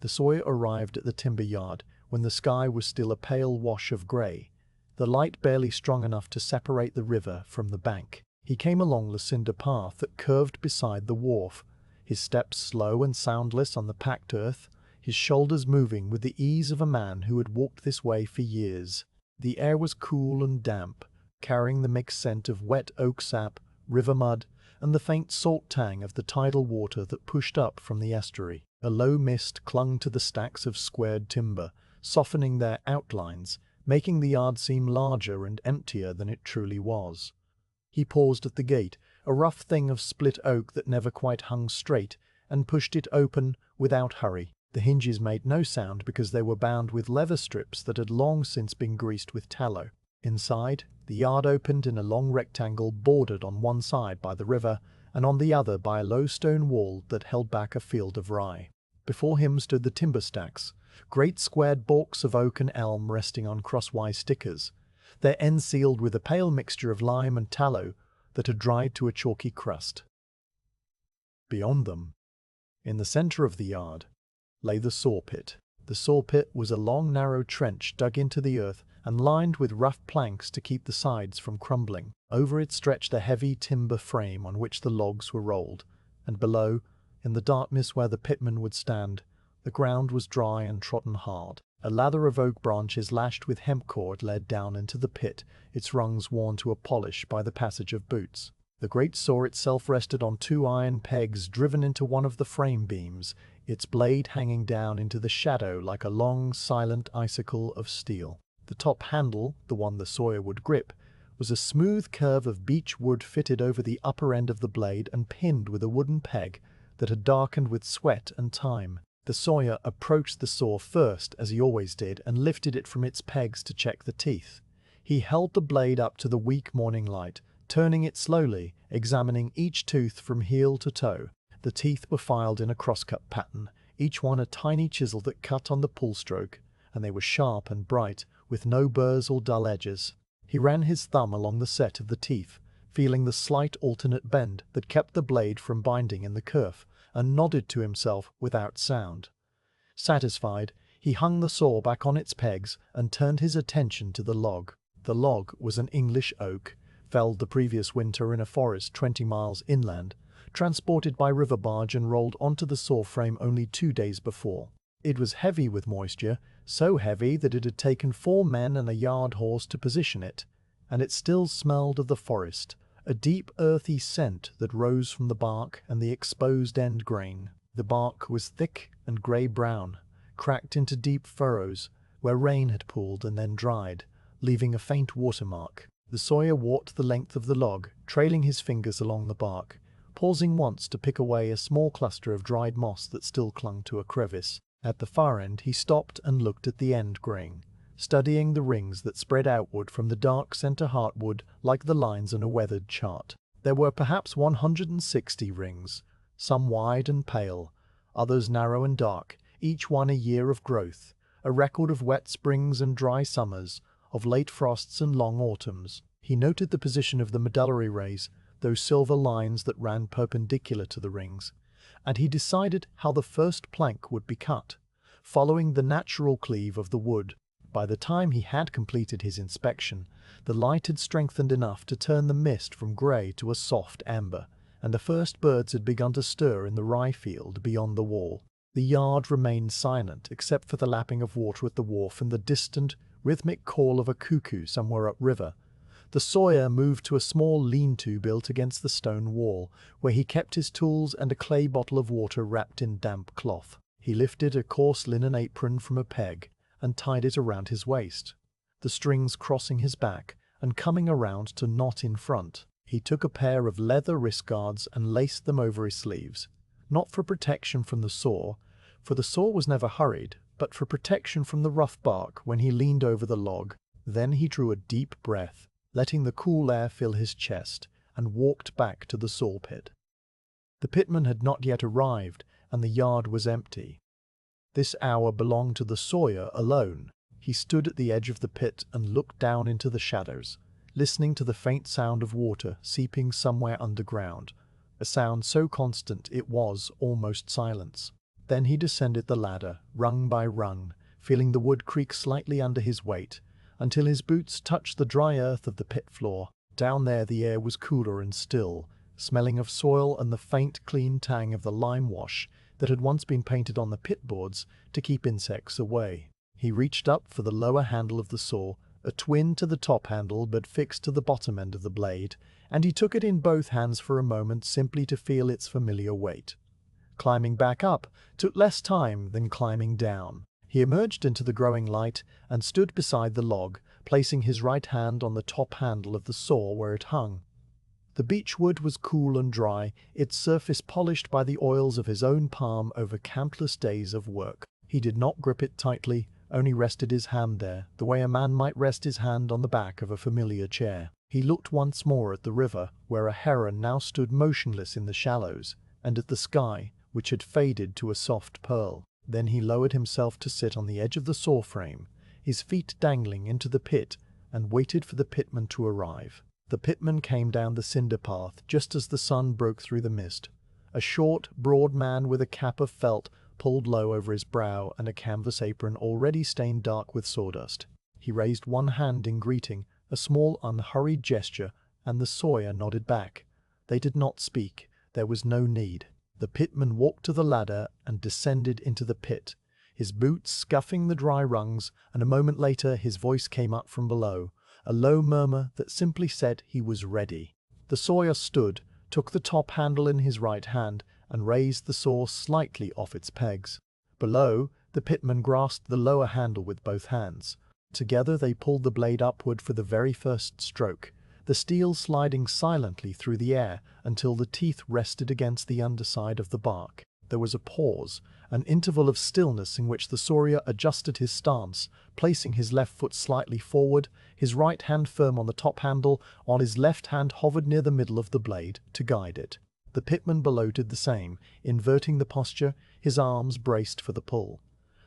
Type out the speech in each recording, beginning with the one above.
The Sawyer arrived at the timber yard when the sky was still a pale wash of grey, the light barely strong enough to separate the river from the bank. He came along the cinder path that curved beside the wharf, his steps slow and soundless on the packed earth, his shoulders moving with the ease of a man who had walked this way for years. The air was cool and damp, carrying the mixed scent of wet oak sap, river mud, and the faint salt tang of the tidal water that pushed up from the estuary. A low mist clung to the stacks of squared timber, softening their outlines, making the yard seem larger and emptier than it truly was. He paused at the gate, a rough thing of split oak that never quite hung straight, and pushed it open without hurry. The hinges made no sound because they were bound with leather strips that had long since been greased with tallow. Inside, the yard opened in a long rectangle bordered on one side by the river and on the other by a low stone wall that held back a field of rye. Before him stood the timber stacks, great squared balks of oak and elm resting on crosswise stickers, their ends sealed with a pale mixture of lime and tallow that had dried to a chalky crust. Beyond them, in the centre of the yard, lay the saw pit. The saw pit was a long narrow trench dug into the earth and lined with rough planks to keep the sides from crumbling. Over it stretched a heavy timber frame on which the logs were rolled, and below, in the darkness where the pitman would stand, the ground was dry and trodden hard. A lather of oak branches lashed with hemp cord led down into the pit, its rungs worn to a polish by the passage of boots. The great saw itself rested on two iron pegs driven into one of the frame beams, its blade hanging down into the shadow like a long, silent icicle of steel. The top handle, the one the Sawyer would grip, was a smooth curve of beech wood fitted over the upper end of the blade and pinned with a wooden peg that had darkened with sweat and time. The Sawyer approached the saw first, as he always did, and lifted it from its pegs to check the teeth. He held the blade up to the weak morning light, turning it slowly, examining each tooth from heel to toe. The teeth were filed in a crosscut pattern, each one a tiny chisel that cut on the pull stroke, and they were sharp and bright, with no burrs or dull edges. He ran his thumb along the set of the teeth, feeling the slight alternate bend that kept the blade from binding in the kerf, and nodded to himself without sound. Satisfied, he hung the saw back on its pegs and turned his attention to the log. The log was an English oak, felled the previous winter in a forest 20 miles inland, transported by river barge and rolled onto the saw frame only 2 days before. It was heavy with moisture, so heavy that it had taken 4 men and a yard horse to position it, and it still smelled of the forest, a deep earthy scent that rose from the bark and the exposed end grain. The bark was thick and grey-brown, cracked into deep furrows where rain had pooled and then dried, leaving a faint watermark. The Sawyer walked the length of the log, trailing his fingers along the bark, pausing once to pick away a small cluster of dried moss that still clung to a crevice. At the far end he stopped and looked at the end grain, studying the rings that spread outward from the dark centre heartwood like the lines in a weathered chart. There were perhaps 160 rings, some wide and pale, others narrow and dark, each one a year of growth, a record of wet springs and dry summers, of late frosts and long autumns. He noted the position of the medullary rays, those silver lines that ran perpendicular to the rings, and he decided how the first plank would be cut, following the natural cleave of the wood. By the time he had completed his inspection, the light had strengthened enough to turn the mist from grey to a soft amber, and the first birds had begun to stir in the rye field beyond the wall. The yard remained silent except for the lapping of water at the wharf and the distant, rhythmic call of a cuckoo somewhere upriver. The Sawyer moved to a small lean-to built against the stone wall, where he kept his tools and a clay bottle of water wrapped in damp cloth. He lifted a coarse linen apron from a peg and tied it around his waist, the strings crossing his back and coming around to knot in front. He took a pair of leather wrist guards and laced them over his sleeves, not for protection from the saw, for the saw was never hurried, but for protection from the rough bark when he leaned over the log. Then he drew a deep breath, letting the cool air fill his chest, and walked back to the saw pit. The pitman had not yet arrived, and the yard was empty. This hour belonged to the Sawyer alone. He stood at the edge of the pit and looked down into the shadows, listening to the faint sound of water seeping somewhere underground, a sound so constant it was almost silence. Then he descended the ladder, rung by rung, feeling the wood creak slightly under his weight, until his boots touched the dry earth of the pit floor. Down there the air was cooler and still, smelling of soil and the faint, clean tang of the lime wash that had once been painted on the pit boards to keep insects away. He reached up for the lower handle of the saw, a twin to the top handle but fixed to the bottom end of the blade, and he took it in both hands for a moment simply to feel its familiar weight. Climbing back up took less time than climbing down. He emerged into the growing light and stood beside the log, placing his right hand on the top handle of the saw where it hung. The beech wood was cool and dry, its surface polished by the oils of his own palm over countless days of work. He did not grip it tightly, only rested his hand there, the way a man might rest his hand on the back of a familiar chair. He looked once more at the river, where a heron now stood motionless in the shallows, and at the sky, which had faded to a soft pearl. Then he lowered himself to sit on the edge of the saw frame, his feet dangling into the pit, and waited for the pitman to arrive. The pitman came down the cinder path just as the sun broke through the mist. A short, broad man with a cap of felt pulled low over his brow and a canvas apron already stained dark with sawdust. He raised one hand in greeting, a small unhurried gesture, and the Sawyer nodded back. They did not speak. There was no need. The pitman walked to the ladder and descended into the pit, his boots scuffing the dry rungs, and a moment later his voice came up from below, a low murmur that simply said he was ready. The Sawyer stood, took the top handle in his right hand, and raised the saw slightly off its pegs. Below, the pitman grasped the lower handle with both hands. Together they pulled the blade upward for the very first stroke, the steel sliding silently through the air until the teeth rested against the underside of the bark. There was a pause, an interval of stillness in which the Sawyer adjusted his stance, placing his left foot slightly forward, his right hand firm on the top handle, while his left hand hovered near the middle of the blade to guide it. The pitman below did the same, inverting the posture, his arms braced for the pull.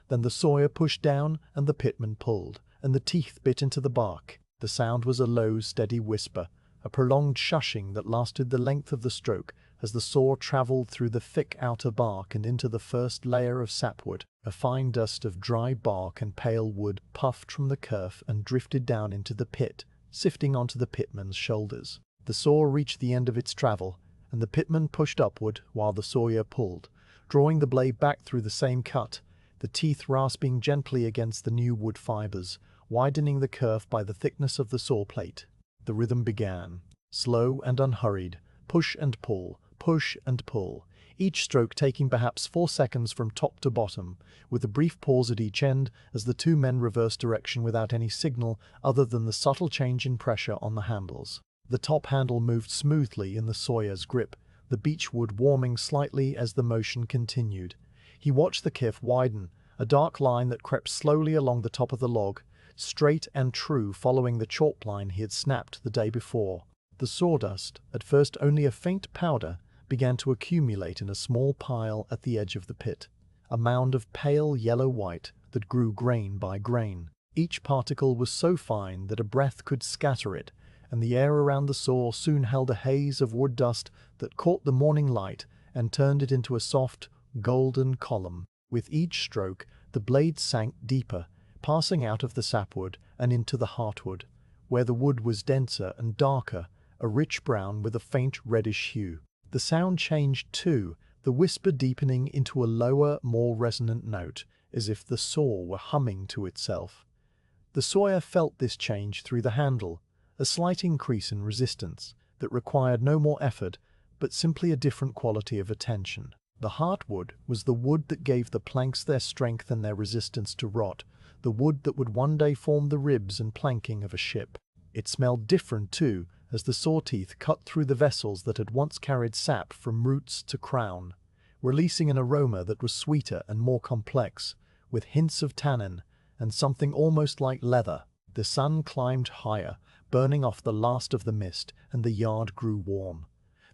Then the Sawyer pushed down and the pitman pulled, and the teeth bit into the bark. The sound was a low, steady whisper, a prolonged shushing that lasted the length of the stroke as the saw travelled through the thick outer bark and into the first layer of sapwood. A fine dust of dry bark and pale wood puffed from the kerf and drifted down into the pit, sifting onto the pitman's shoulders. The saw reached the end of its travel, and the pitman pushed upward while the Sawyer pulled, drawing the blade back through the same cut, the teeth rasping gently against the new wood fibers, widening the curve by the thickness of the saw plate. The rhythm began, slow and unhurried, push and pull, each stroke taking perhaps 4 seconds from top to bottom, with a brief pause at each end as the two men reversed direction without any signal other than the subtle change in pressure on the handles. The top handle moved smoothly in the Sawyer's grip, the beech wood warming slightly as the motion continued. He watched the kerf widen, a dark line that crept slowly along the top of the log, straight and true following the chalk line he had snapped the day before. The sawdust, at first only a faint powder, began to accumulate in a small pile at the edge of the pit, a mound of pale yellow-white that grew grain by grain. Each particle was so fine that a breath could scatter it, and the air around the saw soon held a haze of wood dust that caught the morning light and turned it into a soft, golden column. With each stroke, the blade sank deeper, passing out of the sapwood and into the heartwood, where the wood was denser and darker, a rich brown with a faint reddish hue. The sound changed too, the whisper deepening into a lower, more resonant note, as if the saw were humming to itself. The Sawyer felt this change through the handle, a slight increase in resistance that required no more effort, but simply a different quality of attention. The heartwood was the wood that gave the planks their strength and their resistance to rot, the wood that would one day form the ribs and planking of a ship. It smelled different too, as the saw teeth cut through the vessels that had once carried sap from roots to crown, releasing an aroma that was sweeter and more complex, with hints of tannin and something almost like leather. The sun climbed higher, burning off the last of the mist, and the yard grew warm.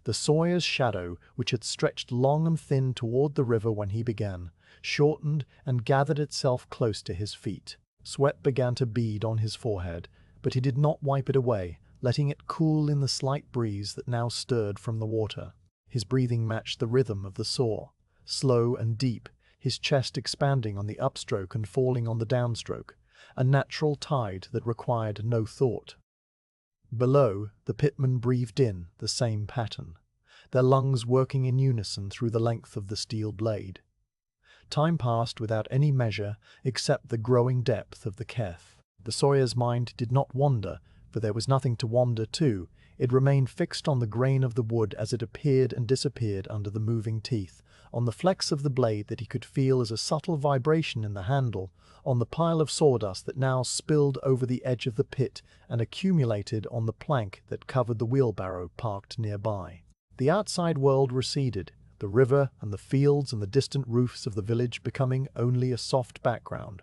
The Sawyer's shadow, which had stretched long and thin toward the river when he began, shortened and gathered itself close to his feet. Sweat began to bead on his forehead, but he did not wipe it away, letting it cool in the slight breeze that now stirred from the water. His breathing matched the rhythm of the saw, slow and deep, his chest expanding on the upstroke and falling on the downstroke, a natural tide that required no thought. Below, the pitmen breathed in the same pattern, their lungs working in unison through the length of the steel blade. Time passed without any measure except the growing depth of the Keth. The Sawyer's mind did not wander, for there was nothing to wander to. It remained fixed on the grain of the wood as it appeared and disappeared under the moving teeth, on the flex of the blade that he could feel as a subtle vibration in the handle, on the pile of sawdust that now spilled over the edge of the pit and accumulated on the plank that covered the wheelbarrow parked nearby. The outside world receded, the river and the fields and the distant roofs of the village becoming only a soft background,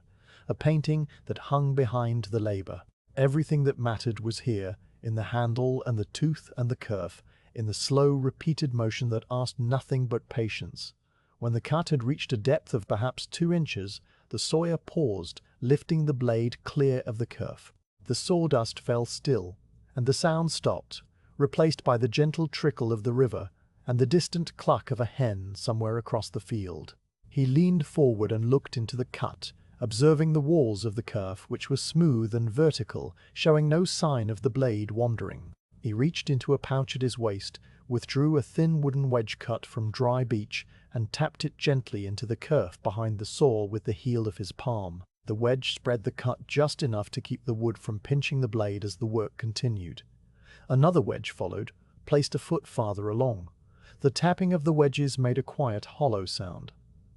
a painting that hung behind the labor. Everything that mattered was here, in the handle and the tooth and the kerf, in the slow, repeated motion that asked nothing but patience. When the cut had reached a depth of perhaps 2 inches, the Sawyer paused, lifting the blade clear of the kerf. The sawdust fell still, and the sound stopped, replaced by the gentle trickle of the river and the distant cluck of a hen somewhere across the field. He leaned forward and looked into the cut, observing the walls of the kerf, which were smooth and vertical, showing no sign of the blade wandering. He reached into a pouch at his waist, withdrew a thin wooden wedge cut from dry beech, and tapped it gently into the kerf behind the saw with the heel of his palm. The wedge spread the cut just enough to keep the wood from pinching the blade as the work continued. Another wedge followed, placed a foot farther along. The tapping of the wedges made a quiet, hollow sound,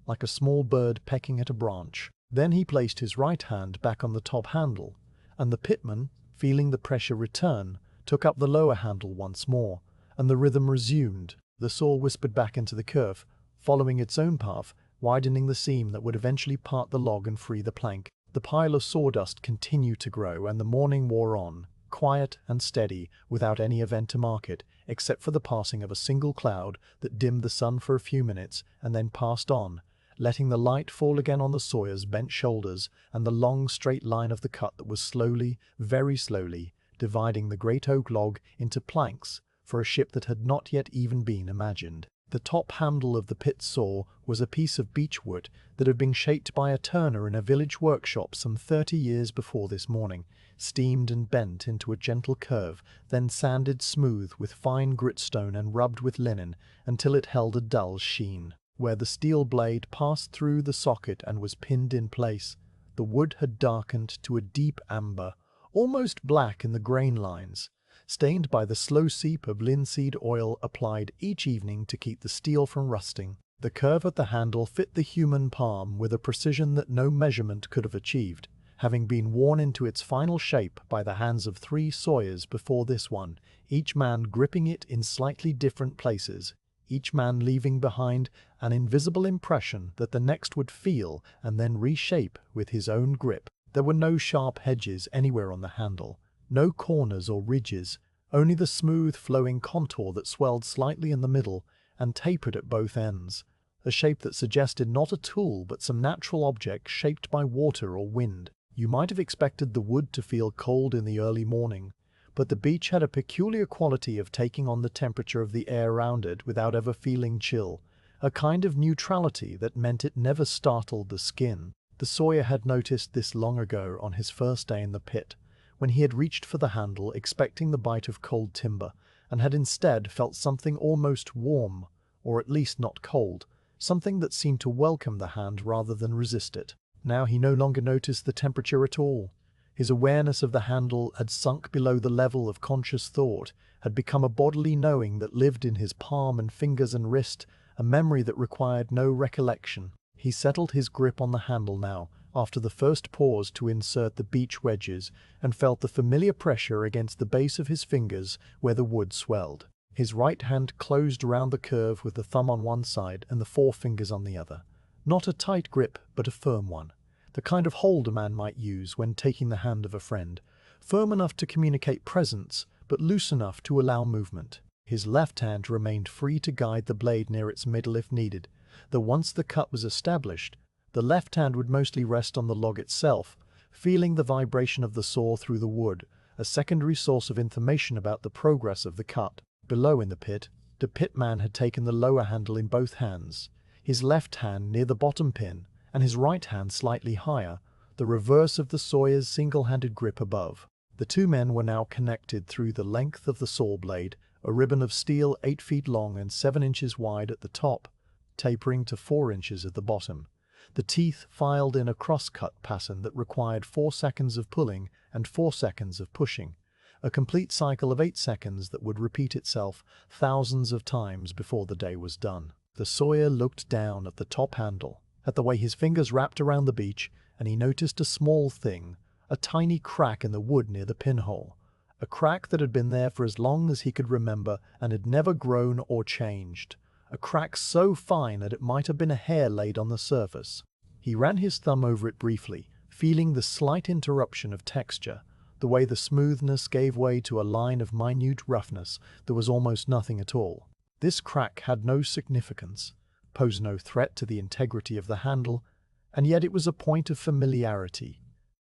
like a small bird pecking at a branch. Then he placed his right hand back on the top handle, and the pitman, feeling the pressure return, took up the lower handle once more, and the rhythm resumed. The saw whispered back into the kerf, following its own path, widening the seam that would eventually part the log and free the plank. The pile of sawdust continued to grow, and the morning wore on, quiet and steady, without any event to mark it, except for the passing of a single cloud that dimmed the sun for a few minutes and then passed on, letting the light fall again on the Sawyer's bent shoulders and the long straight line of the cut that was slowly, very slowly, dividing the great oak log into planks for a ship that had not yet even been imagined. The top handle of the pit saw was a piece of beech wood that had been shaped by a turner in a village workshop some 30 years before this morning, steamed and bent into a gentle curve, then sanded smooth with fine gritstone and rubbed with linen until it held a dull sheen. Where the steel blade passed through the socket and was pinned in place, the wood had darkened to a deep amber, almost black in the grain lines, stained by the slow seep of linseed oil applied each evening to keep the steel from rusting. The curve at the handle fit the human palm with a precision that no measurement could have achieved, having been worn into its final shape by the hands of 3 Sawyers before this one, each man gripping it in slightly different places, each man leaving behind an invisible impression that the next would feel and then reshape with his own grip. There were no sharp edges anywhere on the handle, no corners or ridges, only the smooth flowing contour that swelled slightly in the middle and tapered at both ends, a shape that suggested not a tool but some natural object shaped by water or wind. You might have expected the wood to feel cold in the early morning, but the beech had a peculiar quality of taking on the temperature of the air around it without ever feeling chill, a kind of neutrality that meant it never startled the skin. The Sawyer had noticed this long ago on his first day in the pit, when he had reached for the handle expecting the bite of cold timber, and had instead felt something almost warm, or at least not cold, something that seemed to welcome the hand rather than resist it. Now he no longer noticed the temperature at all. His awareness of the handle had sunk below the level of conscious thought, had become a bodily knowing that lived in his palm and fingers and wrist, a memory that required no recollection. He settled his grip on the handle now, after the first pause to insert the beech wedges, and felt the familiar pressure against the base of his fingers where the wood swelled. His right hand closed around the curve with the thumb on one side and the 4 fingers on the other. Not a tight grip, but a firm one. The kind of hold a man might use when taking the hand of a friend, firm enough to communicate presence, but loose enough to allow movement. His left hand remained free to guide the blade near its middle if needed, though once the cut was established, the left hand would mostly rest on the log itself, feeling the vibration of the saw through the wood, a secondary source of information about the progress of the cut. Below in the pit, the pitman had taken the lower handle in both hands. his left hand near the bottom pin and his right hand slightly higher, the reverse of the sawyer's single-handed grip above. The two men were now connected through the length of the saw blade, a ribbon of steel 8 feet long and 7 inches wide at the top, tapering to 4 inches at the bottom. The teeth filed in a cross-cut pattern that required 4 seconds of pulling and 4 seconds of pushing, a complete cycle of 8 seconds that would repeat itself thousands of times before the day was done. The sawyer looked down at the top handle, at the way his fingers wrapped around the beech, and he noticed a small thing, a tiny crack in the wood near the pinhole, a crack that had been there for as long as he could remember and had never grown or changed, a crack so fine that it might have been a hair laid on the surface. He ran his thumb over it briefly, feeling the slight interruption of texture, the way the smoothness gave way to a line of minute roughness that was almost nothing at all. This crack had no significance, posed no threat to the integrity of the handle, and yet it was a point of familiarity,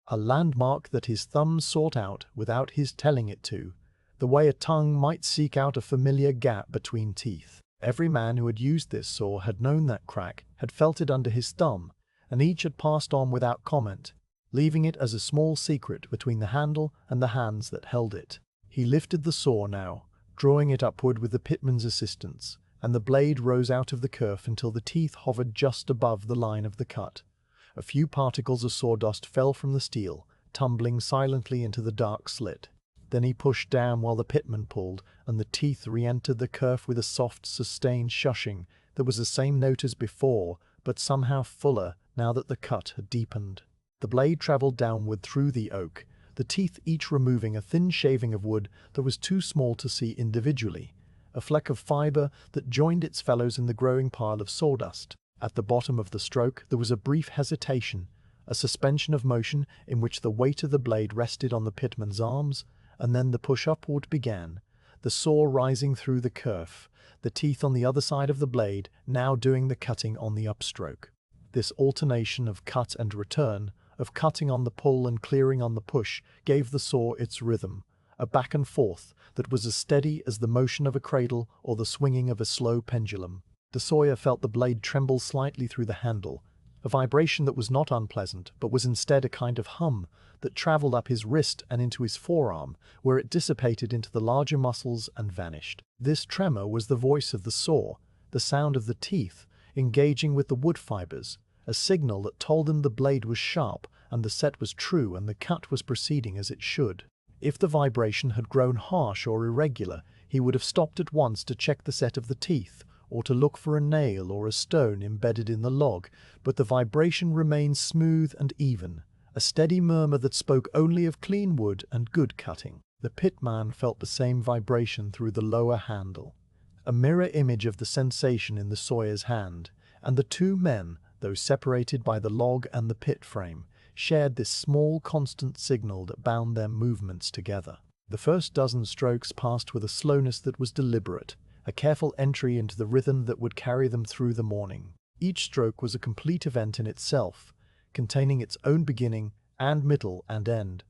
a landmark that his thumb sought out without his telling it to, the way a tongue might seek out a familiar gap between teeth. Every man who had used this saw had known that crack, had felt it under his thumb, and each had passed on without comment, leaving it as a small secret between the handle and the hands that held it. He lifted the saw now, drawing it upward with the pitman's assistance, and the blade rose out of the kerf until the teeth hovered just above the line of the cut. A few particles of sawdust fell from the steel, tumbling silently into the dark slit. Then he pushed down while the pitman pulled, and the teeth re-entered the kerf with a soft, sustained shushing that was the same note as before, but somehow fuller now that the cut had deepened. The blade travelled downward through the oak, the teeth each removing a thin shaving of wood that was too small to see individually, a fleck of fibre that joined its fellows in the growing pile of sawdust. At the bottom of the stroke there was a brief hesitation, a suspension of motion in which the weight of the blade rested on the pitman's arms, and then the push upward began, the saw rising through the kerf, the teeth on the other side of the blade now doing the cutting on the upstroke. This alternation of cut and return, of cutting on the pull and clearing on the push, gave the saw its rhythm, a back and forth that was as steady as the motion of a cradle or the swinging of a slow pendulum. The sawyer felt the blade tremble slightly through the handle, a vibration that was not unpleasant, but was instead a kind of hum that travelled up his wrist and into his forearm, where it dissipated into the larger muscles and vanished. This tremor was the voice of the saw, the sound of the teeth engaging with the wood fibres, a signal that told him the blade was sharp and the set was true and the cut was proceeding as it should. If the vibration had grown harsh or irregular, he would have stopped at once to check the set of the teeth, or to look for a nail or a stone embedded in the log, but the vibration remained smooth and even, a steady murmur that spoke only of clean wood and good cutting. The pitman felt the same vibration through the lower handle, a mirror image of the sensation in the sawyer's hand, and the two men, though separated by the log and the pit frame, shared this small constant signal that bound their movements together. The first dozen strokes passed with a slowness that was deliberate, a careful entry into the rhythm that would carry them through the morning. Each stroke was a complete event in itself, containing its own beginning and middle and end,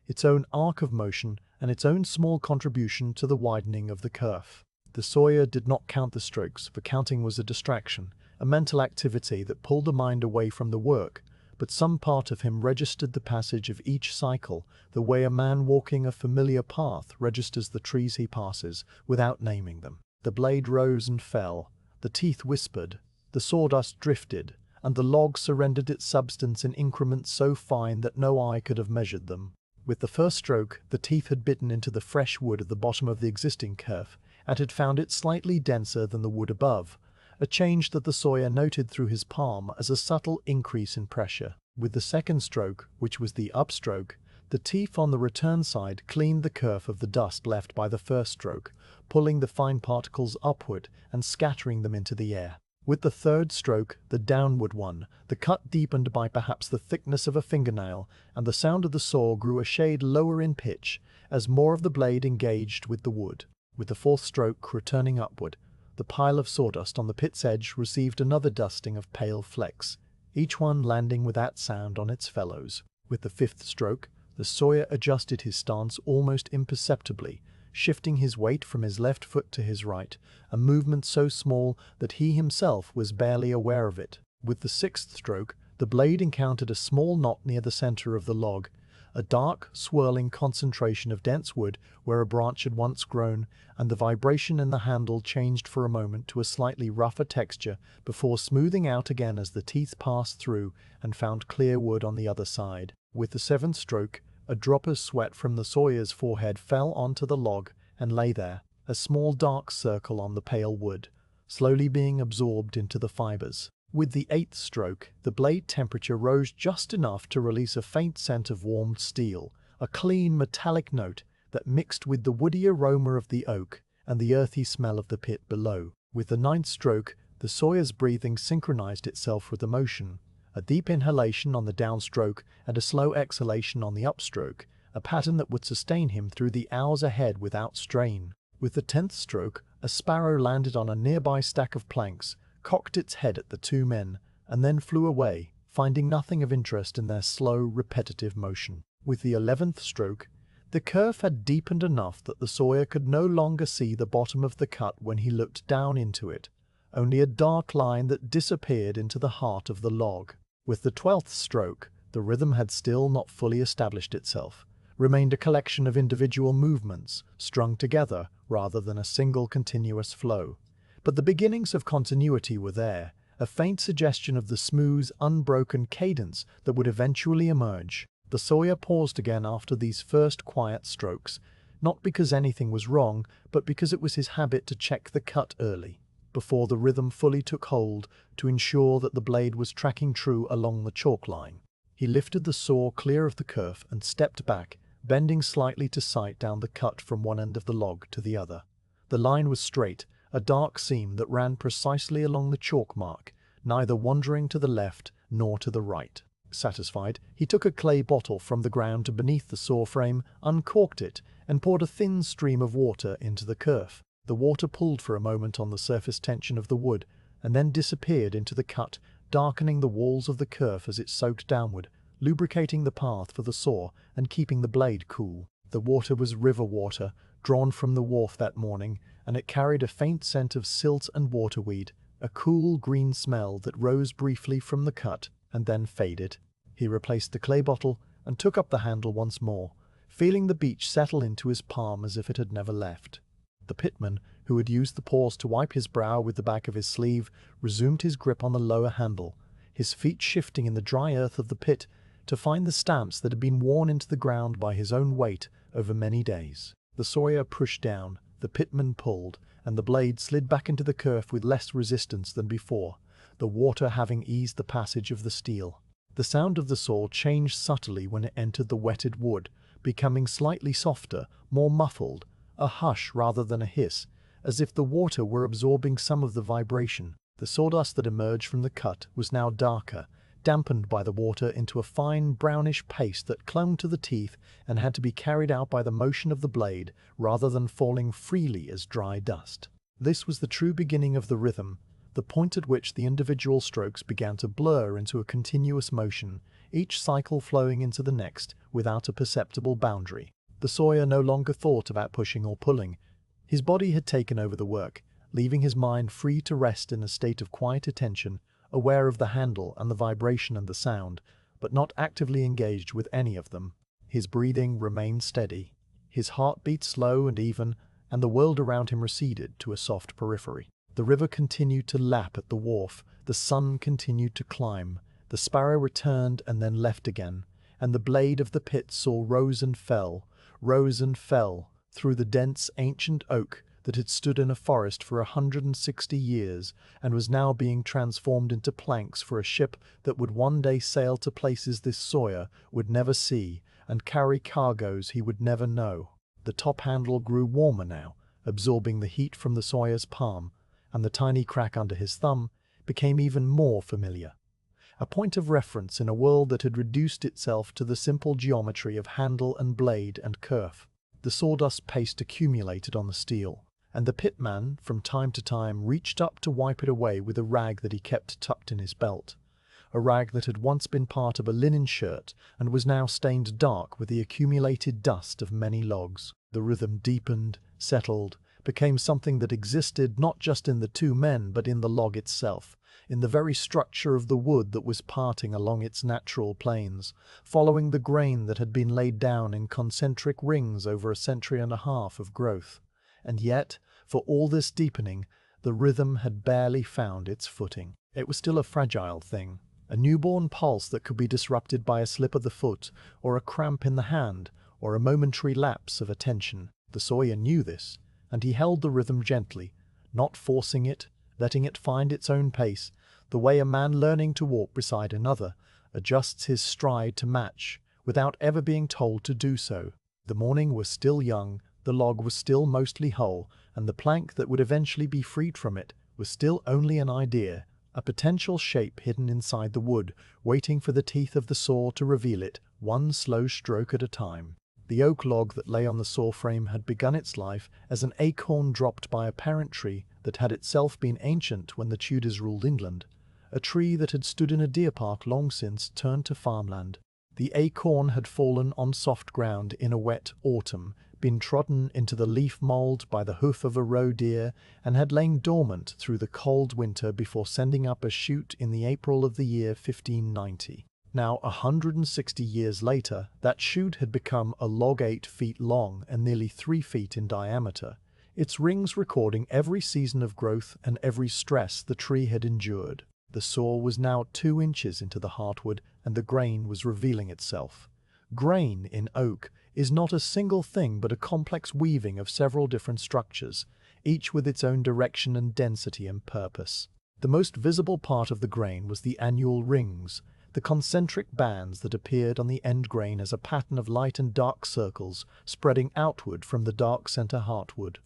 its own arc of motion and its own small contribution to the widening of the kerf. The sawyer did not count the strokes, for counting was a distraction, a mental activity that pulled the mind away from the work, but some part of him registered the passage of each cycle, the way a man walking a familiar path registers the trees he passes without naming them. The blade rose and fell, the teeth whispered, the sawdust drifted, and the log surrendered its substance in increments so fine that no eye could have measured them. With the first stroke, the teeth had bitten into the fresh wood at the bottom of the existing kerf, and had found it slightly denser than the wood above, a change that the sawyer noted through his palm as a subtle increase in pressure. With the second stroke, which was the upstroke, the teeth on the return side cleaned the kerf of the dust left by the first stroke, pulling the fine particles upward and scattering them into the air. With the third stroke, the downward one, the cut deepened by perhaps the thickness of a fingernail, and the sound of the saw grew a shade lower in pitch as more of the blade engaged with the wood. With the fourth stroke returning upward, the pile of sawdust on the pit's edge received another dusting of pale flecks, each one landing without sound on its fellows. With the fifth stroke, the sawyer adjusted his stance almost imperceptibly, shifting his weight from his left foot to his right, a movement so small that he himself was barely aware of it. With the sixth stroke, the blade encountered a small knot near the center of the log, a dark, swirling concentration of dense wood where a branch had once grown, and the vibration in the handle changed for a moment to a slightly rougher texture before smoothing out again as the teeth passed through and found clear wood on the other side. With the seventh stroke, a drop of sweat from the Sawyer's forehead fell onto the log and lay there, a small dark circle on the pale wood, slowly being absorbed into the fibers. With the eighth stroke, the blade temperature rose just enough to release a faint scent of warmed steel, a clean metallic note that mixed with the woody aroma of the oak and the earthy smell of the pit below. With the ninth stroke, the Sawyer's breathing synchronized itself with the motion, a deep inhalation on the downstroke and a slow exhalation on the upstroke, a pattern that would sustain him through the hours ahead without strain. With the 10th stroke, a sparrow landed on a nearby stack of planks, cocked its head at the two men, and then flew away, finding nothing of interest in their slow, repetitive motion. With the 11th stroke, the curve had deepened enough that the Sawyer could no longer see the bottom of the cut when he looked down into it, only a dark line that disappeared into the heart of the log. With the 12th stroke, the rhythm had still not fully established itself, remained a collection of individual movements, strung together rather than a single continuous flow. But the beginnings of continuity were there, a faint suggestion of the smooth, unbroken cadence that would eventually emerge. The Sawyer paused again after these first quiet strokes, not because anything was wrong, but because it was his habit to check the cut early, before the rhythm fully took hold, to ensure that the blade was tracking true along the chalk line. He lifted the saw clear of the kerf and stepped back, bending slightly to sight down the cut from one end of the log to the other. The line was straight, a dark seam that ran precisely along the chalk mark, neither wandering to the left nor to the right. Satisfied, he took a clay bottle from the ground beneath the saw frame, uncorked it, and poured a thin stream of water into the kerf. The water pulled for a moment on the surface tension of the wood, and then disappeared into the cut, darkening the walls of the kerf as it soaked downward, lubricating the path for the saw and keeping the blade cool. The water was river water, drawn from the wharf that morning, and it carried a faint scent of silt and waterweed, a cool green smell that rose briefly from the cut and then faded. He replaced the clay bottle and took up the handle once more, feeling the beach settle into his palm as if it had never left. The pitman, who had used the pause to wipe his brow with the back of his sleeve, resumed his grip on the lower handle, his feet shifting in the dry earth of the pit to find the stamps that had been worn into the ground by his own weight over many days. The Sawyer pushed down, the pitman pulled, and the blade slid back into the kerf with less resistance than before, the water having eased the passage of the steel. The sound of the saw changed subtly when it entered the wetted wood, becoming slightly softer, more muffled, a hush rather than a hiss, as if the water were absorbing some of the vibration. The sawdust that emerged from the cut was now darker, dampened by the water into a fine brownish paste that clung to the teeth and had to be carried out by the motion of the blade rather than falling freely as dry dust. This was the true beginning of the rhythm, the point at which the individual strokes began to blur into a continuous motion, each cycle flowing into the next without a perceptible boundary. The Sawyer no longer thought about pushing or pulling. His body had taken over the work, leaving his mind free to rest in a state of quiet attention, aware of the handle and the vibration and the sound, but not actively engaged with any of them. His breathing remained steady. His heart beat slow and even, and the world around him receded to a soft periphery. The river continued to lap at the wharf, the sun continued to climb, the sparrow returned and then left again, and the blade of the pit saw rose and fell, through the dense ancient oak that had stood in a forest for 160 years and was now being transformed into planks for a ship that would one day sail to places this Sawyer would never see and carry cargoes he would never know. The top handle grew warmer now, absorbing the heat from the Sawyer's palm, and the tiny crack under his thumb became even more familiar. A point of reference in a world that had reduced itself to the simple geometry of handle and blade and kerf. The sawdust paste accumulated on the steel, and the pitman, from time to time, reached up to wipe it away with a rag that he kept tucked in his belt, a rag that had once been part of a linen shirt and was now stained dark with the accumulated dust of many logs. The rhythm deepened, settled, became something that existed not just in the two men but in the log itself, in the very structure of the wood that was parting along its natural planes, following the grain that had been laid down in concentric rings over a century and a half of growth. And yet, for all this deepening, the rhythm had barely found its footing. It was still a fragile thing, a newborn pulse that could be disrupted by a slip of the foot, or a cramp in the hand, or a momentary lapse of attention. The Sawyer knew this, and he held the rhythm gently, not forcing it, letting it find its own pace, the way a man learning to walk beside another adjusts his stride to match, without ever being told to do so. The morning was still young, the log was still mostly whole, and the plank that would eventually be freed from it was still only an idea, a potential shape hidden inside the wood, waiting for the teeth of the saw to reveal it, one slow stroke at a time. The oak log that lay on the saw frame had begun its life as an acorn dropped by a parent tree that had itself been ancient when the Tudors ruled England, a tree that had stood in a deer park long since turned to farmland. The acorn had fallen on soft ground in a wet autumn, been trodden into the leaf mould by the hoof of a roe deer, and had lain dormant through the cold winter before sending up a shoot in the April of the year 1590. Now, 160 years later, that shoot had become a log 8 feet long and nearly 3 feet in diameter, its rings recording every season of growth and every stress the tree had endured. The saw was now 2 inches into the heartwood, and the grain was revealing itself. Grain in oak is not a single thing but a complex weaving of several different structures, each with its own direction and density and purpose. The most visible part of the grain was the annual rings, the concentric bands that appeared on the end grain as a pattern of light and dark circles spreading outward from the dark center heartwood.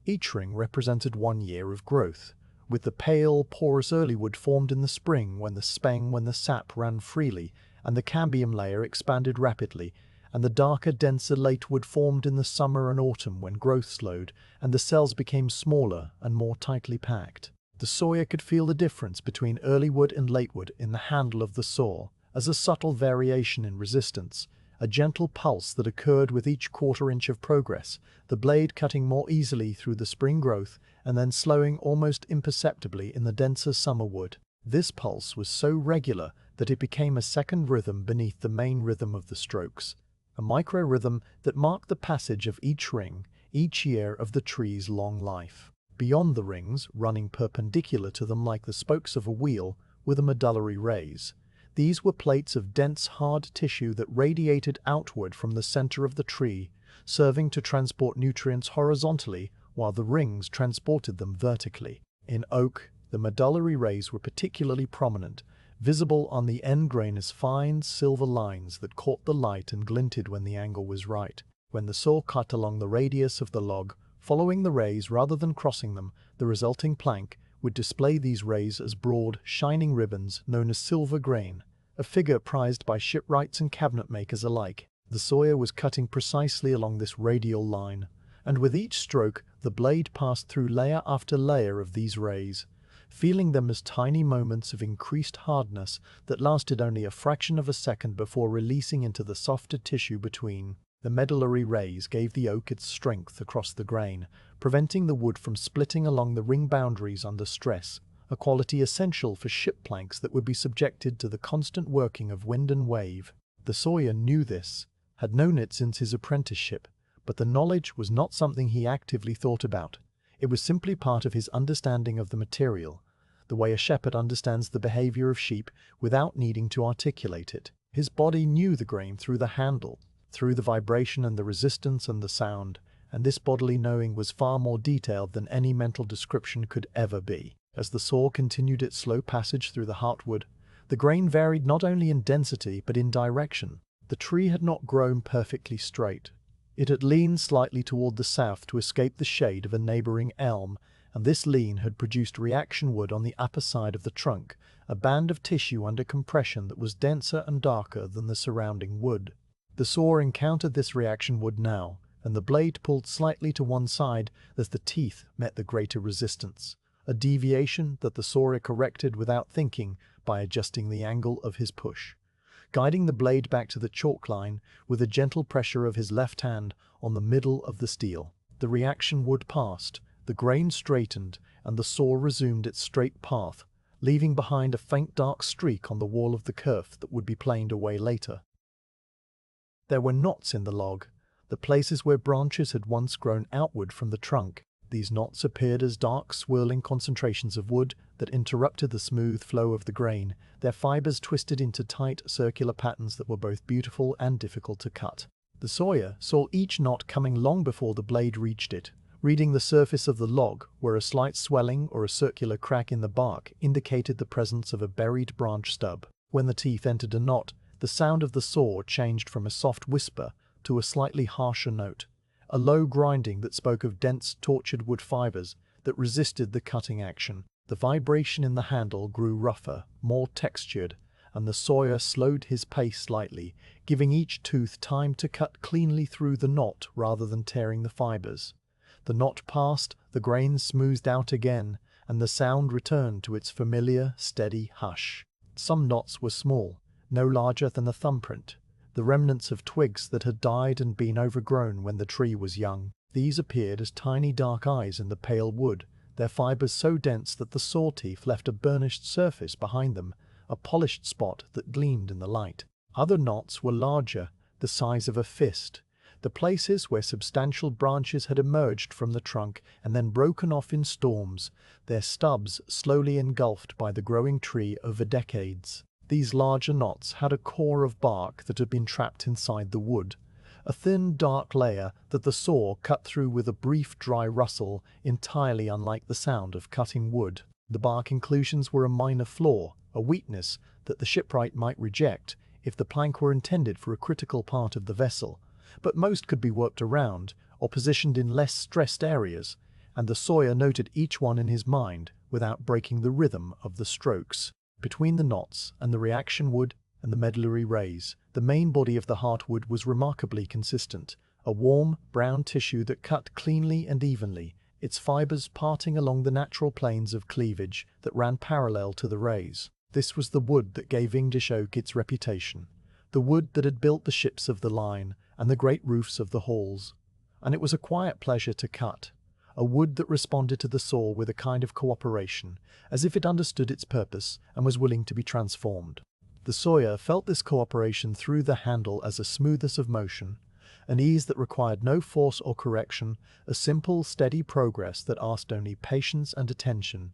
Each ring represented 1 year of growth, with the pale, porous early wood formed in the spring when the sap ran freely and the cambium layer expanded rapidly, and the darker, denser late wood formed in the summer and autumn when growth slowed and the cells became smaller and more tightly packed. The Sawyer could feel the difference between early wood and late wood in the handle of the saw, as a subtle variation in resistance, a gentle pulse that occurred with each quarter inch of progress, the blade cutting more easily through the spring growth and then slowing almost imperceptibly in the denser summer wood. This pulse was so regular that it became a second rhythm beneath the main rhythm of the strokes, a micro-rhythm that marked the passage of each ring, each year of the tree's long life. Beyond the rings, running perpendicular to them like the spokes of a wheel, were the medullary rays. These were plates of dense, hard tissue that radiated outward from the center of the tree, serving to transport nutrients horizontally while the rings transported them vertically. In oak, the medullary rays were particularly prominent, visible on the end grain as fine silver lines that caught the light and glinted when the angle was right. When the saw cut along the radius of the log, following the rays rather than crossing them, the resulting plank would display these rays as broad, shining ribbons known as silver grain, a figure prized by shipwrights and cabinet makers alike. The Sawyer was cutting precisely along this radial line, and with each stroke the blade passed through layer after layer of these rays, feeling them as tiny moments of increased hardness that lasted only a fraction of a second before releasing into the softer tissue between. The medullary rays gave the oak its strength across the grain, preventing the wood from splitting along the ring boundaries under stress, a quality essential for ship planks that would be subjected to the constant working of wind and wave. The Sawyer knew this, had known it since his apprenticeship, but the knowledge was not something he actively thought about. It was simply part of his understanding of the material, the way a shepherd understands the behavior of sheep without needing to articulate it. His body knew the grain through the handle, through the vibration and the resistance and the sound, and this bodily knowing was far more detailed than any mental description could ever be. As the saw continued its slow passage through the heartwood, the grain varied not only in density but in direction. The tree had not grown perfectly straight. It had leaned slightly toward the south to escape the shade of a neighboring elm, and this lean had produced reaction wood on the upper side of the trunk, a band of tissue under compression that was denser and darker than the surrounding wood. The saw encountered this reaction wood now, and the blade pulled slightly to one side as the teeth met the greater resistance, a deviation that the Sawyer corrected without thinking by adjusting the angle of his push. guiding the blade back to the chalk line with a gentle pressure of his left hand on the middle of the steel. The reaction wood passed, the grain straightened, and the saw resumed its straight path, leaving behind a faint dark streak on the wall of the kerf that would be planed away later. There were knots in the log, the places where branches had once grown outward from the trunk. These knots appeared as dark, swirling concentrations of wood that interrupted the smooth flow of the grain, their fibers twisted into tight, circular patterns that were both beautiful and difficult to cut. The sawyer saw each knot coming long before the blade reached it, reading the surface of the log, where a slight swelling or a circular crack in the bark indicated the presence of a buried branch stub. When the teeth entered a knot, the sound of the saw changed from a soft whisper to a slightly harsher note, a low grinding that spoke of dense, tortured wood fibers that resisted the cutting action. The vibration in the handle grew rougher, more textured, and the sawyer slowed his pace slightly, giving each tooth time to cut cleanly through the knot rather than tearing the fibers. The knot passed, the grain smoothed out again, and the sound returned to its familiar, steady hush. Some knots were small, no larger than a thumbprint, the remnants of twigs that had died and been overgrown when the tree was young. These appeared as tiny dark eyes in the pale wood, their fibers so dense that the saw teeth left a burnished surface behind them, a polished spot that gleamed in the light. Other knots were larger, the size of a fist, the places where substantial branches had emerged from the trunk and then broken off in storms, their stubs slowly engulfed by the growing tree over decades. These larger knots had a core of bark that had been trapped inside the wood, a thin, dark layer that the saw cut through with a brief, dry rustle entirely unlike the sound of cutting wood. The bark inclusions were a minor flaw, a weakness that the shipwright might reject if the plank were intended for a critical part of the vessel, but most could be worked around or positioned in less stressed areas, and the sawyer noted each one in his mind without breaking the rhythm of the strokes. Between the knots and the reaction wood and the medullary rays, the main body of the heartwood was remarkably consistent, a warm, brown tissue that cut cleanly and evenly, its fibers parting along the natural planes of cleavage that ran parallel to the rays. This was the wood that gave English oak its reputation, the wood that had built the ships of the line and the great roofs of the halls. And it was a quiet pleasure to cut, a wood that responded to the saw with a kind of cooperation, as if it understood its purpose and was willing to be transformed. The sawyer felt this cooperation through the handle as a smoothness of motion, an ease that required no force or correction, a simple, steady progress that asked only patience and attention.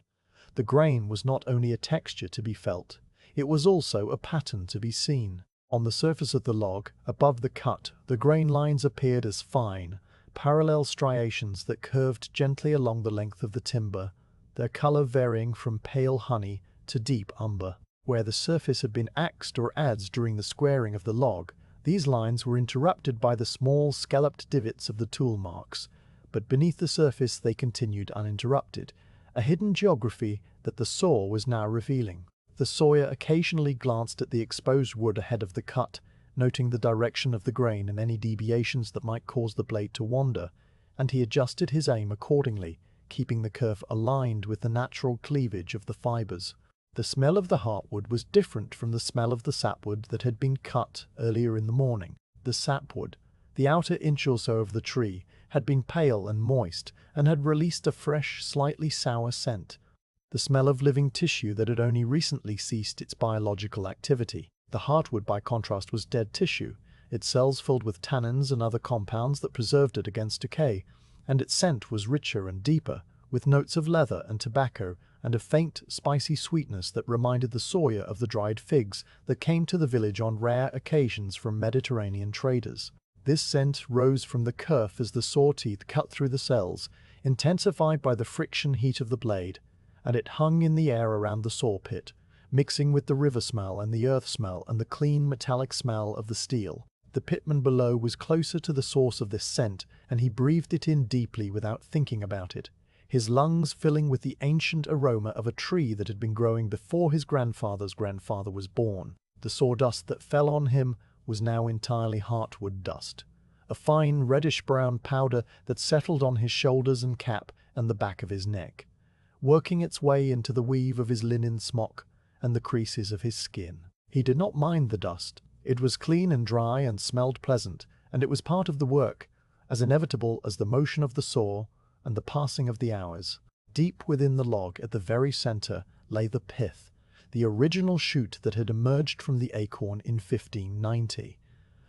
The grain was not only a texture to be felt, it was also a pattern to be seen. On the surface of the log, above the cut, the grain lines appeared as fine, parallel striations that curved gently along the length of the timber, their color varying from pale honey to deep umber. Where the surface had been axed or adzed during the squaring of the log, these lines were interrupted by the small scalloped divots of the tool marks, but beneath the surface they continued uninterrupted, a hidden geography that the saw was now revealing. The sawyer occasionally glanced at the exposed wood ahead of the cut, noting the direction of the grain and any deviations that might cause the blade to wander, and he adjusted his aim accordingly, keeping the kerf aligned with the natural cleavage of the fibers. The smell of the heartwood was different from the smell of the sapwood that had been cut earlier in the morning. The sapwood, the outer inch or so of the tree, had been pale and moist and had released a fresh, slightly sour scent, the smell of living tissue that had only recently ceased its biological activity. The heartwood, by contrast, was dead tissue, its cells filled with tannins and other compounds that preserved it against decay, and its scent was richer and deeper, with notes of leather and tobacco and a faint, spicy sweetness that reminded the sawyer of the dried figs that came to the village on rare occasions from Mediterranean traders. This scent rose from the kerf as the saw teeth cut through the cells, intensified by the friction heat of the blade, and it hung in the air around the saw pit, mixing with the river smell and the earth smell and the clean metallic smell of the steel. The pitman below was closer to the source of this scent, and he breathed it in deeply without thinking about it, his lungs filling with the ancient aroma of a tree that had been growing before his grandfather's grandfather was born. The sawdust that fell on him was now entirely heartwood dust, a fine reddish-brown powder that settled on his shoulders and cap and the back of his neck, working its way into the weave of his linen smock and the creases of his skin. He did not mind the dust. It was clean and dry and smelled pleasant, and it was part of the work, as inevitable as the motion of the saw and the passing of the hours. Deep within the log, at the very center, lay the pith, the original shoot that had emerged from the acorn in 1590.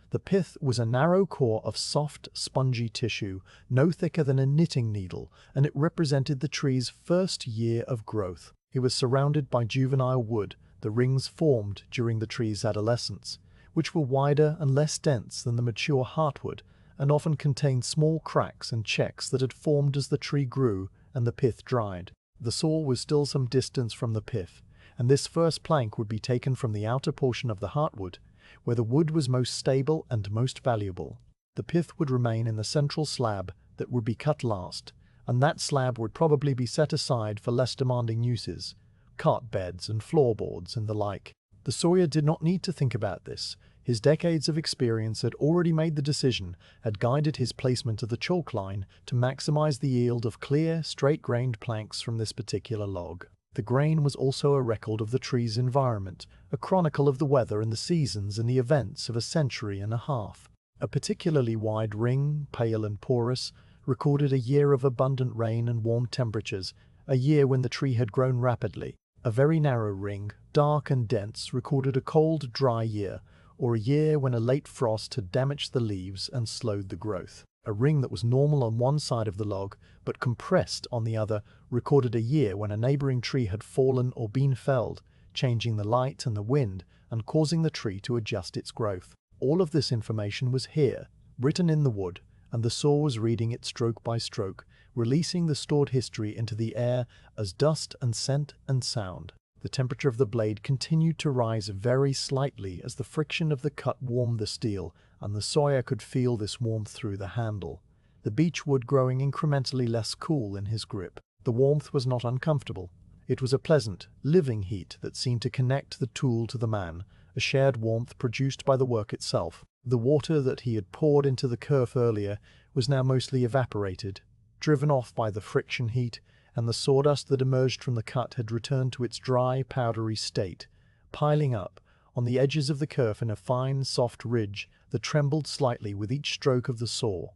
The pith was a narrow core of soft, spongy tissue, no thicker than a knitting needle, and it represented the tree's first year of growth. It was surrounded by juvenile wood, the rings formed during the tree's adolescence, which were wider and less dense than the mature heartwood, and often contained small cracks and checks that had formed as the tree grew and the pith dried. The saw was still some distance from the pith, and this first plank would be taken from the outer portion of the heartwood, where the wood was most stable and most valuable. The pith would remain in the central slab that would be cut last, and that slab would probably be set aside for less demanding uses, cart beds and floorboards and the like. The Sawyer did not need to think about this. His decades of experience had already made the decision, had guided his placement of the chalk line to maximize the yield of clear, straight-grained planks from this particular log. The grain was also a record of the tree's environment, a chronicle of the weather and the seasons and the events of a century and a half. A particularly wide ring, pale and porous, recorded a year of abundant rain and warm temperatures, a year when the tree had grown rapidly. A very narrow ring, dark and dense, recorded a cold, dry year, or a year when a late frost had damaged the leaves and slowed the growth. A ring that was normal on one side of the log, but compressed on the other, recorded a year when a neighboring tree had fallen or been felled, changing the light and the wind and causing the tree to adjust its growth. All of this information was here, written in the wood, and the saw was reading it stroke by stroke, releasing the stored history into the air as dust and scent and sound. The temperature of the blade continued to rise very slightly as the friction of the cut warmed the steel, and the Sawyer could feel this warmth through the handle, the beech wood growing incrementally less cool in his grip. The warmth was not uncomfortable. It was a pleasant, living heat that seemed to connect the tool to the man, a shared warmth produced by the work itself. The water that he had poured into the kerf earlier was now mostly evaporated, driven off by the friction heat, and the sawdust that emerged from the cut had returned to its dry, powdery state, piling up on the edges of the kerf in a fine, soft ridge that trembled slightly with each stroke of the saw.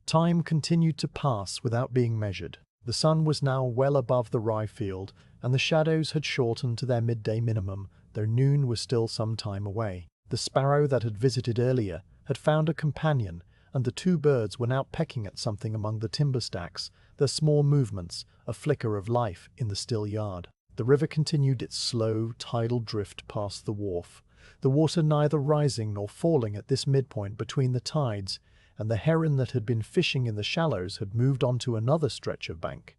Time continued to pass without being measured. The sun was now well above the rye field, and the shadows had shortened to their midday minimum, though noon was still some time away. The sparrow that had visited earlier had found a companion, and the two birds were now pecking at something among the timber stacks, their small movements a flicker of life in the still yard. The river continued its slow, tidal drift past the wharf, the water neither rising nor falling at this midpoint between the tides, and the heron that had been fishing in the shallows had moved on to another stretch of bank,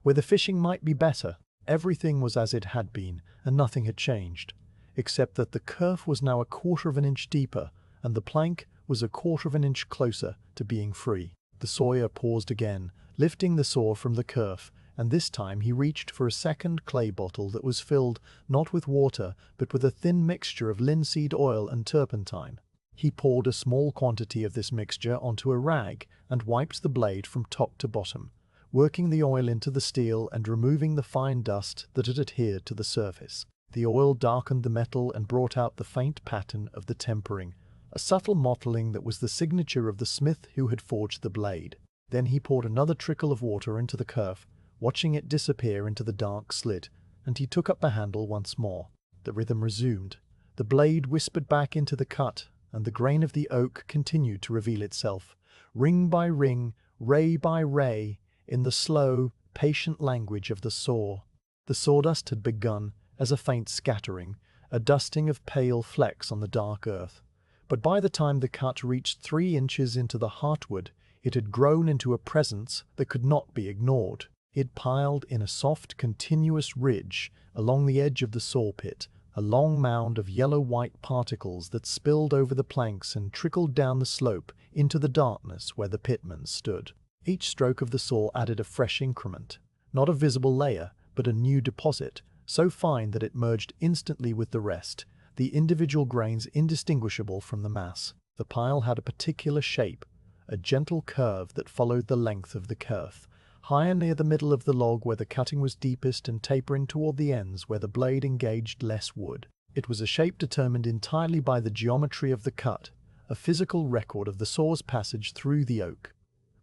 where the fishing might be better. Everything was as it had been, and nothing had changed, except that the kerf was now a quarter of an inch deeper, and the plank was a quarter of an inch closer to being free. The Sawyer paused again, lifting the saw from the kerf, and this time he reached for a second clay bottle that was filled not with water, but with a thin mixture of linseed oil and turpentine. He poured a small quantity of this mixture onto a rag and wiped the blade from top to bottom, working the oil into the steel and removing the fine dust that had adhered to the surface. The oil darkened the metal and brought out the faint pattern of the tempering, a subtle mottling that was the signature of the smith who had forged the blade. Then he poured another trickle of water into the kerf, watching it disappear into the dark slit, and he took up the handle once more. The rhythm resumed. The blade whispered back into the cut, and the grain of the oak continued to reveal itself, ring by ring, ray by ray, in the slow, patient language of the saw. The sawdust had begun as a faint scattering, a dusting of pale flecks on the dark earth. But by the time the cut reached 3 inches into the heartwood, it had grown into a presence that could not be ignored. It piled in a soft, continuous ridge along the edge of the saw pit, a long mound of yellow-white particles that spilled over the planks and trickled down the slope into the darkness where the pitman stood. Each stroke of the saw added a fresh increment, not a visible layer, but a new deposit, so fine that it merged instantly with the rest, the individual grains indistinguishable from the mass. The pile had a particular shape, a gentle curve that followed the length of the kerf, higher near the middle of the log where the cutting was deepest and tapering toward the ends where the blade engaged less wood. It was a shape determined entirely by the geometry of the cut, a physical record of the saw's passage through the oak.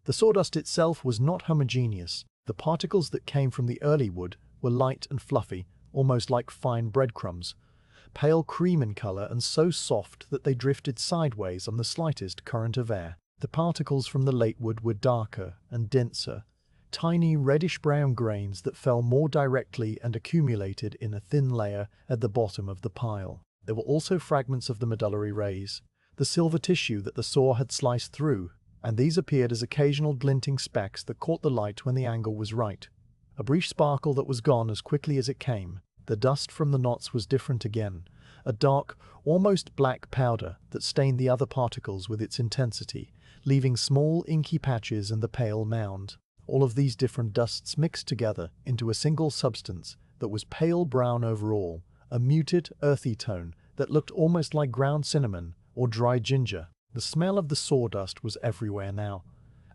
The sawdust itself was not homogeneous. The particles that came from the early wood were light and fluffy, almost like fine breadcrumbs, pale cream in color and so soft that they drifted sideways on the slightest current of air. The particles from the late wood were darker and denser, tiny reddish-brown grains that fell more directly and accumulated in a thin layer at the bottom of the pile. There were also fragments of the medullary rays, the silver tissue that the saw had sliced through, and these appeared as occasional glinting specks that caught the light when the angle was right. A brief sparkle that was gone as quickly as it came. The dust from the knots was different again, a dark, almost black powder that stained the other particles with its intensity, leaving small inky patches in the pale mound. All of these different dusts mixed together into a single substance that was pale brown overall, a muted, earthy tone that looked almost like ground cinnamon or dry ginger. The smell of the sawdust was everywhere now,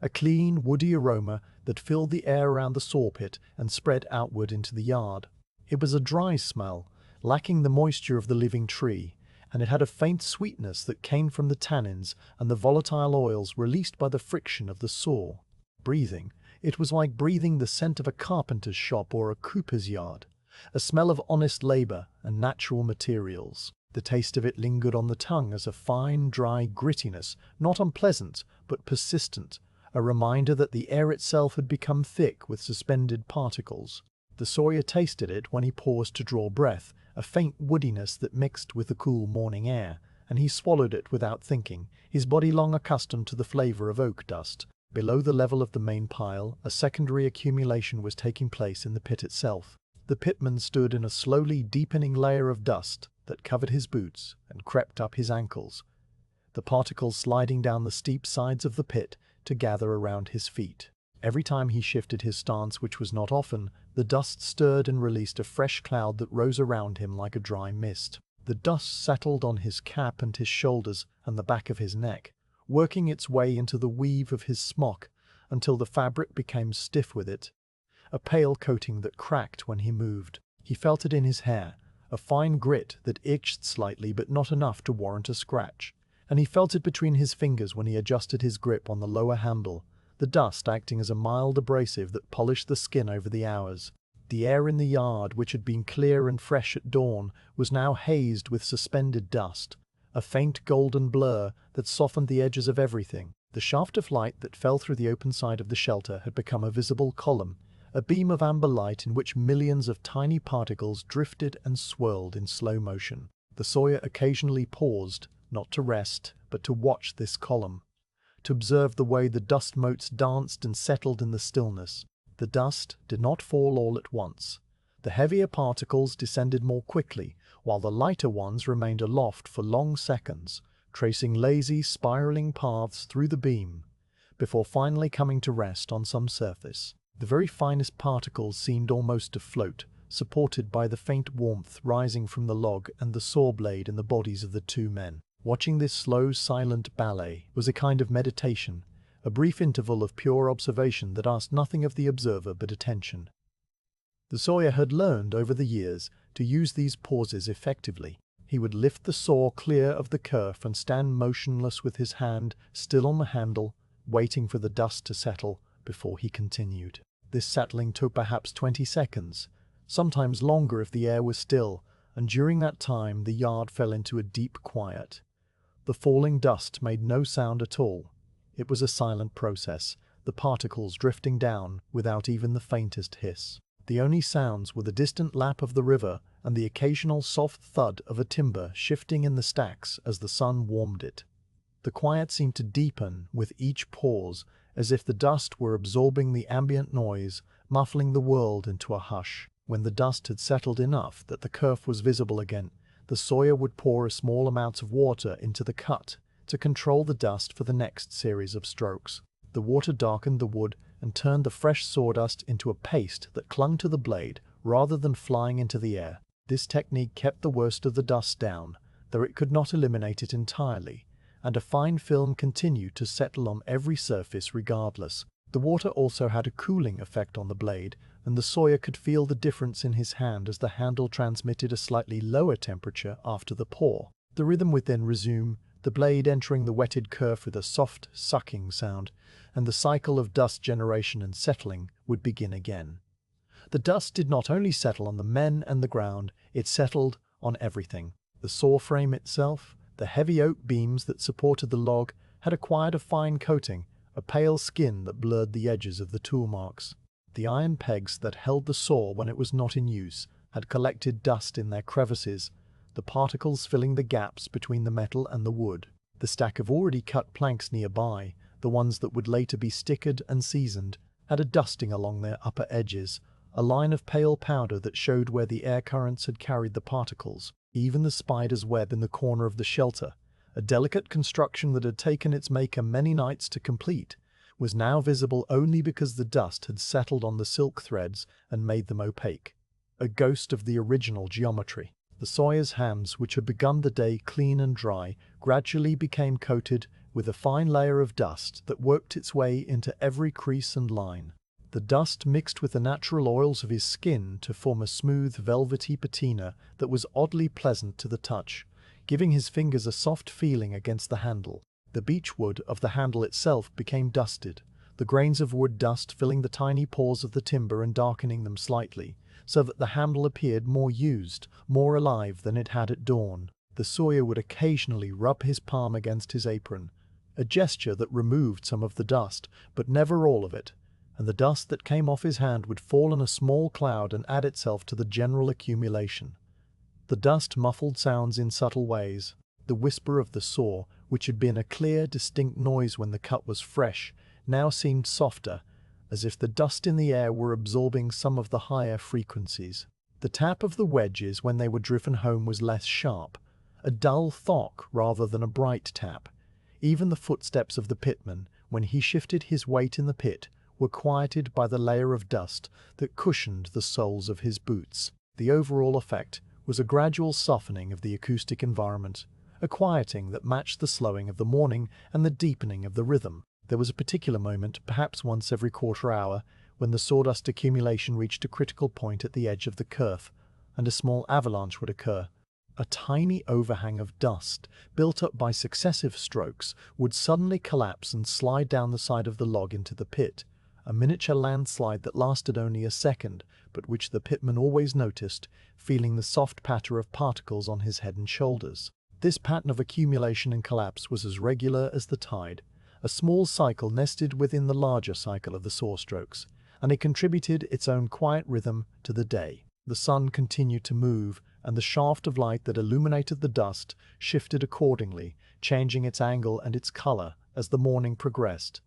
a clean, woody aroma that filled the air around the saw pit and spread outward into the yard. It was a dry smell, lacking the moisture of the living tree, and it had a faint sweetness that came from the tannins and the volatile oils released by the friction of the saw. Breathing, it was like breathing the scent of a carpenter's shop or a cooper's yard, a smell of honest labor and natural materials. The taste of it lingered on the tongue as a fine, dry grittiness, not unpleasant, but persistent, a reminder that the air itself had become thick with suspended particles. The Sawyer tasted it when he paused to draw breath, a faint woodiness that mixed with the cool morning air, and he swallowed it without thinking, his body long accustomed to the flavor of oak dust. Below the level of the main pile, a secondary accumulation was taking place in the pit itself. The pitman stood in a slowly deepening layer of dust that covered his boots and crept up his ankles, the particles sliding down the steep sides of the pit to gather around his feet. Every time he shifted his stance, which was not often, the dust stirred and released a fresh cloud that rose around him like a dry mist. The dust settled on his cap and his shoulders and the back of his neck, working its way into the weave of his smock until the fabric became stiff with it, a pale coating that cracked when he moved. He felt it in his hair, a fine grit that itched slightly but not enough to warrant a scratch, and he felt it between his fingers when he adjusted his grip on the lower handle, the dust acting as a mild abrasive that polished the skin over the hours. The air in the yard, which had been clear and fresh at dawn, was now hazed with suspended dust, a faint golden blur that softened the edges of everything. The shaft of light that fell through the open side of the shelter had become a visible column, a beam of amber light in which millions of tiny particles drifted and swirled in slow motion. The Sawyer occasionally paused, not to rest, but to watch this column, to observe the way the dust motes danced and settled in the stillness. The dust did not fall all at once. The heavier particles descended more quickly, while the lighter ones remained aloft for long seconds, tracing lazy, spiraling paths through the beam, before finally coming to rest on some surface. The very finest particles seemed almost to float, supported by the faint warmth rising from the log and the saw blade in the bodies of the two men. Watching this slow, silent ballet was a kind of meditation, a brief interval of pure observation that asked nothing of the observer but attention. The Sawyer had learned over the years to use these pauses effectively. He would lift the saw clear of the kerf and stand motionless with his hand still on the handle, waiting for the dust to settle before he continued. This settling took perhaps 20 seconds, sometimes longer if the air was still, and during that time the yard fell into a deep quiet. The falling dust made no sound at all. It was a silent process, the particles drifting down without even the faintest hiss. The only sounds were the distant lap of the river and the occasional soft thud of a timber shifting in the stacks as the sun warmed it. The quiet seemed to deepen with each pause, as if the dust were absorbing the ambient noise, muffling the world into a hush. When the dust had settled enough that the kerf was visible again, the Sawyer would pour a small amount of water into the cut to control the dust for the next series of strokes. The water darkened the wood and turned the fresh sawdust into a paste that clung to the blade rather than flying into the air. This technique kept the worst of the dust down, though it could not eliminate it entirely, and a fine film continued to settle on every surface regardless. The water also had a cooling effect on the blade, and the Sawyer could feel the difference in his hand as the handle transmitted a slightly lower temperature after the pour. The rhythm would then resume, the blade entering the wetted kerf with a soft, sucking sound, and the cycle of dust generation and settling would begin again. The dust did not only settle on the men and the ground, it settled on everything. The saw frame itself, the heavy oak beams that supported the log, had acquired a fine coating, a pale skin that blurred the edges of the tool marks. The iron pegs that held the saw when it was not in use had collected dust in their crevices, the particles filling the gaps between the metal and the wood. The stack of already cut planks nearby, the ones that would later be stickered and seasoned, had a dusting along their upper edges, a line of pale powder that showed where the air currents had carried the particles. Even the spider's web in the corner of the shelter, a delicate construction that had taken its maker many nights to complete, was now visible only because the dust had settled on the silk threads and made them opaque, a ghost of the original geometry. The Sawyer's hands, which had begun the day clean and dry, gradually became coated with a fine layer of dust that worked its way into every crease and line. The dust mixed with the natural oils of his skin to form a smooth, velvety patina that was oddly pleasant to the touch, giving his fingers a soft feeling against the handle. The beechwood of the handle itself became dusted, the grains of wood dust filling the tiny pores of the timber and darkening them slightly, so that the handle appeared more used, more alive than it had at dawn. The Sawyer would occasionally rub his palm against his apron, a gesture that removed some of the dust, but never all of it, and the dust that came off his hand would fall in a small cloud and add itself to the general accumulation. The dust muffled sounds in subtle ways. The whisper of the saw, which had been a clear, distinct noise when the cut was fresh, now seemed softer, as if the dust in the air were absorbing some of the higher frequencies. The tap of the wedges when they were driven home was less sharp, a dull thock rather than a bright tap. Even the footsteps of the pitman, when he shifted his weight in the pit, were quieted by the layer of dust that cushioned the soles of his boots. The overall effect was a gradual softening of the acoustic environment, a quieting that matched the slowing of the morning and the deepening of the rhythm. There was a particular moment, perhaps once every quarter hour, when the sawdust accumulation reached a critical point at the edge of the kerf, and a small avalanche would occur. A tiny overhang of dust, built up by successive strokes, would suddenly collapse and slide down the side of the log into the pit, a miniature landslide that lasted only a second, but which the pitman always noticed, feeling the soft patter of particles on his head and shoulders. This pattern of accumulation and collapse was as regular as the tide, a small cycle nested within the larger cycle of the saw strokes, and it contributed its own quiet rhythm to the day. The sun continued to move, and the shaft of light that illuminated the dust shifted accordingly, changing its angle and its color as the morning progressed.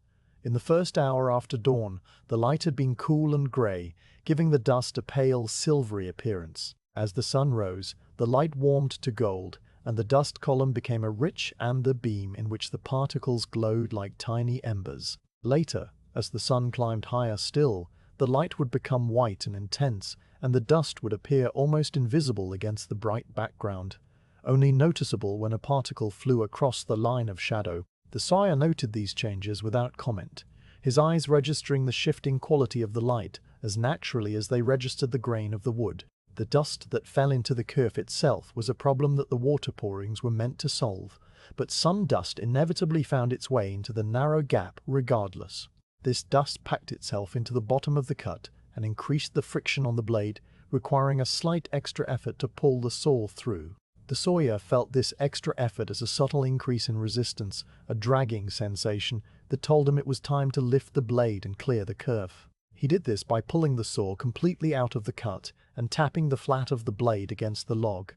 In the first hour after dawn, the light had been cool and gray, giving the dust a pale, silvery appearance. As the sun rose, the light warmed to gold, and the dust column became a rich amber beam in which the particles glowed like tiny embers. Later, as the sun climbed higher still, the light would become white and intense, and the dust would appear almost invisible against the bright background, only noticeable when a particle flew across the line of shadow. The Sawyer noted these changes without comment, his eyes registering the shifting quality of the light as naturally as they registered the grain of the wood. The dust that fell into the kerf itself was a problem that the water pourings were meant to solve, but some dust inevitably found its way into the narrow gap regardless. This dust packed itself into the bottom of the cut and increased the friction on the blade, requiring a slight extra effort to pull the saw through. The Sawyer felt this extra effort as a subtle increase in resistance, a dragging sensation that told him it was time to lift the blade and clear the kerf. He did this by pulling the saw completely out of the cut and tapping the flat of the blade against the log,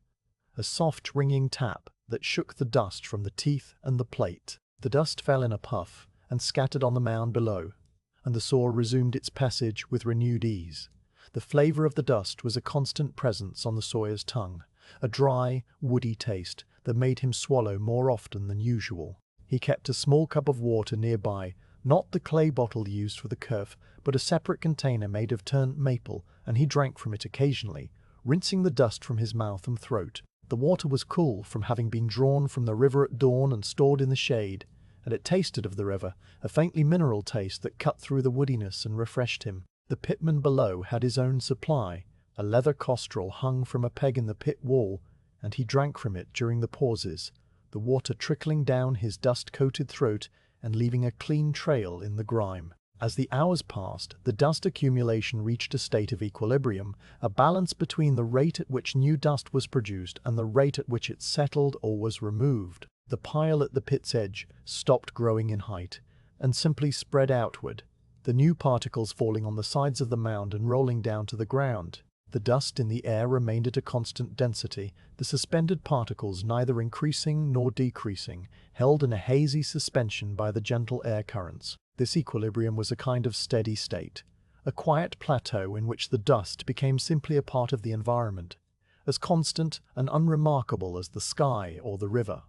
a soft ringing tap that shook the dust from the teeth and the plate. The dust fell in a puff and scattered on the mound below, and the saw resumed its passage with renewed ease. The flavor of the dust was a constant presence on the Sawyer's tongue, a dry, woody taste that made him swallow more often than usual. He kept a small cup of water nearby, not the clay bottle used for the kerf, but a separate container made of turned maple, and he drank from it occasionally, rinsing the dust from his mouth and throat. The water was cool from having been drawn from the river at dawn and stored in the shade, and it tasted of the river, a faintly mineral taste that cut through the woodiness and refreshed him. The pitman below had his own supply, a leather costrol hung from a peg in the pit wall, and he drank from it during the pauses, the water trickling down his dust-coated throat and leaving a clean trail in the grime. As the hours passed, the dust accumulation reached a state of equilibrium, a balance between the rate at which new dust was produced and the rate at which it settled or was removed. The pile at the pit's edge stopped growing in height and simply spread outward, the new particles falling on the sides of the mound and rolling down to the ground. The dust in the air remained at a constant density, the suspended particles neither increasing nor decreasing, held in a hazy suspension by the gentle air currents. This equilibrium was a kind of steady state, a quiet plateau in which the dust became simply a part of the environment, as constant and unremarkable as the sky or the river.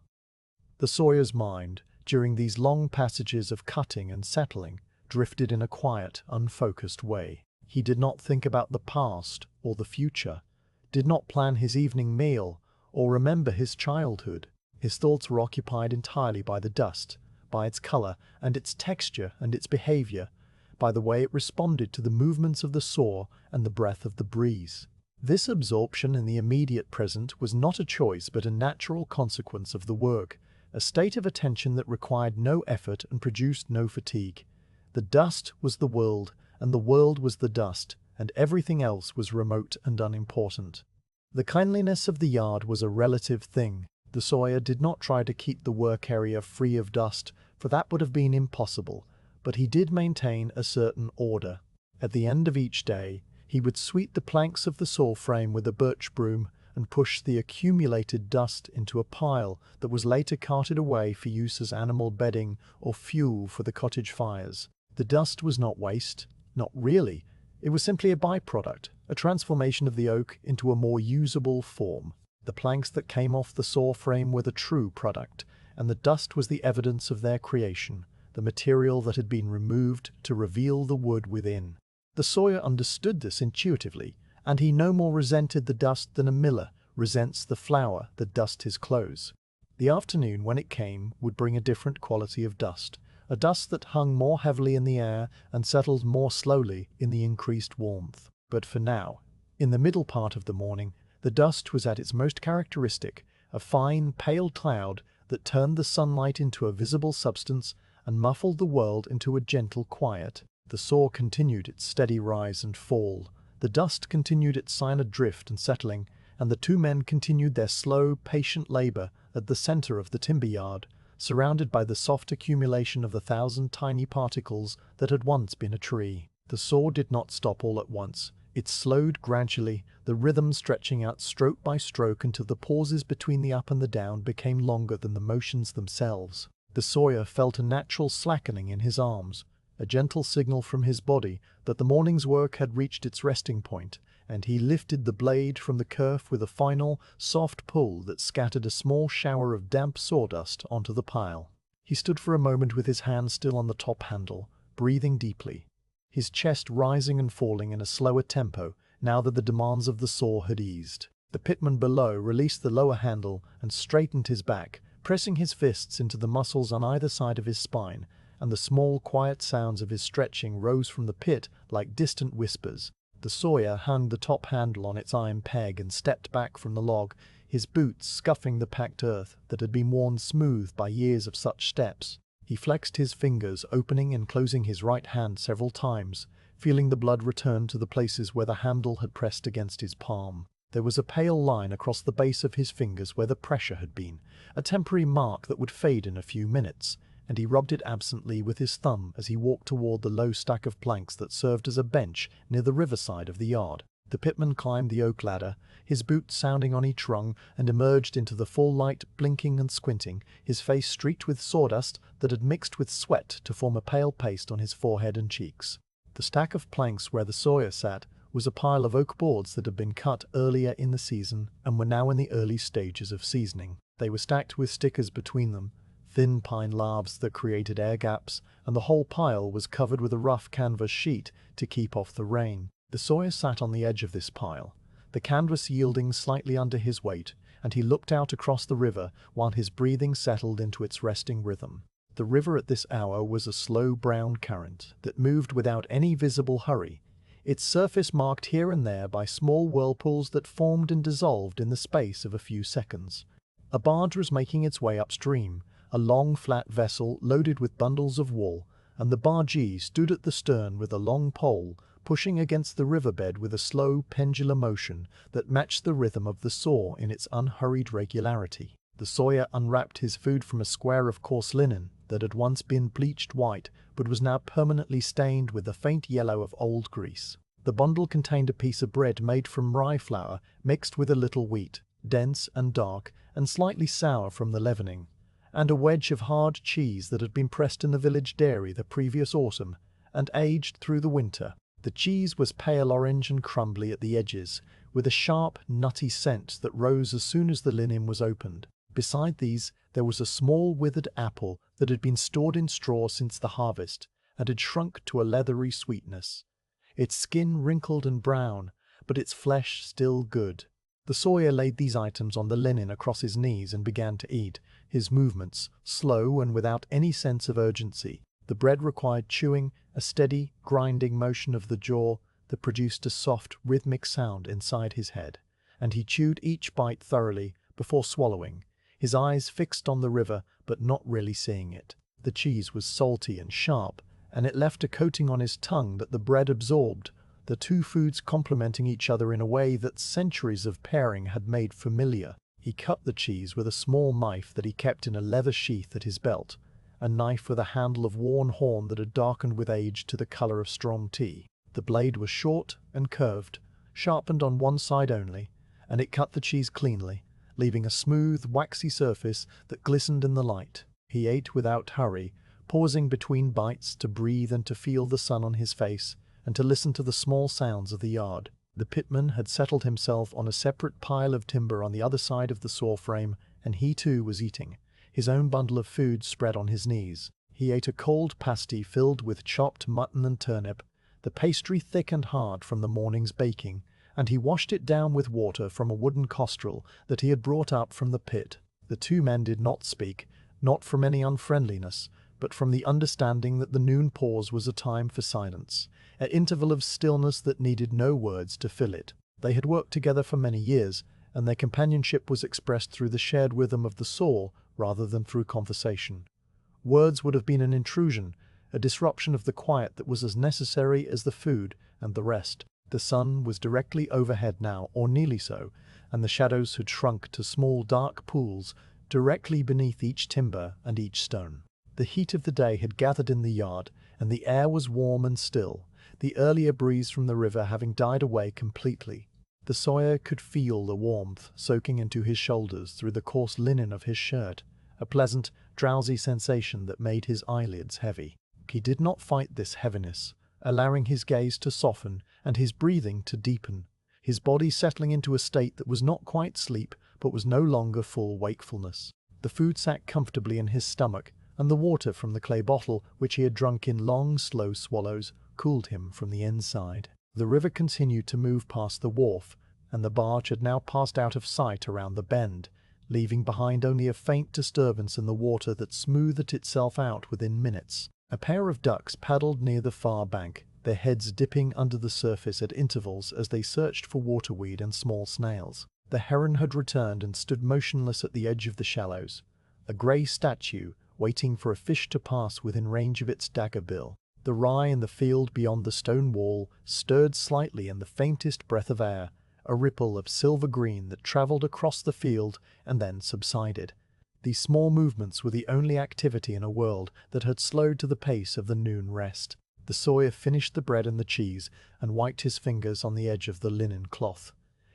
The sawyer's mind, during these long passages of cutting and settling, drifted in a quiet, unfocused way. He did not think about the past or the future, did not plan his evening meal or remember his childhood. His thoughts were occupied entirely by the dust, by its color and its texture and its behavior, by the way it responded to the movements of the saw and the breath of the breeze. This absorption in the immediate present was not a choice but a natural consequence of the work, a state of attention that required no effort and produced no fatigue. The dust was the world, and the world was the dust, and everything else was remote and unimportant. The cleanliness of the yard was a relative thing. The sawyer did not try to keep the work area free of dust, for that would have been impossible, but he did maintain a certain order. At the end of each day, he would sweep the planks of the saw frame with a birch broom and push the accumulated dust into a pile that was later carted away for use as animal bedding or fuel for the cottage fires. The dust was not waste. Not really. It was simply a byproduct, a transformation of the oak into a more usable form. The planks that came off the saw frame were the true product, and the dust was the evidence of their creation, the material that had been removed to reveal the wood within. The sawyer understood this intuitively, and he no more resented the dust than a miller resents the flour that dusts his clothes. The afternoon, when it came, would bring a different quality of dust, a dust that hung more heavily in the air and settled more slowly in the increased warmth. But for now, in the middle part of the morning, the dust was at its most characteristic, a fine, pale cloud that turned the sunlight into a visible substance and muffled the world into a gentle quiet. The saw continued its steady rise and fall, the dust continued its silent drift and settling, and the two men continued their slow, patient labor at the center of the timber yard, surrounded by the soft accumulation of the 1,000 tiny particles that had once been a tree. The saw did not stop all at once. It slowed gradually, the rhythm stretching out stroke by stroke until the pauses between the up and the down became longer than the motions themselves. The sawyer felt a natural slackening in his arms, a gentle signal from his body that the morning's work had reached its resting point, and he lifted the blade from the kerf with a final, soft pull that scattered a small shower of damp sawdust onto the pile. He stood for a moment with his hand still on the top handle, breathing deeply, his chest rising and falling in a slower tempo now that the demands of the saw had eased. The pitman below released the lower handle and straightened his back, pressing his fists into the muscles on either side of his spine, and the small, quiet sounds of his stretching rose from the pit like distant whispers. The sawyer hung the top handle on its iron peg and stepped back from the log, his boots scuffing the packed earth that had been worn smooth by years of such steps. He flexed his fingers, opening and closing his right hand several times, feeling the blood return to the places where the handle had pressed against his palm. There was a pale line across the base of his fingers where the pressure had been, a temporary mark that would fade in a few minutes, and he rubbed it absently with his thumb as he walked toward the low stack of planks that served as a bench near the riverside of the yard. The pitman climbed the oak ladder, his boots sounding on each rung, and emerged into the full light, blinking and squinting, his face streaked with sawdust that had mixed with sweat to form a pale paste on his forehead and cheeks. The stack of planks where the sawyer sat was a pile of oak boards that had been cut earlier in the season and were now in the early stages of seasoning. They were stacked with stickers between them, thin pine laths that created air gaps, and the whole pile was covered with a rough canvas sheet to keep off the rain. The sawyer sat on the edge of this pile, the canvas yielding slightly under his weight, and he looked out across the river while his breathing settled into its resting rhythm. The river at this hour was a slow brown current that moved without any visible hurry, its surface marked here and there by small whirlpools that formed and dissolved in the space of a few seconds. A barge was making its way upstream, a long flat vessel loaded with bundles of wool, and the bargee stood at the stern with a long pole, pushing against the riverbed with a slow pendular motion that matched the rhythm of the saw in its unhurried regularity. The Sawyer unwrapped his food from a square of coarse linen that had once been bleached white but was now permanently stained with a faint yellow of old grease. The bundle contained a piece of bread made from rye flour mixed with a little wheat, dense and dark and slightly sour from the leavening, and a wedge of hard cheese that had been pressed in the village dairy the previous autumn and aged through the winter. The cheese was pale orange and crumbly at the edges, with a sharp, nutty scent that rose as soon as the linen was opened. Beside these, there was a small withered apple that had been stored in straw since the harvest, and had shrunk to a leathery sweetness. Its skin wrinkled and brown, but its flesh still good. The Sawyer laid these items on the linen across his knees and began to eat, his movements slow and without any sense of urgency. The bread required chewing, a steady, grinding motion of the jaw that produced a soft, rhythmic sound inside his head, and he chewed each bite thoroughly before swallowing, his eyes fixed on the river but not really seeing it. The cheese was salty and sharp, and it left a coating on his tongue that the bread absorbed, the two foods complementing each other in a way that centuries of pairing had made familiar. He cut the cheese with a small knife that he kept in a leather sheath at his belt, a knife with a handle of worn horn that had darkened with age to the color of strong tea. The blade was short and curved, sharpened on one side only, and it cut the cheese cleanly, leaving a smooth, waxy surface that glistened in the light. He ate without hurry, pausing between bites to breathe and to feel the sun on his face, and to listen to the small sounds of the yard. The pitman had settled himself on a separate pile of timber on the other side of the saw frame, and he too was eating, his own bundle of food spread on his knees. He ate a cold pasty filled with chopped mutton and turnip, the pastry thick and hard from the morning's baking, and he washed it down with water from a wooden costrel that he had brought up from the pit. The two men did not speak, not from any unfriendliness, but from the understanding that the noon pause was a time for silence, an interval of stillness that needed no words to fill it. They had worked together for many years, and their companionship was expressed through the shared rhythm of the saw rather than through conversation. Words would have been an intrusion, a disruption of the quiet that was as necessary as the food and the rest. The sun was directly overhead now, or nearly so, and the shadows had shrunk to small dark pools directly beneath each timber and each stone. The heat of the day had gathered in the yard, and the air was warm and still, the earlier breeze from the river having died away completely. The Sawyer could feel the warmth soaking into his shoulders through the coarse linen of his shirt, a pleasant, drowsy sensation that made his eyelids heavy. He did not fight this heaviness, allowing his gaze to soften and his breathing to deepen, his body settling into a state that was not quite sleep but was no longer full wakefulness. The food sat comfortably in his stomach, and the water from the clay bottle, which he had drunk in long, slow swallows, cooled him from the inside. The river continued to move past the wharf, and the barge had now passed out of sight around the bend, leaving behind only a faint disturbance in the water that smoothed itself out within minutes. A pair of ducks paddled near the far bank, their heads dipping under the surface at intervals as they searched for waterweed and small snails. The heron had returned and stood motionless at the edge of the shallows, a grey statue waiting for a fish to pass within range of its dagger bill. The rye in the field beyond the stone wall stirred slightly in the faintest breath of air, a ripple of silver green that travelled across the field and then subsided. These small movements were the only activity in a world that had slowed to the pace of the noon rest. The Sawyer finished the bread and the cheese and wiped his fingers on the edge of the linen cloth.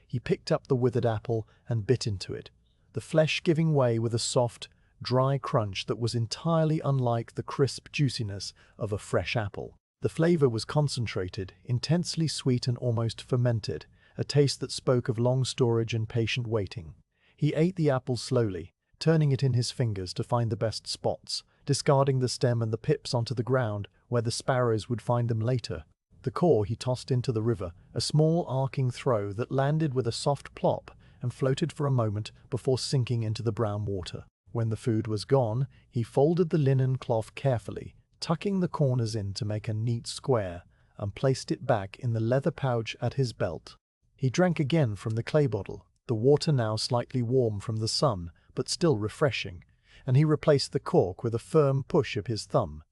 He picked up the withered apple and bit into it, the flesh giving way with a soft, dry crunch that was entirely unlike the crisp juiciness of a fresh apple. The flavor was concentrated, intensely sweet and almost fermented, a taste that spoke of long storage and patient waiting. He ate the apple slowly, turning it in his fingers to find the best spots, discarding the stem and the pips onto the ground where the sparrows would find them later. The core he tossed into the river, a small arcing throw that landed with a soft plop and floated for a moment before sinking into the brown water. When the food was gone, he folded the linen cloth carefully, tucking the corners in to make a neat square, and placed it back in the leather pouch at his belt. He drank again from the clay bottle, the water now slightly warm from the sun, but still refreshing, and he replaced the cork with a firm push of his thumb.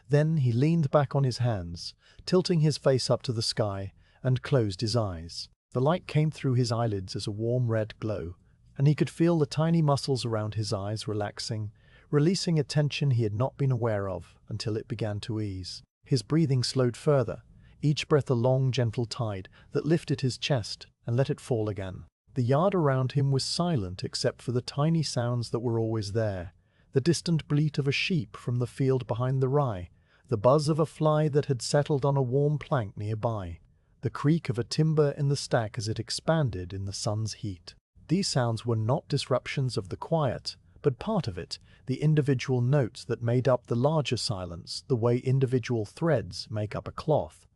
Then he leaned back on his hands, tilting his face up to the sky, and closed his eyes. The light came through his eyelids as a warm red glow, and he could feel the tiny muscles around his eyes relaxing, releasing a tension he had not been aware of until it began to ease. His breathing slowed further, each breath a long, gentle tide that lifted his chest and let it fall again. The yard around him was silent except for the tiny sounds that were always there. The distant bleat of a sheep from the field behind the rye, the buzz of a fly that had settled on a warm plank nearby, the creak of a timber in the stack as it expanded in the sun's heat. These sounds were not disruptions of the quiet, but part of it, the individual notes that made up the larger silence, the way individual threads make up a cloth.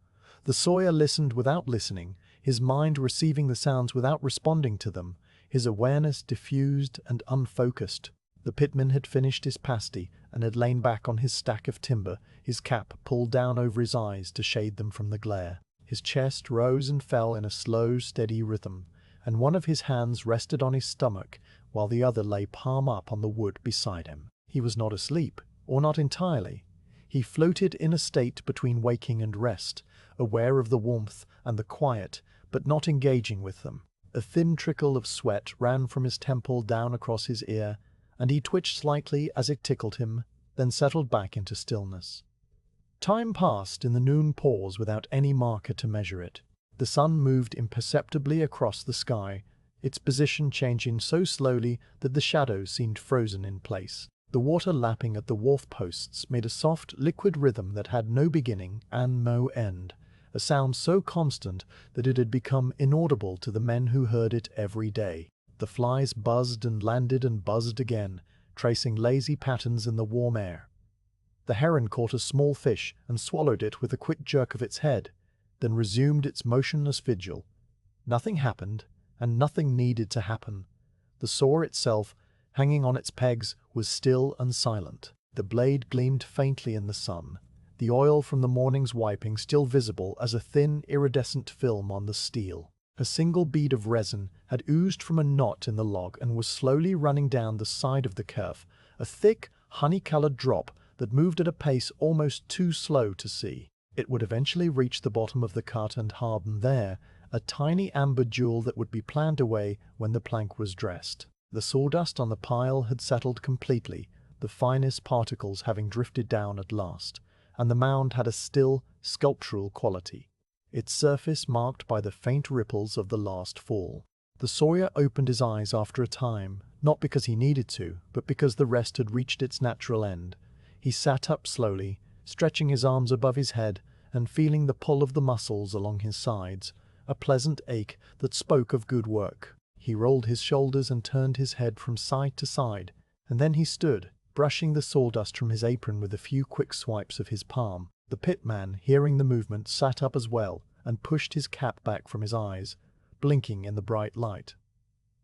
The Sawyer listened without listening, his mind receiving the sounds without responding to them, his awareness diffused and unfocused. The pitman had finished his pasty and had lain back on his stack of timber, his cap pulled down over his eyes to shade them from the glare. His chest rose and fell in a slow, steady rhythm, and one of his hands rested on his stomach while the other lay palm up on the wood beside him. He was not asleep, or not entirely. He floated in a state between waking and rest, aware of the warmth and the quiet, but not engaging with them. A thin trickle of sweat ran from his temple down across his ear, and he twitched slightly as it tickled him, then settled back into stillness. Time passed in the noon pause without any marker to measure it. The sun moved imperceptibly across the sky, its position changing so slowly that the shadows seemed frozen in place. The water lapping at the wharf posts made a soft, liquid rhythm that had no beginning and no end, a sound so constant that it had become inaudible to the men who heard it every day. The flies buzzed and landed and buzzed again, tracing lazy patterns in the warm air. The heron caught a small fish and swallowed it with a quick jerk of its head, then resumed its motionless vigil. Nothing happened, and nothing needed to happen. The saw itself, hanging on its pegs, was still and silent. The blade gleamed faintly in the sun, the oil from the morning's wiping still visible as a thin, iridescent film on the steel. A single bead of resin had oozed from a knot in the log and was slowly running down the side of the kerf, a thick, honey-colored drop that moved at a pace almost too slow to see. It would eventually reach the bottom of the cut and harden there, a tiny amber jewel that would be planned away when the plank was dressed. The sawdust on the pile had settled completely, the finest particles having drifted down at last, and the mound had a still, sculptural quality, its surface marked by the faint ripples of the last fall. The Sawyer opened his eyes after a time, not because he needed to, but because the rest had reached its natural end. He sat up slowly, stretching his arms above his head and feeling the pull of the muscles along his sides, a pleasant ache that spoke of good work. He rolled his shoulders and turned his head from side to side, and then he stood, brushing the sawdust from his apron with a few quick swipes of his palm. The pitman, hearing the movement, sat up as well and pushed his cap back from his eyes, blinking in the bright light.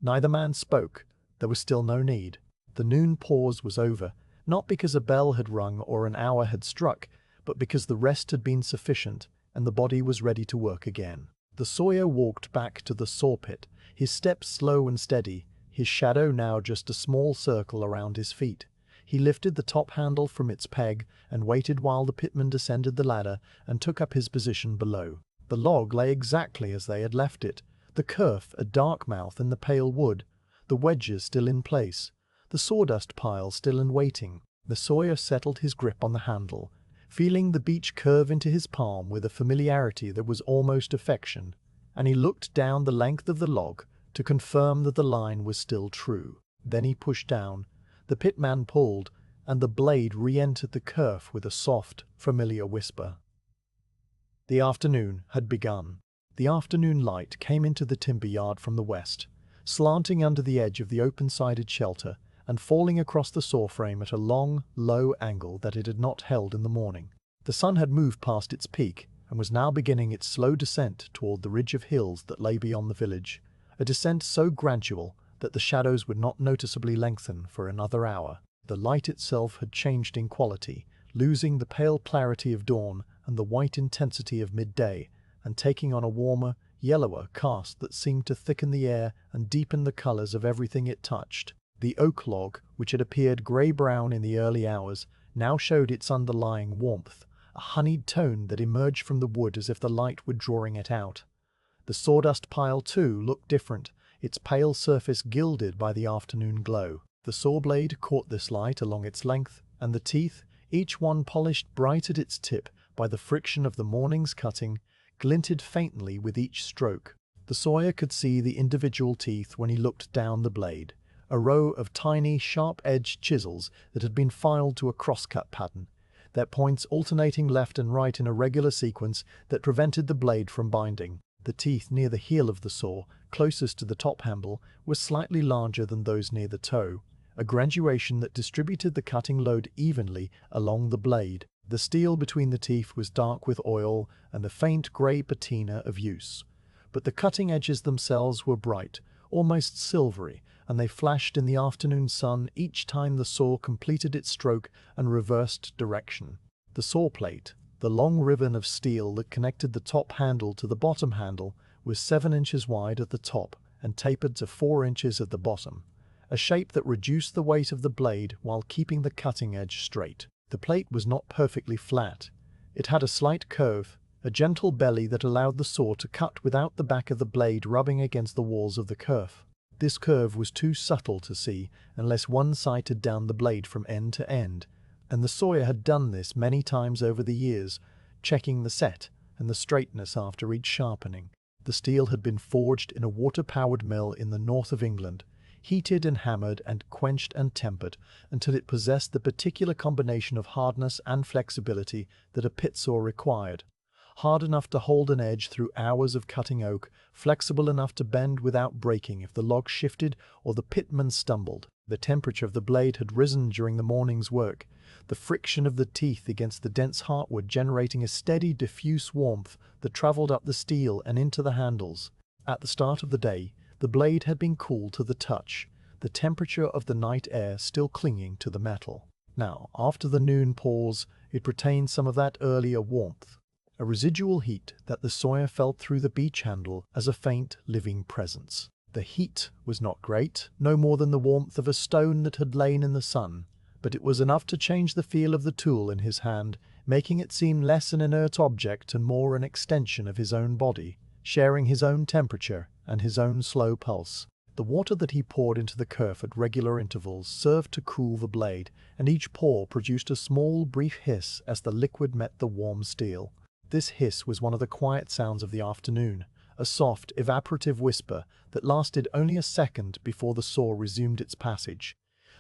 Neither man spoke. There was still no need. The noon pause was over, not because a bell had rung or an hour had struck, but because the rest had been sufficient and the body was ready to work again. The Sawyer walked back to the sawpit, his steps slow and steady, his shadow now just a small circle around his feet. He lifted the top handle from its peg and waited while the pitman descended the ladder and took up his position below. The log lay exactly as they had left it, the kerf a dark mouth in the pale wood, the wedges still in place, the sawdust pile still in waiting. The Sawyer settled his grip on the handle, feeling the beach curve into his palm with a familiarity that was almost affection, and he looked down the length of the log to confirm that the line was still true. Then he pushed down, the pitman pulled, and the blade re-entered the kerf with a soft, familiar whisper. The afternoon had begun. The afternoon light came into the timber yard from the west, slanting under the edge of the open-sided shelter and falling across the saw frame at a long, low angle that it had not held in the morning. The sun had moved past its peak and was now beginning its slow descent toward the ridge of hills that lay beyond the village, a descent so gradual that the shadows would not noticeably lengthen for another hour. The light itself had changed in quality, losing the pale clarity of dawn and the white intensity of midday, and taking on a warmer, yellower cast that seemed to thicken the air and deepen the colors of everything it touched. The oak log, which had appeared grey-brown in the early hours, now showed its underlying warmth, a honeyed tone that emerged from the wood as if the light were drawing it out. The sawdust pile, too, looked different, its pale surface gilded by the afternoon glow. The saw blade caught this light along its length, and the teeth, each one polished bright at its tip by the friction of the morning's cutting, glinted faintly with each stroke. The sawyer could see the individual teeth when he looked down the blade, a row of tiny, sharp-edged chisels that had been filed to a crosscut pattern, their points alternating left and right in a regular sequence that prevented the blade from binding. The teeth near the heel of the saw, closest to the top handle, were slightly larger than those near the toe, a graduation that distributed the cutting load evenly along the blade. The steel between the teeth was dark with oil and the faint grey patina of use, but the cutting edges themselves were bright, almost silvery, and they flashed in the afternoon sun each time the saw completed its stroke and reversed direction. The saw plate, the long ribbon of steel that connected the top handle to the bottom handle, was 7 inches wide at the top and tapered to 4 inches at the bottom, a shape that reduced the weight of the blade while keeping the cutting edge straight. The plate was not perfectly flat. It had a slight curve, a gentle belly that allowed the saw to cut without the back of the blade rubbing against the walls of the kerf. This curve was too subtle to see unless one sighted down the blade from end to end, and the sawyer had done this many times over the years, checking the set and the straightness after each sharpening. The steel had been forged in a water-powered mill in the north of England, heated and hammered and quenched and tempered until it possessed the particular combination of hardness and flexibility that a pit saw required. Hard enough to hold an edge through hours of cutting oak, flexible enough to bend without breaking if the log shifted or the pitman stumbled. The temperature of the blade had risen during the morning's work, the friction of the teeth against the dense heartwood generating a steady, diffuse warmth that traveled up the steel and into the handles. At the start of the day, the blade had been cooled to the touch, the temperature of the night air still clinging to the metal. Now, after the noon pause, it retained some of that earlier warmth, a residual heat that the sawyer felt through the beech handle as a faint, living presence. The heat was not great, no more than the warmth of a stone that had lain in the sun, but it was enough to change the feel of the tool in his hand, making it seem less an inert object and more an extension of his own body, sharing his own temperature and his own slow pulse. The water that he poured into the kerf at regular intervals served to cool the blade, and each pour produced a small, brief hiss as the liquid met the warm steel. This hiss was one of the quiet sounds of the afternoon, a soft, evaporative whisper that lasted only a second before the saw resumed its passage.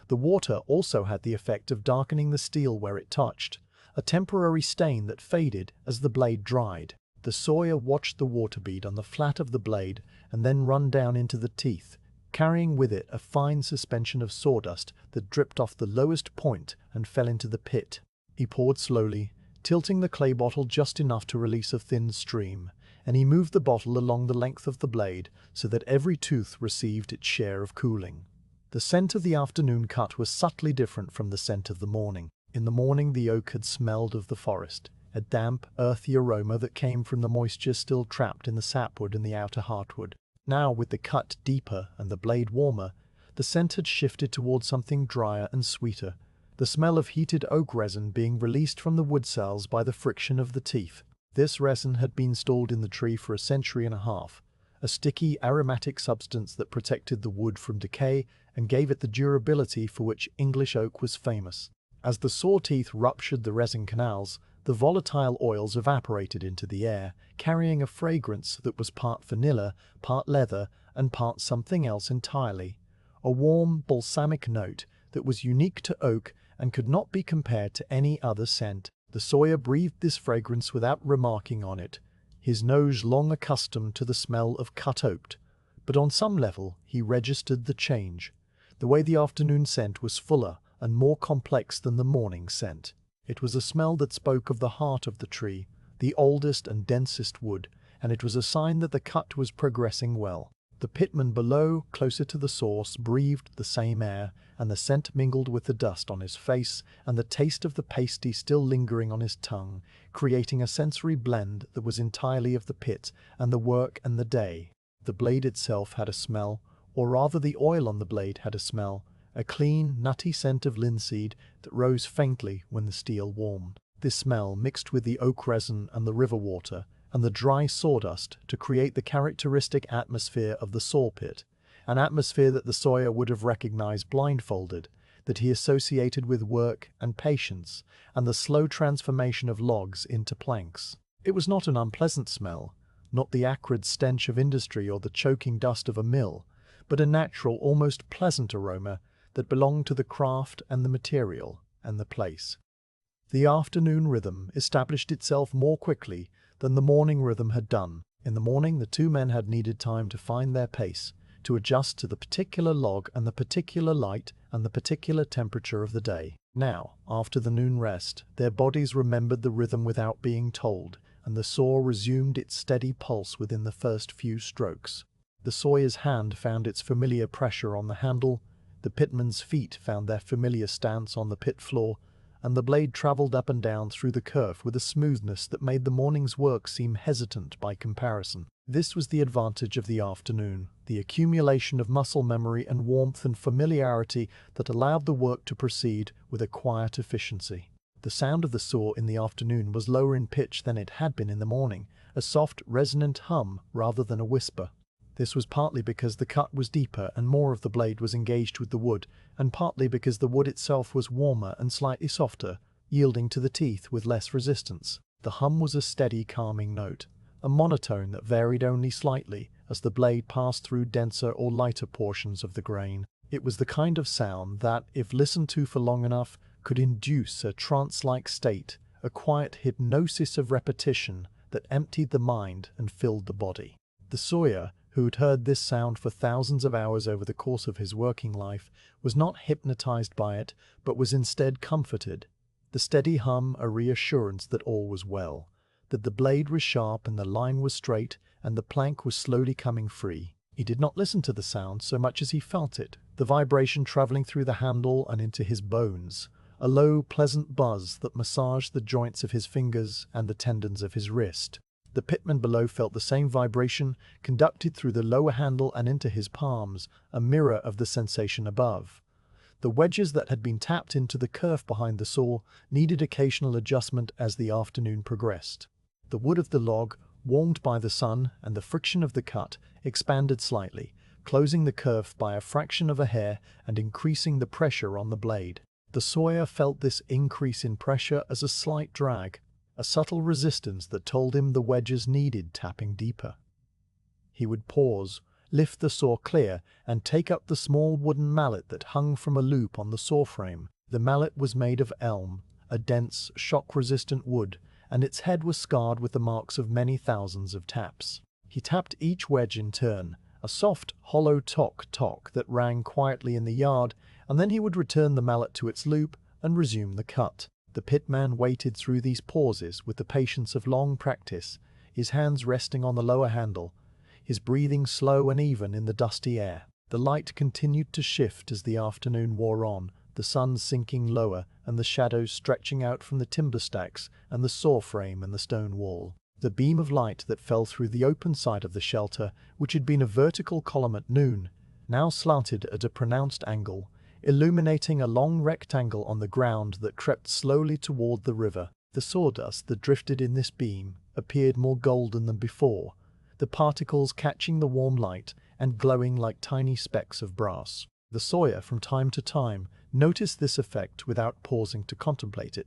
The water also had the effect of darkening the steel where it touched, a temporary stain that faded as the blade dried. The sawyer watched the water bead on the flat of the blade and then run down into the teeth, carrying with it a fine suspension of sawdust that dripped off the lowest point and fell into the pit. He poured slowly, tilting the clay bottle just enough to release a thin stream, and he moved the bottle along the length of the blade so that every tooth received its share of cooling. The scent of the afternoon cut was subtly different from the scent of the morning. In the morning the oak had smelled of the forest, a damp, earthy aroma that came from the moisture still trapped in the sapwood and the outer heartwood. Now, with the cut deeper and the blade warmer, the scent had shifted toward something drier and sweeter, the smell of heated oak resin being released from the wood cells by the friction of the teeth. This resin had been stored in the tree for a century and a half, a sticky, aromatic substance that protected the wood from decay and gave it the durability for which English oak was famous. As the saw teeth ruptured the resin canals, the volatile oils evaporated into the air, carrying a fragrance that was part vanilla, part leather, and part something else entirely. A warm, balsamic note that was unique to oak and could not be compared to any other scent. The sawyer breathed this fragrance without remarking on it, his nose long accustomed to the smell of cut oak, but on some level he registered the change. The way the afternoon scent was fuller and more complex than the morning scent. It was a smell that spoke of the heart of the tree, the oldest and densest wood, and it was a sign that the cut was progressing well. The pitman below, closer to the source, breathed the same air, and the scent mingled with the dust on his face and the taste of the pasty still lingering on his tongue, creating a sensory blend that was entirely of the pit and the work and the day. The blade itself had a smell, or rather the oil on the blade had a smell, a clean, nutty scent of linseed that rose faintly when the steel warmed. This smell mixed with the oak resin and the river water and the dry sawdust to create the characteristic atmosphere of the saw pit, an atmosphere that the Sawyer would have recognized blindfolded, that he associated with work and patience and the slow transformation of logs into planks. It was not an unpleasant smell, not the acrid stench of industry or the choking dust of a mill, but a natural, almost pleasant aroma that belonged to the craft and the material and the place. The afternoon rhythm established itself more quickly than the morning rhythm had done. In the morning, the two men had needed time to find their pace, to adjust to the particular log and the particular light and the particular temperature of the day. Now, after the noon rest, their bodies remembered the rhythm without being told, and the saw resumed its steady pulse within the first few strokes. The sawyer's hand found its familiar pressure on the handle, the pitman's feet found their familiar stance on the pit floor, and the blade travelled up and down through the kerf with a smoothness that made the morning's work seem hesitant by comparison. This was the advantage of the afternoon, the accumulation of muscle memory and warmth and familiarity that allowed the work to proceed with a quiet efficiency. The sound of the saw in the afternoon was lower in pitch than it had been in the morning, a soft, resonant hum rather than a whisper. This was partly because the cut was deeper and more of the blade was engaged with the wood, and partly because the wood itself was warmer and slightly softer, yielding to the teeth with less resistance. The hum was a steady, calming note, a monotone that varied only slightly as the blade passed through denser or lighter portions of the grain. It was the kind of sound that, if listened to for long enough, could induce a trance-like state, a quiet hypnosis of repetition that emptied the mind and filled the body. The Sawyer, who had heard this sound for thousands of hours over the course of his working life, was not hypnotized by it, but was instead comforted. The steady hum a reassurance that all was well, that the blade was sharp and the line was straight and the plank was slowly coming free. He did not listen to the sound so much as he felt it, the vibration traveling through the handle and into his bones, a low, pleasant buzz that massaged the joints of his fingers and the tendons of his wrist. The pitman below felt the same vibration, conducted through the lower handle and into his palms, a mirror of the sensation above. The wedges that had been tapped into the kerf behind the saw needed occasional adjustment as the afternoon progressed. The wood of the log, warmed by the sun and the friction of the cut, expanded slightly, closing the kerf by a fraction of a hair and increasing the pressure on the blade. The Sawyer felt this increase in pressure as a slight drag, a subtle resistance that told him the wedges needed tapping deeper. He would pause, lift the saw clear, and take up the small wooden mallet that hung from a loop on the saw frame. The mallet was made of elm, a dense, shock-resistant wood, and its head was scarred with the marks of many thousands of taps. He tapped each wedge in turn, a soft, hollow tock-tock that rang quietly in the yard, and then he would return the mallet to its loop and resume the cut. The pitman waited through these pauses with the patience of long practice, his hands resting on the lower handle, his breathing slow and even in the dusty air. The light continued to shift as the afternoon wore on, the sun sinking lower and the shadows stretching out from the timber stacks and the saw frame and the stone wall. The beam of light that fell through the open side of the shelter, which had been a vertical column at noon, now slanted at a pronounced angle, illuminating a long rectangle on the ground that crept slowly toward the river. The sawdust that drifted in this beam appeared more golden than before, the particles catching the warm light and glowing like tiny specks of brass. The Sawyer, from time to time, noticed this effect without pausing to contemplate it,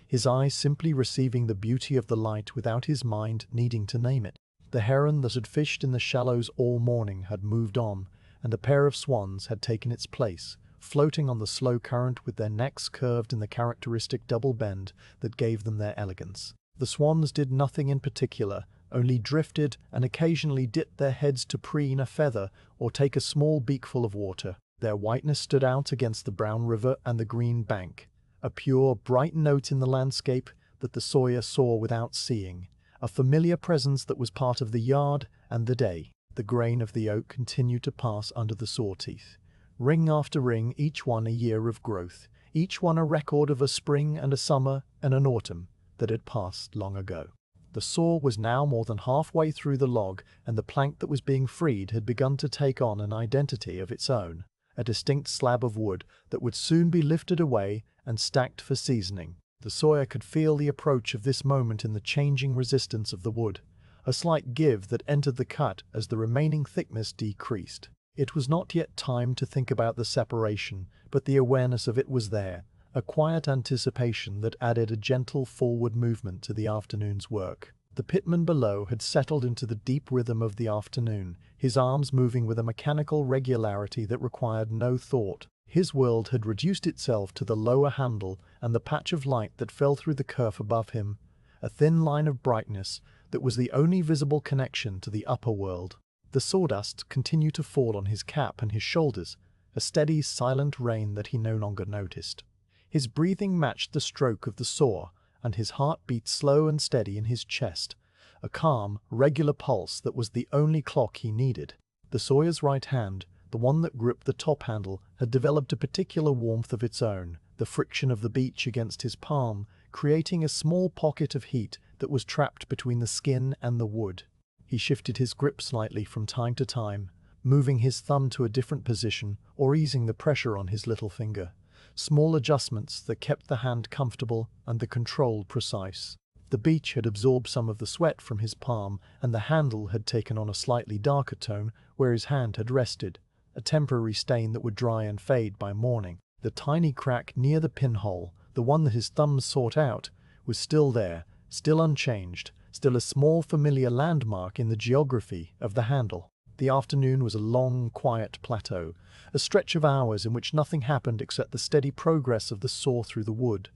his eyes simply receiving the beauty of the light without his mind needing to name it. The heron that had fished in the shallows all morning had moved on, and a pair of swans had taken its place, floating on the slow current with their necks curved in the characteristic double bend that gave them their elegance. The swans did nothing in particular, only drifted and occasionally dipped their heads to preen a feather or take a small beakful of water. Their whiteness stood out against the brown river and the green bank, a pure, bright note in the landscape that the Sawyer saw without seeing, a familiar presence that was part of the yard and the day. The grain of the oak continued to pass under the saw teeth, ring after ring, each one a year of growth, each one a record of a spring and a summer and an autumn that had passed long ago. The saw was now more than halfway through the log, and the plank that was being freed had begun to take on an identity of its own, a distinct slab of wood that would soon be lifted away and stacked for seasoning. The sawyer could feel the approach of this moment in the changing resistance of the wood, a slight give that entered the cut as the remaining thickness decreased. It was not yet time to think about the separation, but the awareness of it was there, a quiet anticipation that added a gentle forward movement to the afternoon's work. The pitman below had settled into the deep rhythm of the afternoon, his arms moving with a mechanical regularity that required no thought. His world had reduced itself to the lower handle and the patch of light that fell through the kerf above him, a thin line of brightness that was the only visible connection to the upper world. The sawdust continued to fall on his cap and his shoulders, a steady, silent rain that he no longer noticed. His breathing matched the stroke of the saw, and his heart beat slow and steady in his chest, a calm, regular pulse that was the only clock he needed. The sawyer's right hand, the one that gripped the top handle, had developed a particular warmth of its own, the friction of the beech against his palm, creating a small pocket of heat that was trapped between the skin and the wood. He shifted his grip slightly from time to time, moving his thumb to a different position or easing the pressure on his little finger. Small adjustments that kept the hand comfortable and the control precise. The beech had absorbed some of the sweat from his palm, and the handle had taken on a slightly darker tone where his hand had rested, a temporary stain that would dry and fade by morning. The tiny crack near the pinhole, the one that his thumbs sought out, was still there, still unchanged, still a small familiar landmark in the geography of the handle. The afternoon was a long, quiet plateau, a stretch of hours in which nothing happened except the steady progress of the saw through the wood.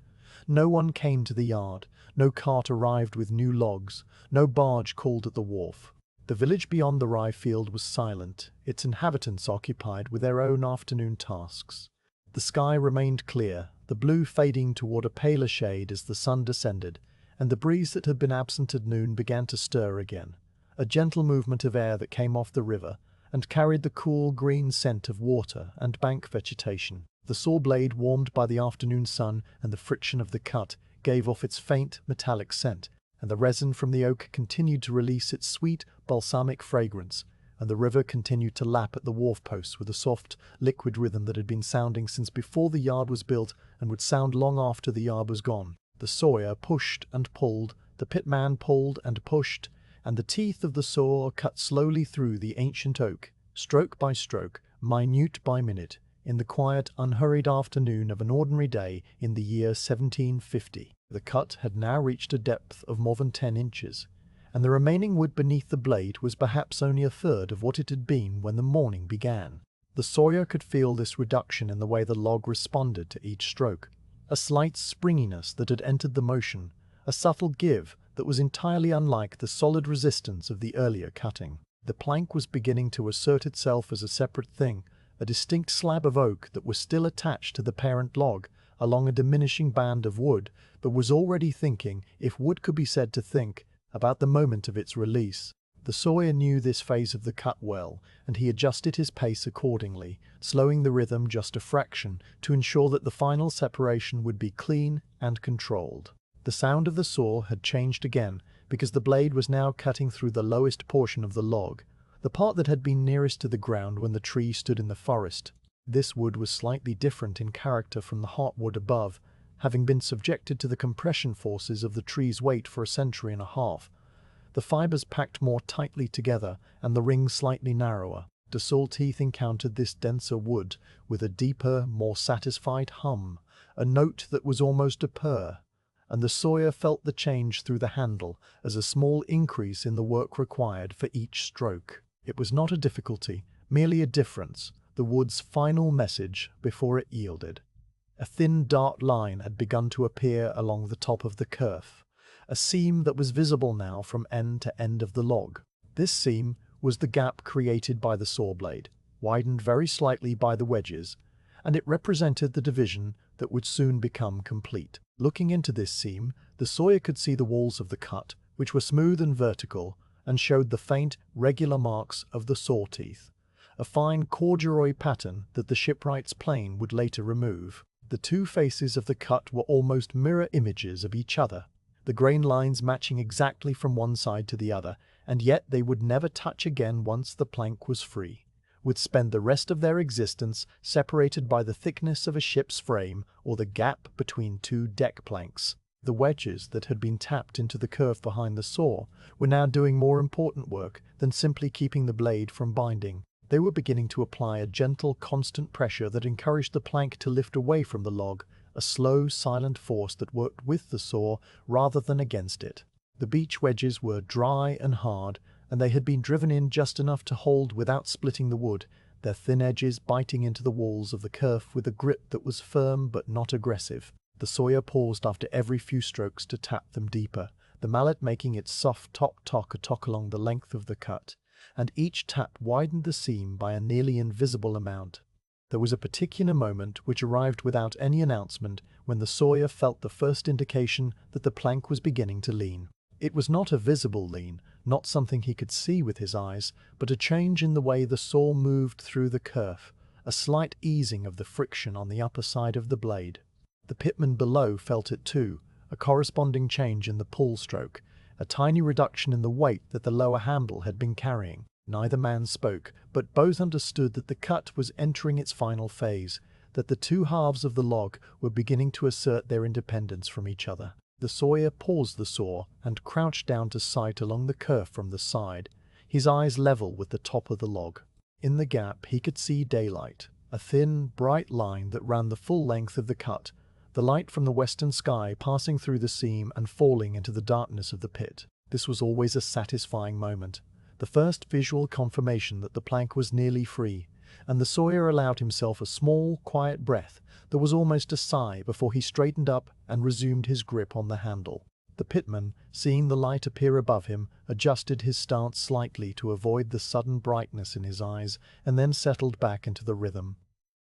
No one came to the yard, no cart arrived with new logs, no barge called at the wharf. The village beyond the rye field was silent, its inhabitants occupied with their own afternoon tasks. The sky remained clear, the blue fading toward a paler shade as the sun descended, and the breeze that had been absent at noon began to stir again, a gentle movement of air that came off the river and carried the cool green scent of water and bank vegetation. The saw blade, warmed by the afternoon sun and the friction of the cut, gave off its faint, metallic scent, and the resin from the oak continued to release its sweet, balsamic fragrance, and the river continued to lap at the wharf posts with a soft, liquid rhythm that had been sounding since before the yard was built and would sound long after the yard was gone. The sawyer pushed and pulled, the pitman pulled and pushed, and the teeth of the saw cut slowly through the ancient oak, stroke by stroke, minute by minute, in the quiet, unhurried afternoon of an ordinary day in the year 1750. The cut had now reached a depth of more than 10 inches, and the remaining wood beneath the blade was perhaps only a third of what it had been when the morning began. The sawyer could feel this reduction in the way the log responded to each stroke, a slight springiness that had entered the motion, a subtle give that was entirely unlike the solid resistance of the earlier cutting. The plank was beginning to assert itself as a separate thing, a distinct slab of oak that was still attached to the parent log along a diminishing band of wood, but was already thinking, if wood could be said to think, about the moment of its release. The sawyer knew this phase of the cut well, and he adjusted his pace accordingly, slowing the rhythm just a fraction to ensure that the final separation would be clean and controlled. The sound of the saw had changed again, because the blade was now cutting through the lowest portion of the log, the part that had been nearest to the ground when the tree stood in the forest. This wood was slightly different in character from the heartwood above, having been subjected to the compression forces of the tree's weight for a century and a half. The fibers packed more tightly together, and the ring slightly narrower. The saw teeth encountered this denser wood with a deeper, more satisfied hum, a note that was almost a purr, and the sawyer felt the change through the handle as a small increase in the work required for each stroke. It was not a difficulty, merely a difference, the wood's final message before it yielded. A thin dark line had begun to appear along the top of the kerf, a seam that was visible now from end to end of the log. This seam was the gap created by the saw blade, widened very slightly by the wedges, and it represented the division that would soon become complete. Looking into this seam, the sawyer could see the walls of the cut, which were smooth and vertical, and showed the faint, regular marks of the saw teeth. a fine corduroy pattern that the shipwright's plane would later remove. The two faces of the cut were almost mirror images of each other, the grain lines matching exactly from one side to the other, and yet they would never touch again once the plank was free, would spend the rest of their existence separated by the thickness of a ship's frame or the gap between two deck planks. The wedges that had been tapped into the curve behind the saw were now doing more important work than simply keeping the blade from binding. They were beginning to apply a gentle, constant pressure that encouraged the plank to lift away from the log, a slow, silent force that worked with the saw rather than against it. The beech wedges were dry and hard, and they had been driven in just enough to hold without splitting the wood, their thin edges biting into the walls of the kerf with a grip that was firm but not aggressive. The Sawyer paused after every few strokes to tap them deeper, the mallet making its soft tock along the length of the cut, and each tap widened the seam by a nearly invisible amount. There was a particular moment which arrived without any announcement when the Sawyer felt the first indication that the plank was beginning to lean. It was not a visible lean, not something he could see with his eyes, but a change in the way the saw moved through the kerf, a slight easing of the friction on the upper side of the blade. The pitman below felt it too, a corresponding change in the pull stroke, a tiny reduction in the weight that the lower handle had been carrying. Neither man spoke, but both understood that the cut was entering its final phase, that the two halves of the log were beginning to assert their independence from each other. The Sawyer paused the saw and crouched down to sight along the kerf from the side, his eyes level with the top of the log. In the gap he could see daylight, a thin, bright line that ran the full length of the cut, the light from the western sky passing through the seam and falling into the darkness of the pit. This was always a satisfying moment, the first visual confirmation that the plank was nearly free, and the Sawyer allowed himself a small, quiet breath that was almost a sigh before he straightened up and resumed his grip on the handle. The pitman, seeing the light appear above him, adjusted his stance slightly to avoid the sudden brightness in his eyes, and then settled back into the rhythm.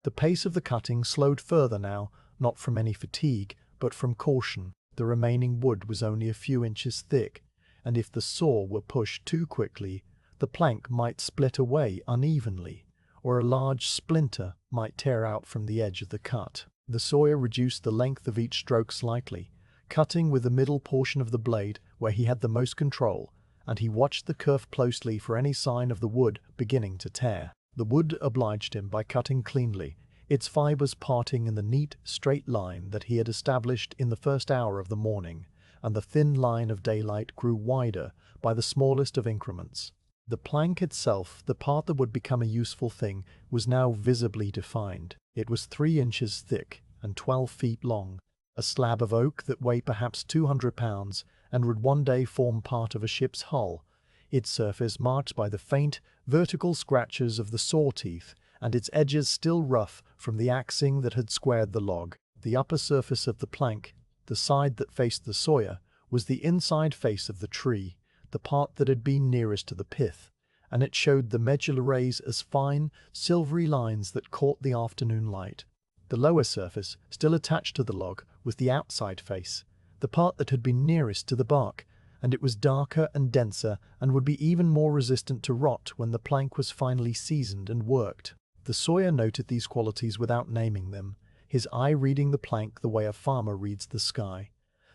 The pace of the cutting slowed further now, not from any fatigue, but from caution. The remaining wood was only a few inches thick, and if the saw were pushed too quickly, the plank might split away unevenly, or a large splinter might tear out from the edge of the cut. The Sawyer reduced the length of each stroke slightly, cutting with the middle portion of the blade where he had the most control, and he watched the kerf closely for any sign of the wood beginning to tear. The wood obliged him by cutting cleanly, its fibers parting in the neat, straight line that he had established in the first hour of the morning, and the thin line of daylight grew wider by the smallest of increments. The plank itself, the part that would become a useful thing, was now visibly defined. It was 3 inches thick and 12 feet long, a slab of oak that weighed perhaps 200 pounds and would one day form part of a ship's hull, its surface marked by the faint, vertical scratches of the saw teeth, and its edges still rough from the axing that had squared the log. The upper surface of the plank, the side that faced the Sawyer, was the inside face of the tree, the part that had been nearest to the pith, and it showed the medulla rays as fine, silvery lines that caught the afternoon light. The lower surface, still attached to the log, was the outside face, the part that had been nearest to the bark, and it was darker and denser and would be even more resistant to rot when the plank was finally seasoned and worked. The Sawyer noted these qualities without naming them, his eye reading the plank the way a farmer reads the sky.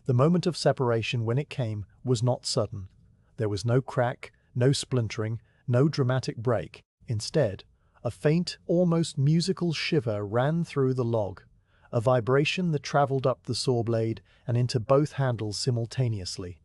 The moment of separation, when it came, was not sudden. There was no crack, no splintering, no dramatic break. Instead, a faint, almost musical shiver ran through the log, a vibration that travelled up the saw blade and into both handles simultaneously,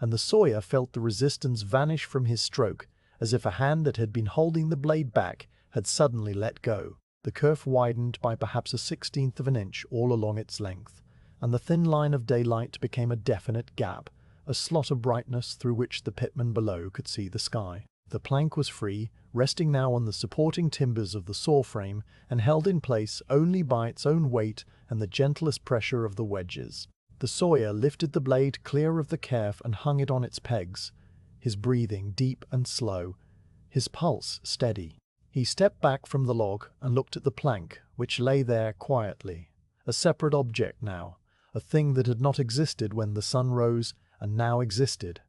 and the Sawyer felt the resistance vanish from his stroke, as if a hand that had been holding the blade back had suddenly let go. The kerf widened by perhaps 1/16 of an inch all along its length, and the thin line of daylight became a definite gap, a slot of brightness through which the pitman below could see the sky. The plank was free, resting now on the supporting timbers of the saw frame, and held in place only by its own weight and the gentlest pressure of the wedges. The Sawyer lifted the blade clear of the kerf and hung it on its pegs, his breathing deep and slow, his pulse steady. He stepped back from the log and looked at the plank, which lay there quietly, a separate object now, a thing that had not existed when the sun rose and now existed,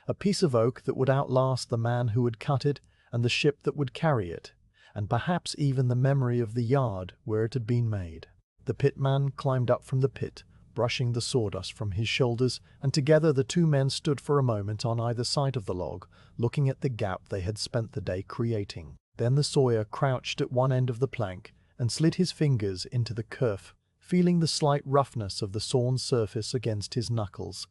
a piece of oak that would outlast the man who had cut it and the ship that would carry it, and perhaps even the memory of the yard where it had been made. The pitman climbed up from the pit, brushing the sawdust from his shoulders, and together the two men stood for a moment on either side of the log, looking at the gap they had spent the day creating. Then the sawyer crouched at one end of the plank and slid his fingers into the kerf, feeling the slight roughness of the sawn surface against his knuckles.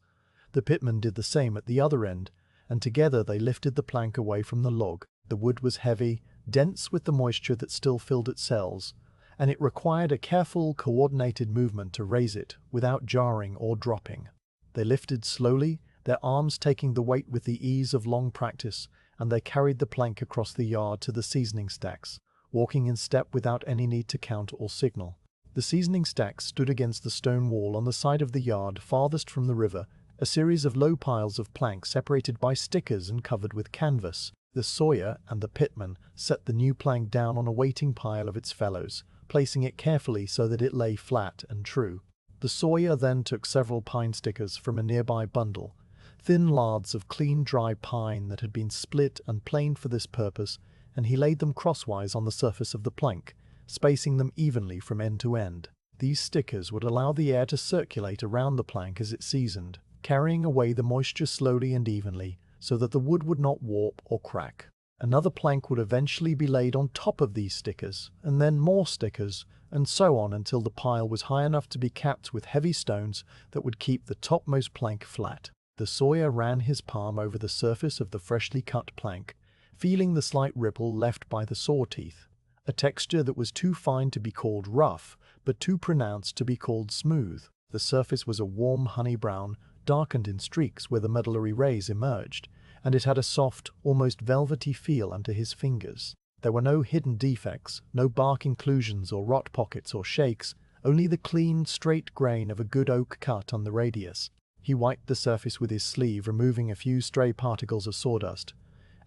The pitman did the same at the other end, and together they lifted the plank away from the log. The wood was heavy, dense with the moisture that still filled its cells, and it required a careful, coordinated movement to raise it without jarring or dropping. They lifted slowly, their arms taking the weight with the ease of long practice, and they carried the plank across the yard to the seasoning stacks, walking in step without any need to count or signal. The seasoning stacks stood against the stone wall on the side of the yard farthest from the river, a series of low piles of planks separated by stickers and covered with canvas. The sawyer and the pitman set the new plank down on a waiting pile of its fellows, placing it carefully so that it lay flat and true. The sawyer then took several pine stickers from a nearby bundle, thin laths of clean dry pine that had been split and planed for this purpose, and he laid them crosswise on the surface of the plank, spacing them evenly from end to end. These stickers would allow the air to circulate around the plank as it seasoned, carrying away the moisture slowly and evenly, so that the wood would not warp or crack. Another plank would eventually be laid on top of these stickers, and then more stickers, and so on until the pile was high enough to be capped with heavy stones that would keep the topmost plank flat. The sawyer ran his palm over the surface of the freshly cut plank, feeling the slight ripple left by the saw teeth, a texture that was too fine to be called rough, but too pronounced to be called smooth. The surface was a warm honey brown, darkened in streaks where the medullary rays emerged, and it had a soft, almost velvety feel under his fingers. There were no hidden defects, no bark inclusions or rot pockets or shakes, only the clean, straight grain of a good oak cut on the radius. He wiped the surface with his sleeve, removing a few stray particles of sawdust,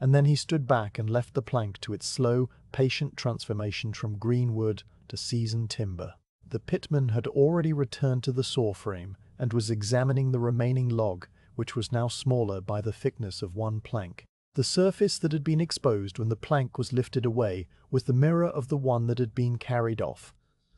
and then he stood back and left the plank to its slow, patient transformation from green wood to seasoned timber. The pitman had already returned to the saw frame and was examining the remaining log, which was now smaller by the thickness of one plank. The surface that had been exposed when the plank was lifted away was the mirror of the one that had been carried off.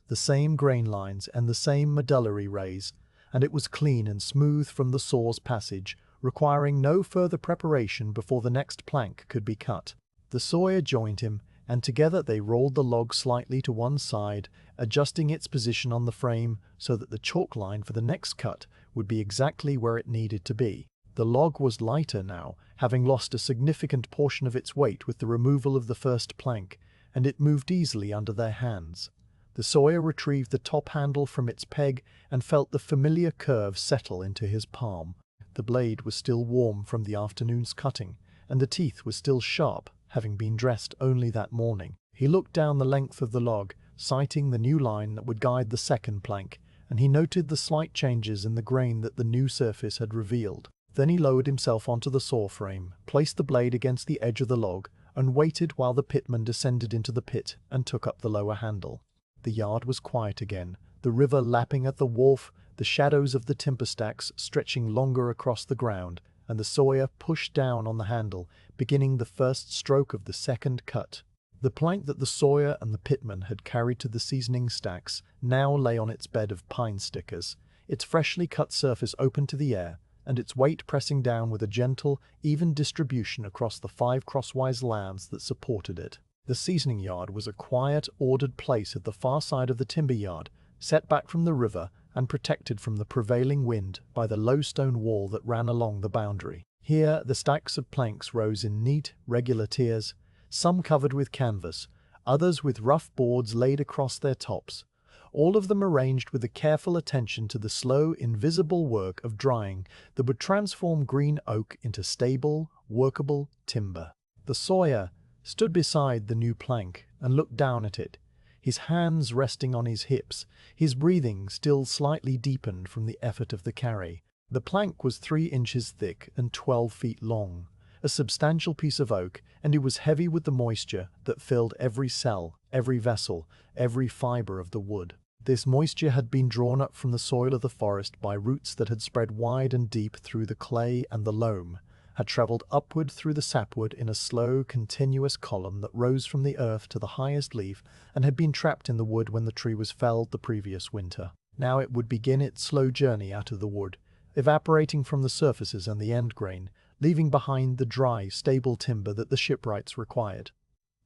The same grain lines and the same medullary rays, and it was clean and smooth from the saw's passage, requiring no further preparation before the next plank could be cut. The sawyer joined him, and together they rolled the log slightly to one side, adjusting its position on the frame so that the chalk line for the next cut would be exactly where it needed to be. The log was lighter now, having lost a significant portion of its weight with the removal of the first plank, and it moved easily under their hands. The sawyer retrieved the top handle from its peg and felt the familiar curve settle into his palm. The blade was still warm from the afternoon's cutting, and the teeth were still sharp, having been dressed only that morning. He looked down the length of the log, sighting the new line that would guide the second plank, and he noted the slight changes in the grain that the new surface had revealed. Then he lowered himself onto the saw frame, placed the blade against the edge of the log, and waited while the pitman descended into the pit and took up the lower handle. The yard was quiet again, the river lapping at the wharf, the shadows of the timber stacks stretching longer across the ground, and the sawyer pushed down on the handle, beginning the first stroke of the second cut. The plank that the sawyer and the pitman had carried to the seasoning stacks now lay on its bed of pine stickers, its freshly cut surface open to the air, and its weight pressing down with a gentle, even distribution across the 5 crosswise laths that supported it. The seasoning yard was a quiet, ordered place at the far side of the timber yard, set back from the river and protected from the prevailing wind by the low stone wall that ran along the boundary. Here the stacks of planks rose in neat, regular tiers, some covered with canvas, others with rough boards laid across their tops, all of them arranged with a careful attention to the slow, invisible work of drying that would transform green oak into stable, workable timber. The sawyer stood beside the new plank and looked down at it, his hands resting on his hips, his breathing still slightly deepened from the effort of the carry. The plank was 3 inches thick and 12 feet long, a substantial piece of oak, and it was heavy with the moisture that filled every cell, every vessel, every fiber of the wood. This moisture had been drawn up from the soil of the forest by roots that had spread wide and deep through the clay and the loam, had travelled upward through the sapwood in a slow, continuous column that rose from the earth to the highest leaf and had been trapped in the wood when the tree was felled the previous winter. Now it would begin its slow journey out of the wood, evaporating from the surfaces and the end grain, leaving behind the dry, stable timber that the shipwrights required.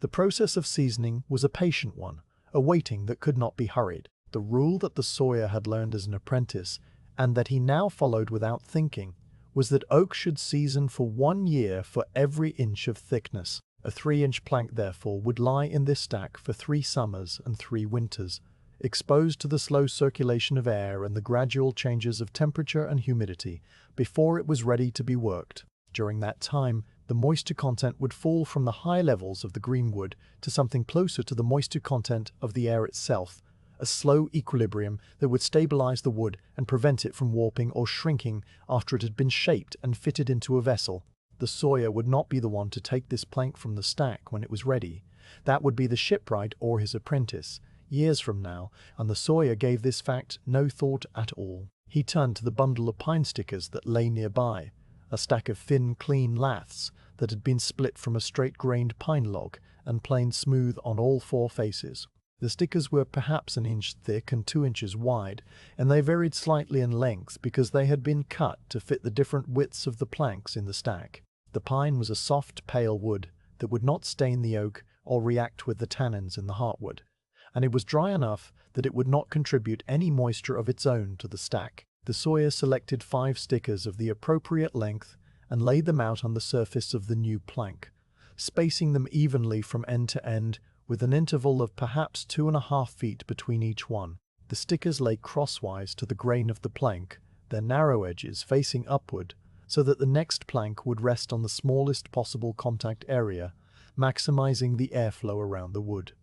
The process of seasoning was a patient one, a waiting that could not be hurried. The rule that the Sawyer had learned as an apprentice, and that he now followed without thinking, was that oak should season for 1 year for every inch of thickness. A 3-inch plank, therefore, would lie in this stack for 3 summers and 3 winters, exposed to the slow circulation of air and the gradual changes of temperature and humidity before it was ready to be worked. During that time, the moisture content would fall from the high levels of the greenwood to something closer to the moisture content of the air itself, a slow equilibrium that would stabilize the wood and prevent it from warping or shrinking after it had been shaped and fitted into a vessel. The Sawyer would not be the one to take this plank from the stack when it was ready. That would be the shipwright or his apprentice, years from now, and the Sawyer gave this fact no thought at all. He turned to the bundle of pine stickers that lay nearby, a stack of thin, clean laths that had been split from a straight-grained pine log and planed smooth on all 4 faces. The stickers were perhaps 1 inch thick and 2 inches wide, and they varied slightly in length because they had been cut to fit the different widths of the planks in the stack. The pine was a soft, pale wood that would not stain the oak or react with the tannins in the heartwood, and it was dry enough that it would not contribute any moisture of its own to the stack. The Sawyer selected 5 stickers of the appropriate length and laid them out on the surface of the new plank, spacing them evenly from end to end with an interval of perhaps 2.5 feet between each one. The stickers lay crosswise to the grain of the plank, their narrow edges facing upward, so that the next plank would rest on the smallest possible contact area, maximizing the airflow around the wood.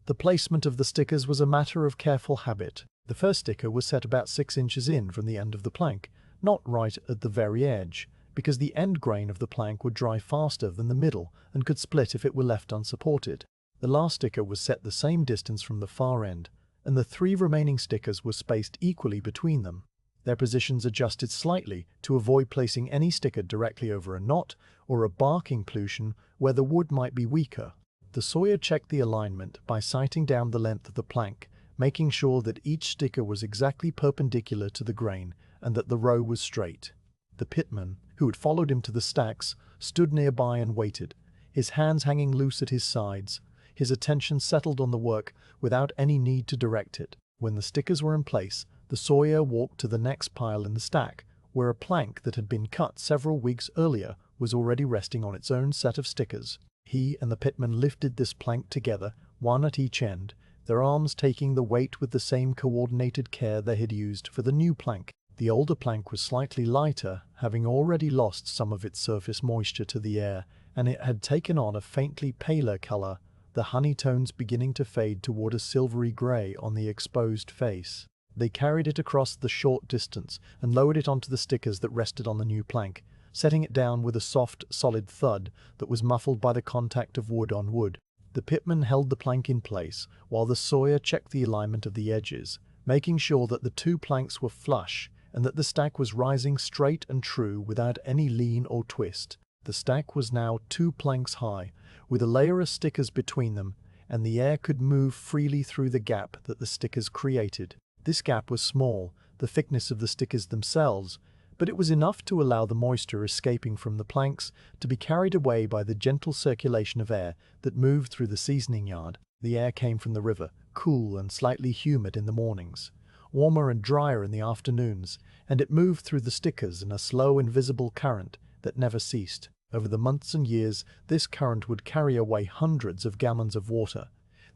The placement of the stickers was a matter of careful habit. The first sticker was set about 6 inches in from the end of the plank, not right at the very edge, because the end grain of the plank would dry faster than the middle and could split if it were left unsupported. The last sticker was set the same distance from the far end, and the 3 remaining stickers were spaced equally between them, their positions adjusted slightly to avoid placing any sticker directly over a knot or a bark inclusion where the wood might be weaker. The Sawyer checked the alignment by sighting down the length of the plank, making sure that each sticker was exactly perpendicular to the grain and that the row was straight. The pitman, who had followed him to the stacks, stood nearby and waited, his hands hanging loose at his sides, his attention settled on the work without any need to direct it. When the stickers were in place, the Sawyer walked to the next pile in the stack, where a plank that had been cut several weeks earlier was already resting on its own set of stickers. He and the pitman lifted this plank together, one at each end, their arms taking the weight with the same coordinated care they had used for the new plank. The older plank was slightly lighter, having already lost some of its surface moisture to the air, and it had taken on a faintly paler color, the honey tones beginning to fade toward a silvery gray on the exposed face. They carried it across the short distance and lowered it onto the stickers that rested on the new plank, setting it down with a soft, solid thud that was muffled by the contact of wood on wood. The pitman held the plank in place, while the Sawyer checked the alignment of the edges, making sure that the 2 planks were flush and that the stack was rising straight and true without any lean or twist. The stack was now 2 planks high, with a layer of stickers between them, and the air could move freely through the gap that the stickers created. This gap was small, the thickness of the stickers themselves, but it was enough to allow the moisture escaping from the planks to be carried away by the gentle circulation of air that moved through the seasoning yard. The air came from the river, cool and slightly humid in the mornings, warmer and drier in the afternoons, and it moved through the stickers in a slow, invisible current that never ceased. Over the months and years, this current would carry away hundreds of gallons of water,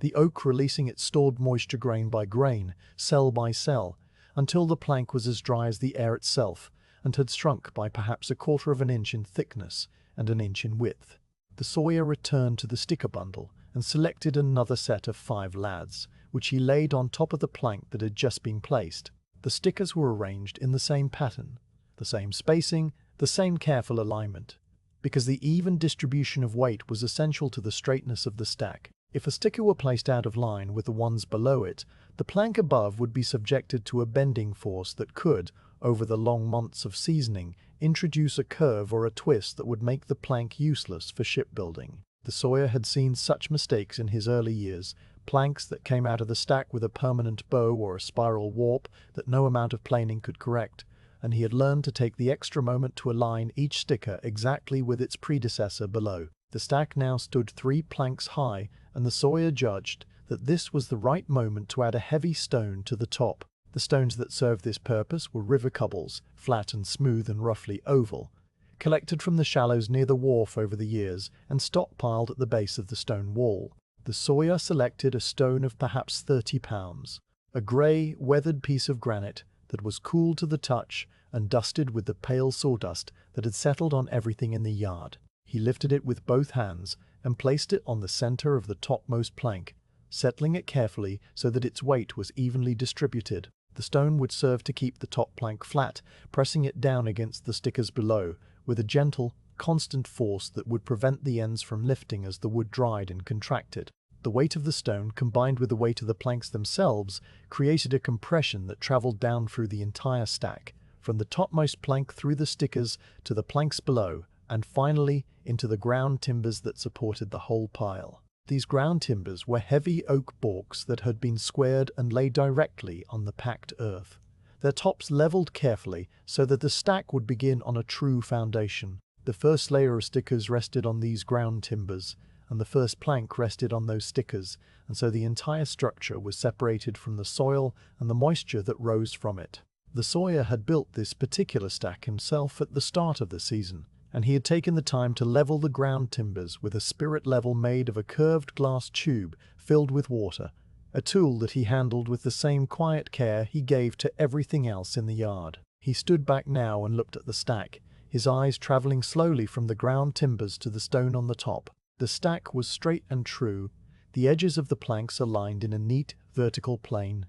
the oak releasing its stored moisture grain by grain, cell by cell, until the plank was as dry as the air itself, and had shrunk by perhaps 1/4 of an inch in thickness and 1 inch in width. The Sawyer returned to the sticker bundle and selected another set of 5 laths, which he laid on top of the plank that had just been placed. The stickers were arranged in the same pattern, the same spacing, the same careful alignment, because the even distribution of weight was essential to the straightness of the stack. If a sticker were placed out of line with the ones below it, the plank above would be subjected to a bending force that could, over the long months of seasoning, introduce a curve or a twist that would make the plank useless for shipbuilding. The Sawyer had seen such mistakes in his early years, planks that came out of the stack with a permanent bow or a spiral warp that no amount of planing could correct, and he had learned to take the extra moment to align each sticker exactly with its predecessor below. The stack now stood 3 planks high, and the Sawyer judged that this was the right moment to add a heavy stone to the top. The stones that served this purpose were river cobbles, flat and smooth and roughly oval, collected from the shallows near the wharf over the years and stockpiled at the base of the stone wall. The Sawyer selected a stone of perhaps 30 pounds, a grey, weathered piece of granite that was cool to the touch and dusted with the pale sawdust that had settled on everything in the yard. He lifted it with both hands and placed it on the center of the topmost plank, settling it carefully so that its weight was evenly distributed. The stone would serve to keep the top plank flat, pressing it down against the stickers below, with a gentle, constant force that would prevent the ends from lifting as the wood dried and contracted. The weight of the stone, combined with the weight of the planks themselves, created a compression that traveled down through the entire stack, from the topmost plank through the stickers to the planks below, and finally into the ground timbers that supported the whole pile. These ground timbers were heavy oak balks that had been squared and laid directly on the packed earth, their tops leveled carefully so that the stack would begin on a true foundation. The first layer of stickers rested on these ground timbers, and the first plank rested on those stickers, and so the entire structure was separated from the soil and the moisture that rose from it. The Sawyer had built this particular stack himself at the start of the season, and he had taken the time to level the ground timbers with a spirit level made of a curved glass tube filled with water, a tool that he handled with the same quiet care he gave to everything else in the yard. He stood back now and looked at the stack, his eyes traveling slowly from the ground timbers to the stone on the top. The stack was straight and true, the edges of the planks aligned in a neat, vertical plane,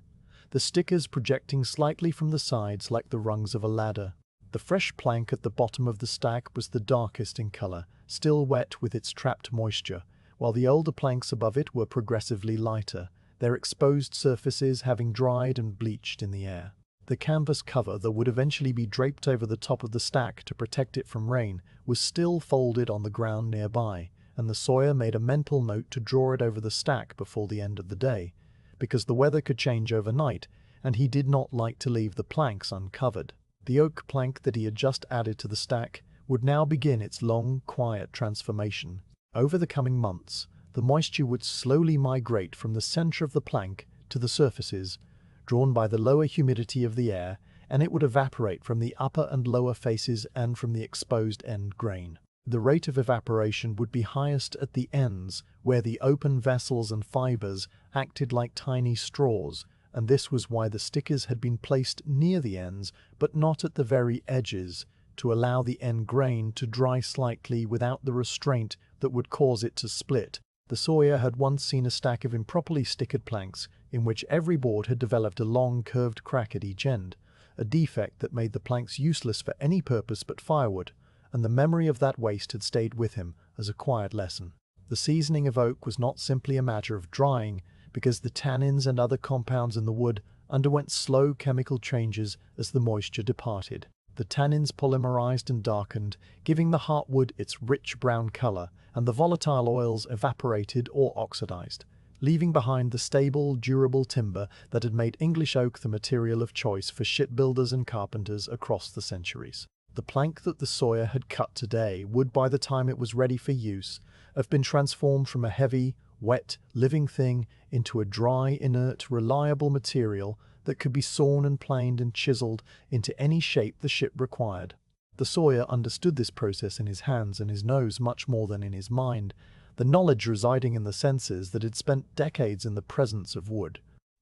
the stickers projecting slightly from the sides like the rungs of a ladder. The fresh plank at the bottom of the stack was the darkest in color, still wet with its trapped moisture, while the older planks above it were progressively lighter, their exposed surfaces having dried and bleached in the air. The canvas cover that would eventually be draped over the top of the stack to protect it from rain was still folded on the ground nearby, and the Sawyer made a mental note to draw it over the stack before the end of the day, because the weather could change overnight, and he did not like to leave the planks uncovered. The oak plank that he had just added to the stack would now begin its long, quiet transformation. Over the coming months, the moisture would slowly migrate from the center of the plank to the surfaces, drawn by the lower humidity of the air, and it would evaporate from the upper and lower faces and from the exposed end grain. The rate of evaporation would be highest at the ends, where the open vessels and fibers acted like tiny straws, and this was why the stickers had been placed near the ends, but not at the very edges, to allow the end grain to dry slightly without the restraint that would cause it to split. The Sawyer had once seen a stack of improperly stickered planks in which every board had developed a long curved crack at each end, a defect that made the planks useless for any purpose but firewood, and the memory of that waste had stayed with him as a quiet lesson. The seasoning of oak was not simply a matter of drying, because the tannins and other compounds in the wood underwent slow chemical changes as the moisture departed. The tannins polymerized and darkened, giving the heartwood its rich brown color, and the volatile oils evaporated or oxidized, leaving behind the stable, durable timber that had made English oak the material of choice for shipbuilders and carpenters across the centuries. The plank that the Sawyer had cut today would, by the time it was ready for use, have been transformed from a heavy, wet, living thing into a dry, inert, reliable material that could be sawn and planed and chiseled into any shape the ship required. The Sawyer understood this process in his hands and his nose much more than in his mind, the knowledge residing in the senses that had spent decades in the presence of wood.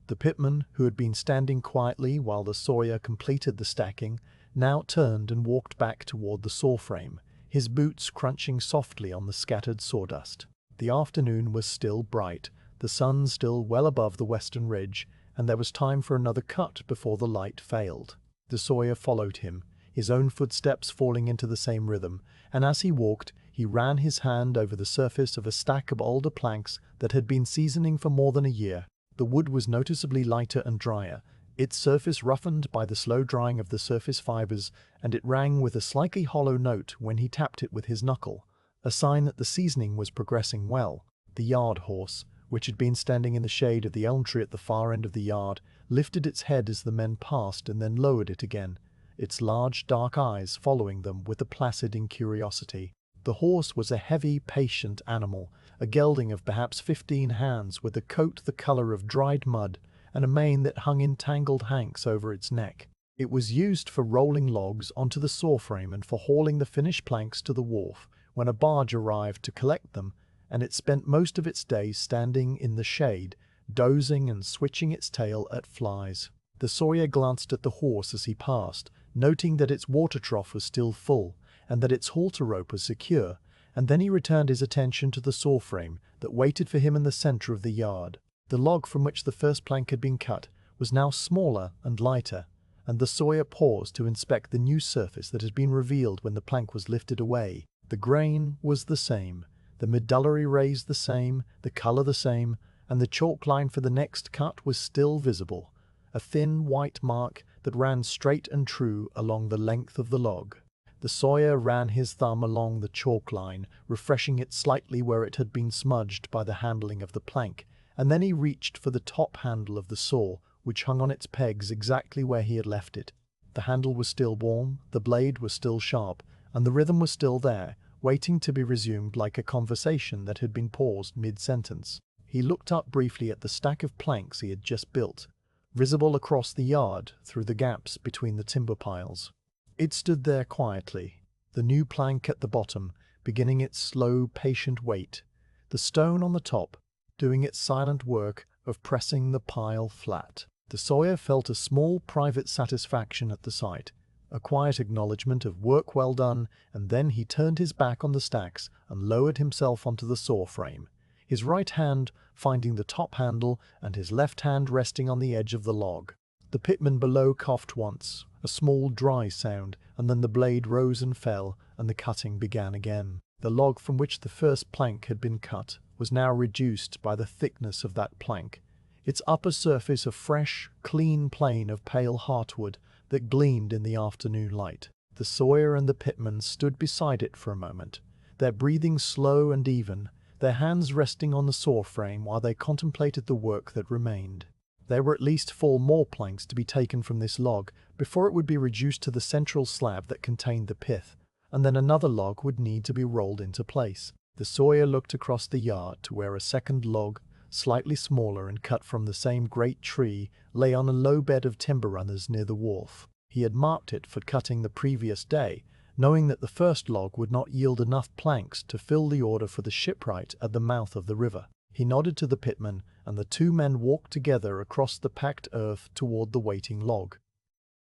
The pitman, who had been standing quietly while the Sawyer completed the stacking, now turned and walked back toward the saw frame, his boots crunching softly on the scattered sawdust. The afternoon was still bright, the sun still well above the western ridge, and there was time for another cut before the light failed. The Sawyer followed him, his own footsteps falling into the same rhythm, and as he walked, he ran his hand over the surface of a stack of older planks that had been seasoning for more than a year. The wood was noticeably lighter and drier, its surface roughened by the slow drying of the surface fibers, and it rang with a slightly hollow note when he tapped it with his knuckle, a sign that the seasoning was progressing well. The yard horse, which had been standing in the shade of the elm tree at the far end of the yard, lifted its head as the men passed and then lowered it again, its large dark eyes following them with a placid incuriosity. The horse was a heavy, patient animal, a gelding of perhaps 15 hands, with a coat the color of dried mud and a mane that hung in tangled hanks over its neck. It was used for rolling logs onto the saw frame and for hauling the finished planks to the wharf when a barge arrived to collect them, and it spent most of its days standing in the shade, dozing and switching its tail at flies. The Sawyer glanced at the horse as he passed, noting that its water trough was still full and that its halter rope was secure, and then he returned his attention to the saw frame that waited for him in the center of the yard. The log from which the first plank had been cut was now smaller and lighter, and the Sawyer paused to inspect the new surface that had been revealed when the plank was lifted away. The grain was the same, the medullary rays the same, the color the same, and the chalk line for the next cut was still visible, a thin white mark that ran straight and true along the length of the log. The Sawyer ran his thumb along the chalk line, refreshing it slightly where it had been smudged by the handling of the plank, and then he reached for the top handle of the saw, which hung on its pegs exactly where he had left it. The handle was still warm, the blade was still sharp, and the rhythm was still there, waiting to be resumed like a conversation that had been paused mid-sentence. He looked up briefly at the stack of planks he had just built, visible across the yard through the gaps between the timber piles. It stood there quietly, the new plank at the bottom, beginning its slow, patient weight, the stone on the top, doing its silent work of pressing the pile flat. The Sawyer felt a small private satisfaction at the sight, a quiet acknowledgement of work well done, and then he turned his back on the stacks and lowered himself onto the saw frame, his right hand finding the top handle and his left hand resting on the edge of the log. The pitman below coughed once, a small dry sound, and then the blade rose and fell, and the cutting began again. The log from which the first plank had been cut was now reduced by the thickness of that plank, its upper surface a fresh, clean plane of pale heartwood that gleamed in the afternoon light. The Sawyer and the pitman stood beside it for a moment, their breathing slow and even, their hands resting on the saw frame while they contemplated the work that remained. There were at least 4 more planks to be taken from this log before it would be reduced to the central slab that contained the pith, and then another log would need to be rolled into place. The Sawyer looked across the yard to where a second log, slightly smaller and cut from the same great tree, lay on a low bed of timber runners near the wharf. He had marked it for cutting the previous day, knowing that the first log would not yield enough planks to fill the order for the shipwright at the mouth of the river. He nodded to the pitman, and the 2 men walked together across the packed earth toward the waiting log.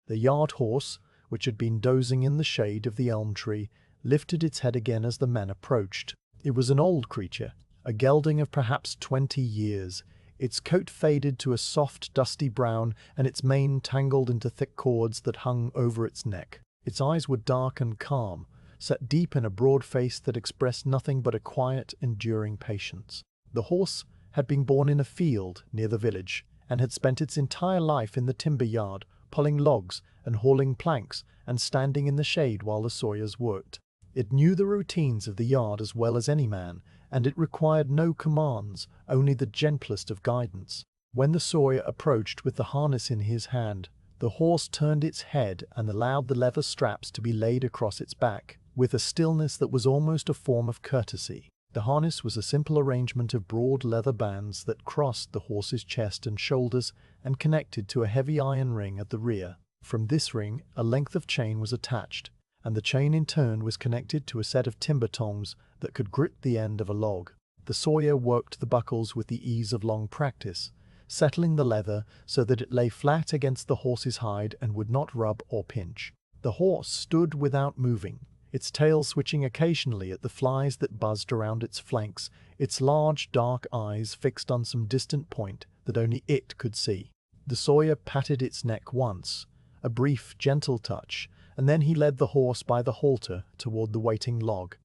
The yard horse, which had been dozing in the shade of the elm tree, lifted its head again as the men approached. It was an old creature, a gelding of perhaps 20 years, its coat faded to a soft, dusty brown, and its mane tangled into thick cords that hung over its neck. Its eyes were dark and calm, set deep in a broad face that expressed nothing but a quiet, enduring patience. The horse had been born in a field near the village, and had spent its entire life in the timber yard, pulling logs and hauling planks and standing in the shade while the Sawyers worked. It knew the routines of the yard as well as any man, and it required no commands, only the gentlest of guidance. When the Sawyer approached with the harness in his hand, the horse turned its head and allowed the leather straps to be laid across its back, with a stillness that was almost a form of courtesy. The harness was a simple arrangement of broad leather bands that crossed the horse's chest and shoulders and connected to a heavy iron ring at the rear. From this ring, a length of chain was attached, and the chain in turn was connected to a set of timber tongs that could grip the end of a log. The Sawyer worked the buckles with the ease of long practice, settling the leather so that it lay flat against the horse's hide and would not rub or pinch. The horse stood without moving, its tail switching occasionally at the flies that buzzed around its flanks, its large dark eyes fixed on some distant point that only it could see. The Sawyer patted its neck once, a brief, gentle touch, and then he led the horse by the halter toward the waiting log.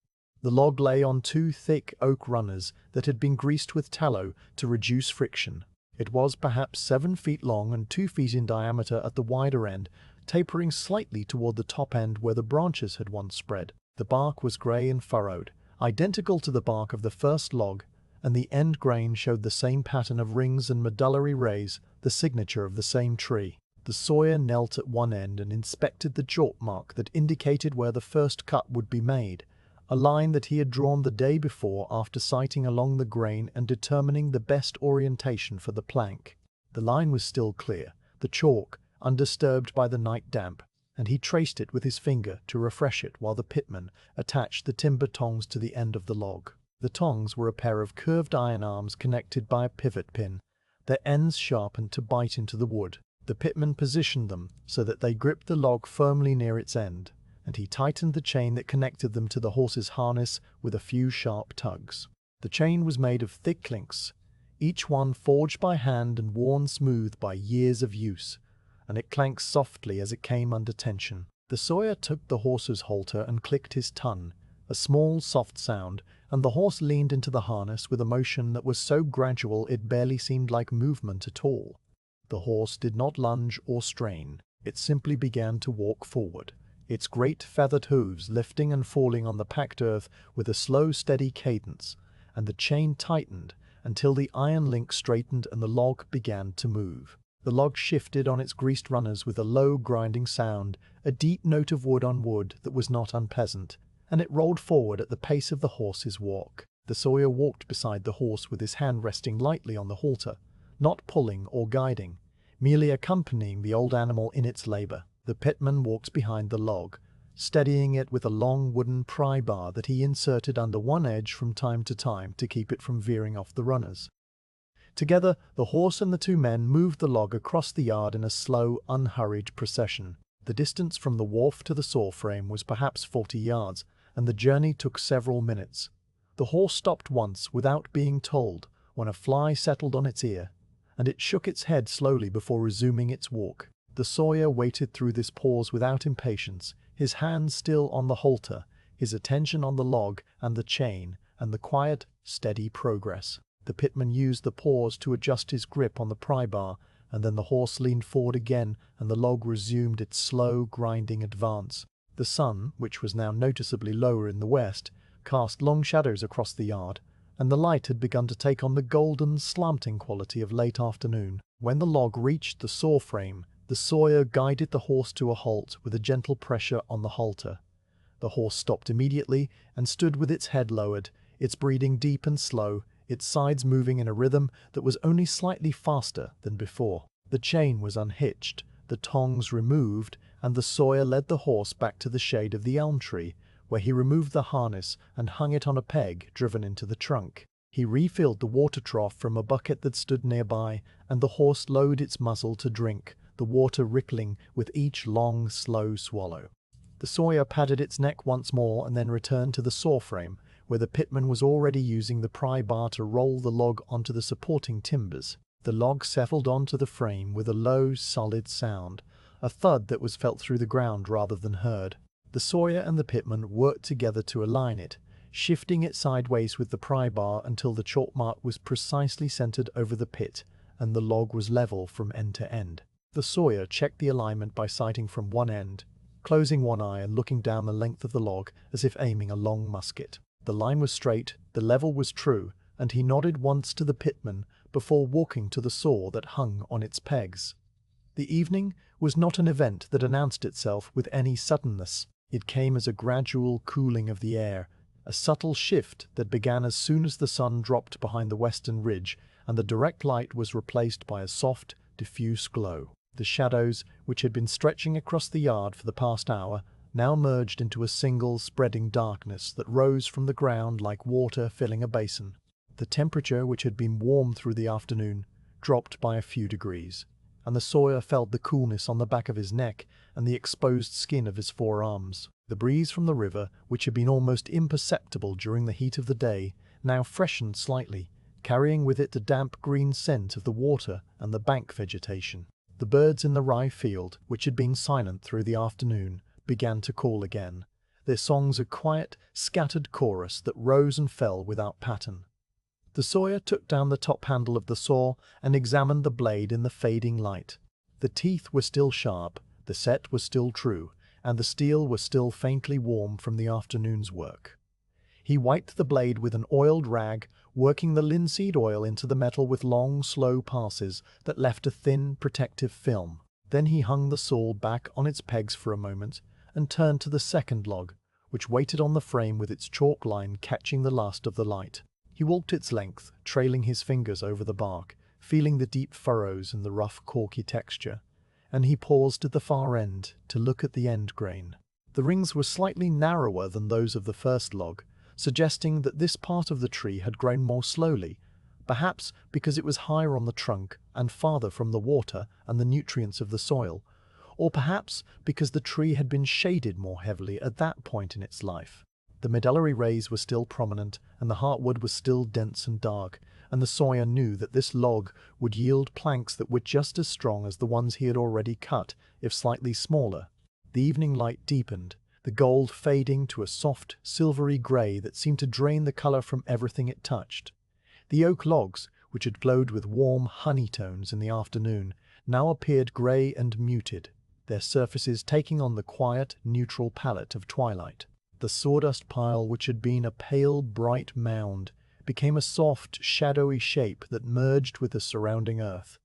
The log lay on 2 thick oak runners that had been greased with tallow to reduce friction. It was perhaps 7 feet long and 2 feet in diameter at the wider end, tapering slightly toward the top end where the branches had once spread. The bark was grey and furrowed, identical to the bark of the first log, and the end grain showed the same pattern of rings and medullary rays, the signature of the same tree. The Sawyer knelt at one end and inspected the chalk mark that indicated where the first cut would be made, a line that he had drawn the day before after sighting along the grain and determining the best orientation for the plank. The line was still clear, the chalk undisturbed by the night damp, and he traced it with his finger to refresh it while the pitman attached the timber tongs to the end of the log. The tongs were a pair of curved iron arms connected by a pivot pin, their ends sharpened to bite into the wood. The pitman positioned them so that they gripped the log firmly near its end, and he tightened the chain that connected them to the horse's harness with a few sharp tugs. The chain was made of thick links, each one forged by hand and worn smooth by years of use, and it clanked softly as it came under tension. The Sawyer took the horse's halter and clicked his tongue, a small soft sound, and the horse leaned into the harness with a motion that was so gradual it barely seemed like movement at all. The horse did not lunge or strain. It simply began to walk forward, its great feathered hooves lifting and falling on the packed earth with a slow, steady cadence, and the chain tightened until the iron link straightened and the log began to move. The log shifted on its greased runners with a low grinding sound, a deep note of wood on wood that was not unpleasant, and it rolled forward at the pace of the horse's walk. The Sawyer walked beside the horse with his hand resting lightly on the halter, not pulling or guiding, merely accompanying the old animal in its labor. The pitman walked behind the log, steadying it with a long wooden pry bar that he inserted under one edge from time to time to keep it from veering off the runners. Together, the horse and the two men moved the log across the yard in a slow, unhurried procession. The distance from the wharf to the saw frame was perhaps 40 yards, and the journey took several minutes. The horse stopped once without being told when a fly settled on its ear, and it shook its head slowly before resuming its walk. The Sawyer waited through this pause without impatience, his hands still on the halter, his attention on the log and the chain, and the quiet, steady progress. The pitman used the pause to adjust his grip on the pry bar, and then the horse leaned forward again and the log resumed its slow, grinding advance. The sun, which was now noticeably lower in the west, cast long shadows across the yard, and the light had begun to take on the golden, slanting quality of late afternoon. When the log reached the saw frame, the Sawyer guided the horse to a halt with a gentle pressure on the halter. The horse stopped immediately and stood with its head lowered, its breathing deep and slow, its sides moving in a rhythm that was only slightly faster than before. The chain was unhitched, the tongs removed, and the Sawyer led the horse back to the shade of the elm tree, where he removed the harness and hung it on a peg driven into the trunk. He refilled the water trough from a bucket that stood nearby, and the horse lowered its muzzle to drink, the water rippling with each long, slow swallow. The Sawyer patted its neck once more and then returned to the saw frame, where the pitman was already using the pry bar to roll the log onto the supporting timbers. The log settled onto the frame with a low, solid sound, a thud that was felt through the ground rather than heard. The Sawyer and the pitman worked together to align it, shifting it sideways with the pry bar until the chalk mark was precisely centered over the pit and the log was level from end to end. The Sawyer checked the alignment by sighting from one end, closing one eye and looking down the length of the log as if aiming a long musket. The line was straight, the level was true, and he nodded once to the pitman before walking to the saw that hung on its pegs. The evening was not an event that announced itself with any suddenness. It came as a gradual cooling of the air, a subtle shift that began as soon as the sun dropped behind the western ridge and the direct light was replaced by a soft, diffuse glow. The shadows, which had been stretching across the yard for the past hour, now merged into a single spreading darkness that rose from the ground like water filling a basin. The temperature, which had been warm through the afternoon, dropped by a few degrees, and the Sawyer felt the coolness on the back of his neck and the exposed skin of his forearms. The breeze from the river, which had been almost imperceptible during the heat of the day, now freshened slightly, carrying with it the damp green scent of the water and the bank vegetation. The birds in the rye field, which had been silent through the afternoon, began to call again, their songs a quiet, scattered chorus that rose and fell without pattern. The Sawyer took down the top handle of the saw and examined the blade in the fading light. The teeth were still sharp, the set was still true, and the steel was still faintly warm from the afternoon's work. He wiped the blade with an oiled rag, working the linseed oil into the metal with long, slow passes that left a thin, protective film. Then he hung the saw back on its pegs for a moment and turned to the second log, which waited on the frame with its chalk line catching the last of the light. He walked its length, trailing his fingers over the bark, feeling the deep furrows and the rough, corky texture, and he paused at the far end to look at the end grain. The rings were slightly narrower than those of the first log, suggesting that this part of the tree had grown more slowly, perhaps because it was higher on the trunk and farther from the water and the nutrients of the soil, or perhaps because the tree had been shaded more heavily at that point in its life. The medullary rays were still prominent, and the heartwood was still dense and dark, and the Sawyer knew that this log would yield planks that were just as strong as the ones he had already cut, if slightly smaller. The evening light deepened, the gold fading to a soft, silvery grey that seemed to drain the colour from everything it touched. The oak logs, which had glowed with warm honey tones in the afternoon, now appeared grey and muted, their surfaces taking on the quiet, neutral palette of twilight. The sawdust pile, which had been a pale, bright mound, became a soft, shadowy shape that merged with the surrounding earth.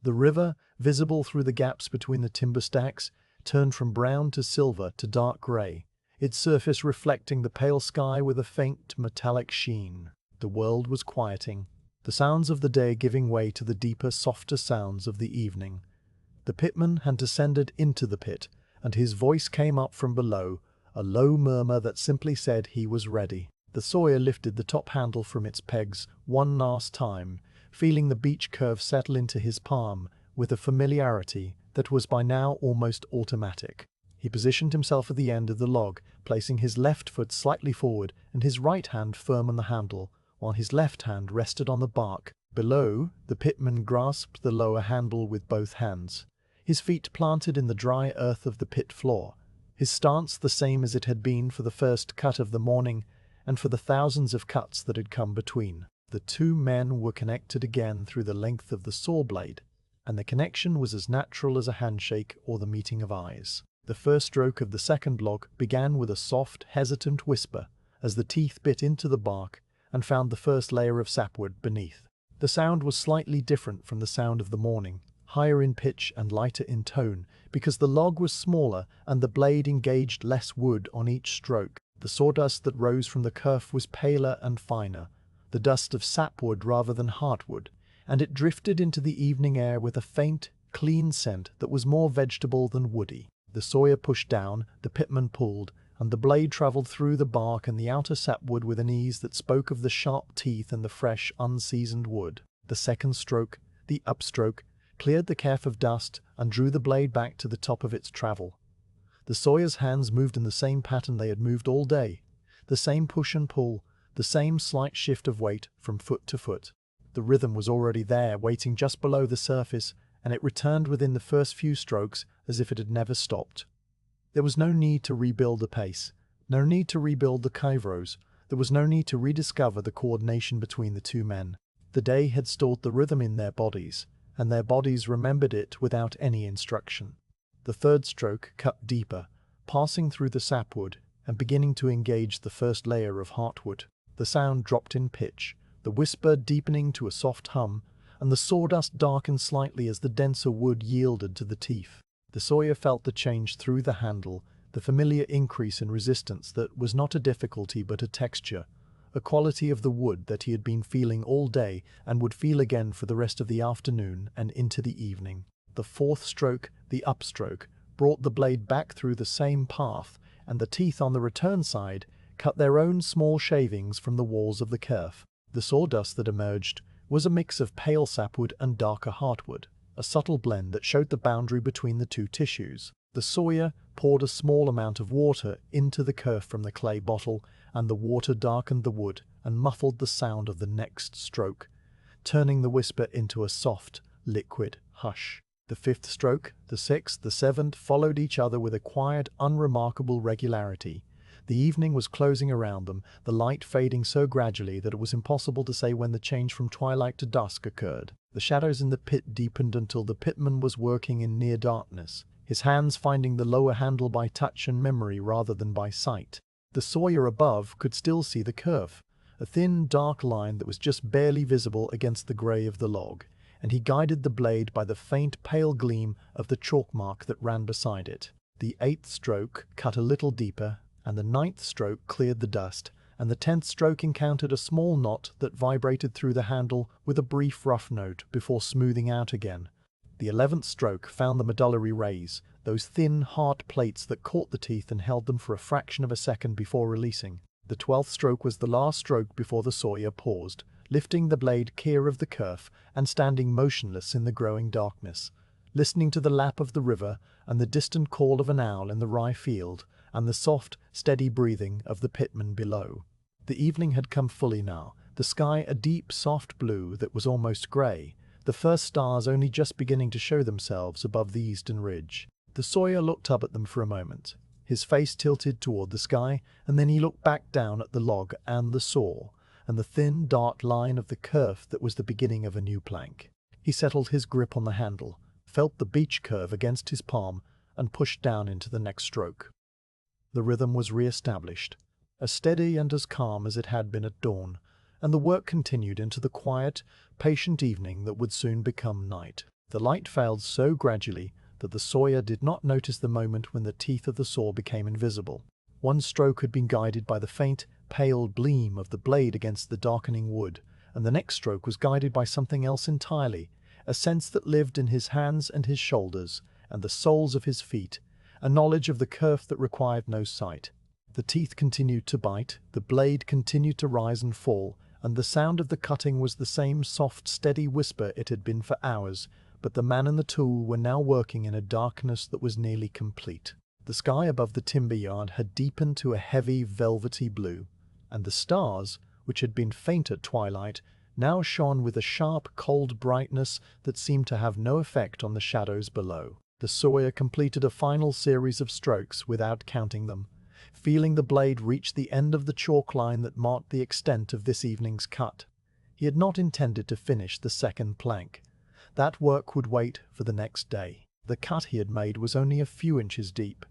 The river, visible through the gaps between the timber stacks, turned from brown to silver to dark grey, its surface reflecting the pale sky with a faint metallic sheen. The world was quieting, the sounds of the day giving way to the deeper, softer sounds of the evening. The pitman had descended into the pit, and his voice came up from below, a low murmur that simply said he was ready. The Sawyer lifted the top handle from its pegs one last time, feeling the beach curve settle into his palm with a familiarity that was by now almost automatic. He positioned himself at the end of the log, placing his left foot slightly forward and his right hand firm on the handle, while his left hand rested on the bark. Below, the pitman grasped the lower handle with both hands, his feet planted in the dry earth of the pit floor, his stance the same as it had been for the first cut of the morning and for the thousands of cuts that had come between. The two men were connected again through the length of the saw blade, and the connection was as natural as a handshake or the meeting of eyes. The first stroke of the second log began with a soft, hesitant whisper as the teeth bit into the bark and found the first layer of sapwood beneath. The sound was slightly different from the sound of the morning, higher in pitch and lighter in tone, because the log was smaller and the blade engaged less wood on each stroke. The sawdust that rose from the kerf was paler and finer, the dust of sapwood rather than heartwood, and it drifted into the evening air with a faint, clean scent that was more vegetable than woody. The Sawyer pushed down, the pitman pulled, and the blade travelled through the bark and the outer sapwood with an ease that spoke of the sharp teeth and the fresh, unseasoned wood. The second stroke, the upstroke, cleared the kerf of dust and drew the blade back to the top of its travel. The Sawyer's hands moved in the same pattern they had moved all day, the same push and pull, the same slight shift of weight from foot to foot. The rhythm was already there, waiting just below the surface, and it returned within the first few strokes as if it had never stopped. There was no need to rebuild the pace, no need to rebuild the kivros, there was no need to rediscover the coordination between the two men. The day had stored the rhythm in their bodies, and their bodies remembered it without any instruction. The third stroke cut deeper, passing through the sapwood and beginning to engage the first layer of heartwood. The sound dropped in pitch, the whisper deepening to a soft hum, and the sawdust darkened slightly as the denser wood yielded to the teeth. The Sawyer felt the change through the handle, the familiar increase in resistance that was not a difficulty but a texture, a quality of the wood that he had been feeling all day and would feel again for the rest of the afternoon and into the evening. The fourth stroke, the upstroke, brought the blade back through the same path, and the teeth on the return side cut their own small shavings from the walls of the kerf. The sawdust that emerged was a mix of pale sapwood and darker heartwood, a subtle blend that showed the boundary between the two tissues. The Sawyer poured a small amount of water into the kerf from the clay bottle, and the water darkened the wood and muffled the sound of the next stroke, turning the whisper into a soft, liquid hush. The fifth stroke, the sixth, the seventh followed each other with a quiet, unremarkable regularity, The evening was closing around them, the light fading so gradually that it was impossible to say when the change from twilight to dusk occurred. The shadows in the pit deepened until the pitman was working in near darkness, his hands finding the lower handle by touch and memory rather than by sight. The Sawyer above could still see the curve, a thin, dark line that was just barely visible against the grey of the log, and he guided the blade by the faint, pale gleam of the chalk mark that ran beside it. The 8th stroke cut a little deeper, and the 9th stroke cleared the dust, and the 10th stroke encountered a small knot that vibrated through the handle with a brief rough note before smoothing out again. The 11th stroke found the medullary rays, those thin, hard plates that caught the teeth and held them for a fraction of a second before releasing. The 12th stroke was the last stroke before the Sawyer paused, lifting the blade clear of the kerf and standing motionless in the growing darkness, listening to the lap of the river and the distant call of an owl in the rye field, and the soft, steady breathing of the pitman below. The evening had come fully now, the sky a deep, soft blue that was almost grey, the first stars only just beginning to show themselves above the eastern ridge. The Sawyer looked up at them for a moment, his face tilted toward the sky, and then he looked back down at the log and the saw, and the thin, dark line of the kerf that was the beginning of a new plank. He settled his grip on the handle, felt the beach curve against his palm, and pushed down into the next stroke. The rhythm was re-established, as steady and as calm as it had been at dawn, and the work continued into the quiet, patient evening that would soon become night. The light failed so gradually that the Sawyer did not notice the moment when the teeth of the saw became invisible. One stroke had been guided by the faint, pale gleam of the blade against the darkening wood, and the next stroke was guided by something else entirely, a sense that lived in his hands and his shoulders, and the soles of his feet, a knowledge of the kerf that required no sight. The teeth continued to bite, the blade continued to rise and fall, and the sound of the cutting was the same soft, steady whisper it had been for hours, but the man and the tool were now working in a darkness that was nearly complete. The sky above the timber yard had deepened to a heavy, velvety blue, and the stars, which had been faint at twilight, now shone with a sharp, cold brightness that seemed to have no effect on the shadows below. The Sawyer completed a final series of strokes without counting them, feeling the blade reach the end of the chalk line that marked the extent of this evening's cut. He had not intended to finish the second plank. That work would wait for the next day. The cut he had made was only a few inches deep,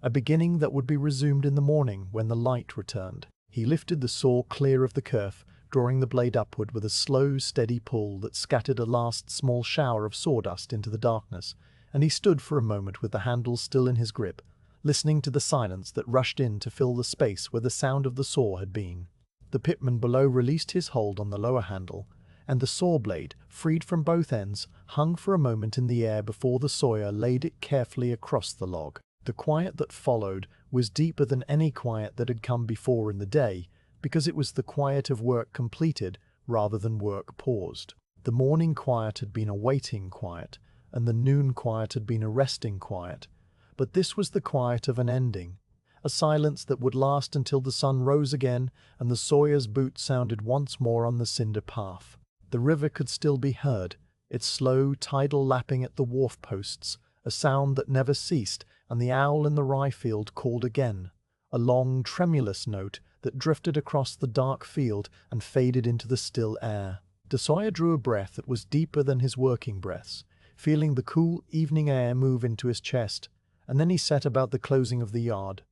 a beginning that would be resumed in the morning when the light returned. He lifted the saw clear of the kerf, drawing the blade upward with a slow, steady pull that scattered a last small shower of sawdust into the darkness, and he stood for a moment with the handle still in his grip, listening to the silence that rushed in to fill the space where the sound of the saw had been. The pitman below released his hold on the lower handle, and the saw blade, freed from both ends, hung for a moment in the air before the Sawyer laid it carefully across the log. The quiet that followed was deeper than any quiet that had come before in the day, because it was the quiet of work completed rather than work paused. The morning quiet had been a waiting quiet, and the noon quiet had been a resting quiet, but this was the quiet of an ending, a silence that would last until the sun rose again and the Sawyer's boot sounded once more on the cinder path. The river could still be heard, its slow, tidal lapping at the wharf posts, a sound that never ceased, and the owl in the rye field called again, a long, tremulous note that drifted across the dark field and faded into the still air. Sawyer drew a breath that was deeper than his working breaths, feeling the cool evening air move into his chest, and then he set about the closing of the yard.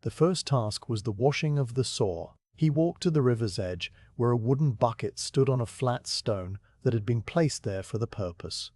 The first task was the washing of the saw. He walked to the river's edge, where a wooden bucket stood on a flat stone that had been placed there for the purpose.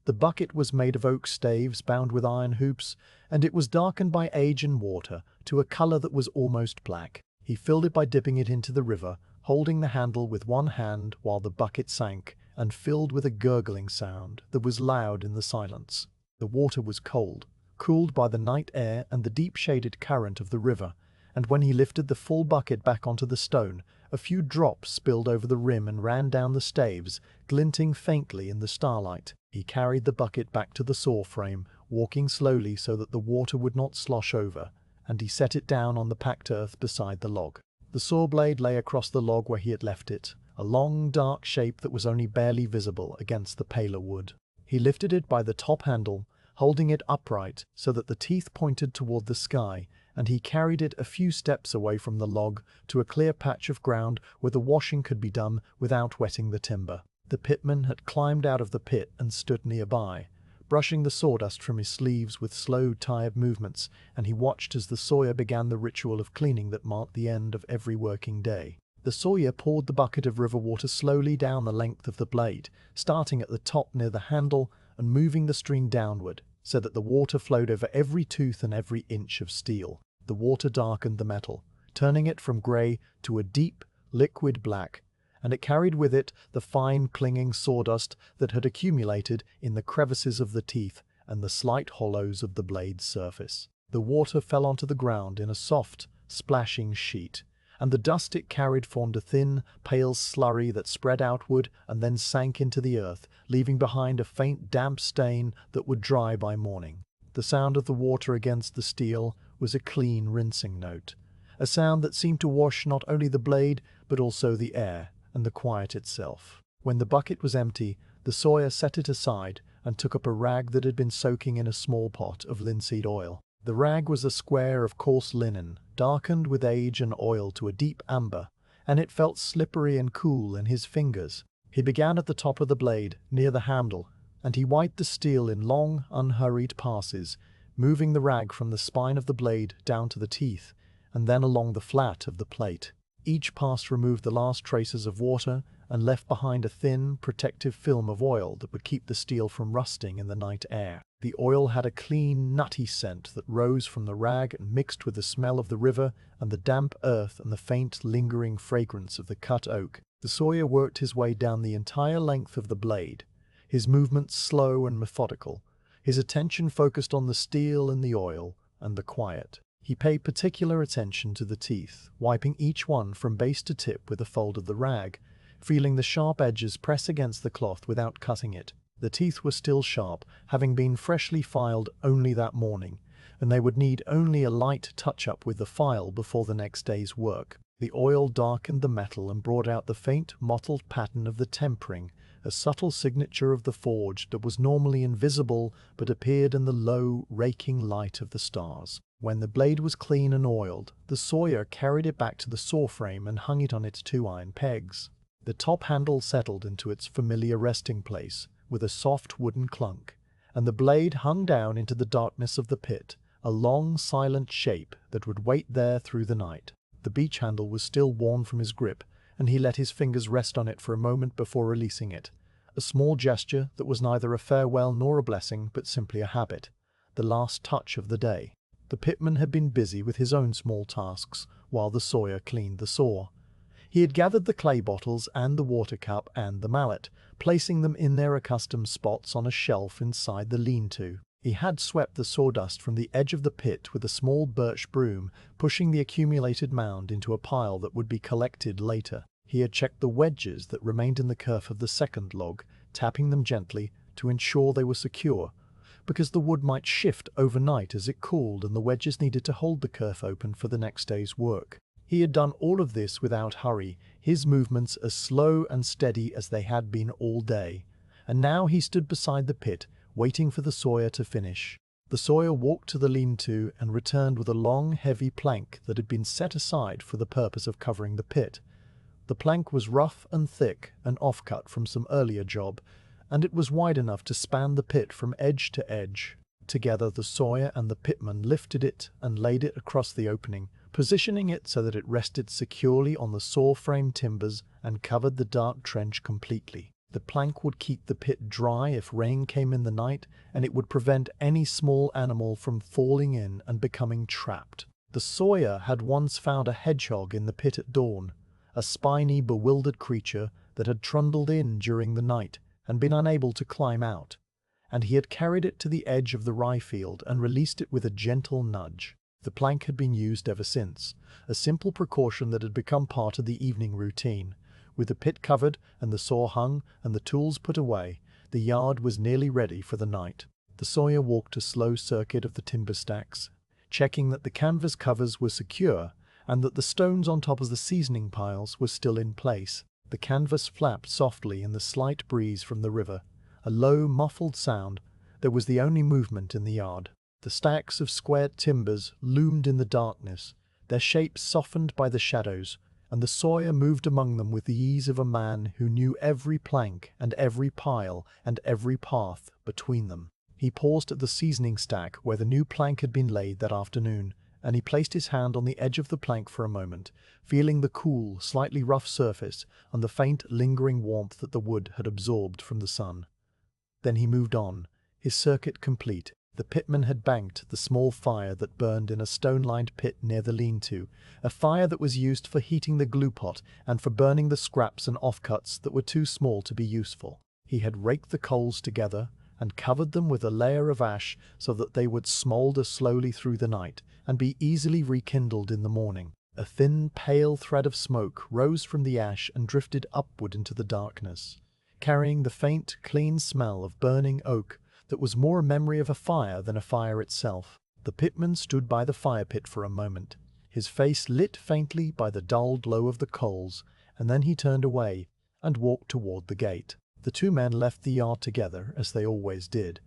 The bucket was made of oak staves bound with iron hoops, and it was darkened by age and water to a color that was almost black. He filled it by dipping it into the river, holding the handle with one hand while the bucket sank, and filled with a gurgling sound that was loud in the silence. The water was cold, cooled by the night air and the deep-shaded current of the river, and when he lifted the full bucket back onto the stone, a few drops spilled over the rim and ran down the staves, glinting faintly in the starlight. He carried the bucket back to the saw frame, walking slowly so that the water would not slosh over, and he set it down on the packed earth beside the log. The saw blade lay across the log where he had left it, a long, dark shape that was only barely visible against the paler wood. He lifted it by the top handle, holding it upright so that the teeth pointed toward the sky, and he carried it a few steps away from the log to a clear patch of ground where the washing could be done without wetting the timber. The pitman had climbed out of the pit and stood nearby, brushing the sawdust from his sleeves with slow, tired movements, and he watched as the Sawyer began the ritual of cleaning that marked the end of every working day. The Sawyer poured the bucket of river water slowly down the length of the blade, starting at the top near the handle and moving the stream downward, so that the water flowed over every tooth and every inch of steel. The water darkened the metal, turning it from grey to a deep, liquid black, and it carried with it the fine clinging sawdust that had accumulated in the crevices of the teeth and the slight hollows of the blade's surface. The water fell onto the ground in a soft, splashing sheet, and the dust it carried formed a thin, pale slurry that spread outward and then sank into the earth, leaving behind a faint damp stain that would dry by morning. The sound of the water against the steel was a clean rinsing note, a sound that seemed to wash not only the blade but also the air and the quiet itself. When the bucket was empty, the Sawyer set it aside and took up a rag that had been soaking in a small pot of linseed oil. The rag was a square of coarse linen, darkened with age and oil to a deep amber, and it felt slippery and cool in his fingers. He began at the top of the blade, near the handle, and he wiped the steel in long, unhurried passes, moving the rag from the spine of the blade down to the teeth, and then along the flat of the plate. Each pass removed the last traces of water and left behind a thin, protective film of oil that would keep the steel from rusting in the night air. The oil had a clean, nutty scent that rose from the rag and mixed with the smell of the river and the damp earth and the faint, lingering fragrance of the cut oak. The Sawyer worked his way down the entire length of the blade, his movements slow and methodical, his attention focused on the steel and the oil and the quiet. He paid particular attention to the teeth, wiping each one from base to tip with a fold of the rag, feeling the sharp edges press against the cloth without cutting it. The teeth were still sharp, having been freshly filed only that morning, and they would need only a light touch-up with the file before the next day's work. The oil darkened the metal and brought out the faint, mottled pattern of the tempering, a subtle signature of the forge that was normally invisible but appeared in the low, raking light of the stars. When the blade was clean and oiled, the Sawyer carried it back to the saw frame and hung it on its 2 iron pegs. The top handle settled into its familiar resting place with a soft wooden clunk, and the blade hung down into the darkness of the pit, a long, silent shape that would wait there through the night. The beech handle was still worn from his grip, and he let his fingers rest on it for a moment before releasing it, a small gesture that was neither a farewell nor a blessing but simply a habit, the last touch of the day. The pitman had been busy with his own small tasks while the Sawyer cleaned the saw. He had gathered the clay bottles and the water cup and the mallet, placing them in their accustomed spots on a shelf inside the lean-to. He had swept the sawdust from the edge of the pit with a small birch broom, pushing the accumulated mound into a pile that would be collected later. He had checked the wedges that remained in the kerf of the second log, tapping them gently to ensure they were secure, because the wood might shift overnight as it cooled and the wedges needed to hold the kerf open for the next day's work. He had done all of this without hurry, his movements as slow and steady as they had been all day, and now he stood beside the pit, waiting for the Sawyer to finish. The Sawyer walked to the lean-to and returned with a long, heavy plank that had been set aside for the purpose of covering the pit. The plank was rough and thick, an offcut from some earlier job, and it was wide enough to span the pit from edge to edge. Together the Sawyer and the pitman lifted it and laid it across the opening, positioning it so that it rested securely on the saw frame timbers and covered the dark trench completely. The plank would keep the pit dry if rain came in the night, and it would prevent any small animal from falling in and becoming trapped. The Sawyer had once found a hedgehog in the pit at dawn, a spiny, bewildered creature that had trundled in during the night and been unable to climb out, and he had carried it to the edge of the rye field and released it with a gentle nudge. The plank had been used ever since, a simple precaution that had become part of the evening routine. With the pit covered and the saw hung and the tools put away, the yard was nearly ready for the night. The Sawyer walked a slow circuit of the timber stacks, checking that the canvas covers were secure and that the stones on top of the seasoning piles were still in place. The canvas flapped softly in the slight breeze from the river, a low, muffled sound that was the only movement in the yard. The The stacks of square timbers loomed in the darkness, their shapes softened by the shadows, and the Sawyer moved among them with the ease of a man who knew every plank and every pile and every path between them. He paused at the seasoning stack where the new plank had been laid that afternoon, and he placed his hand on the edge of the plank for a moment, feeling the cool, slightly rough surface and the faint, lingering warmth that the wood had absorbed from the sun. Then he moved on, his circuit complete. The pitman had banked the small fire that burned in a stone-lined pit near the lean-to, a fire that was used for heating the glue pot and for burning the scraps and offcuts that were too small to be useful. He had raked the coals together and covered them with a layer of ash so that they would smoulder slowly through the night and be easily rekindled in the morning. A thin, pale thread of smoke rose from the ash and drifted upward into the darkness, carrying the faint, clean smell of burning oak that was more a memory of a fire than a fire itself. The pitman stood by the fire pit for a moment, his face lit faintly by the dull glow of the coals, and then he turned away and walked toward the gate. The two men left the yard together, as they always did,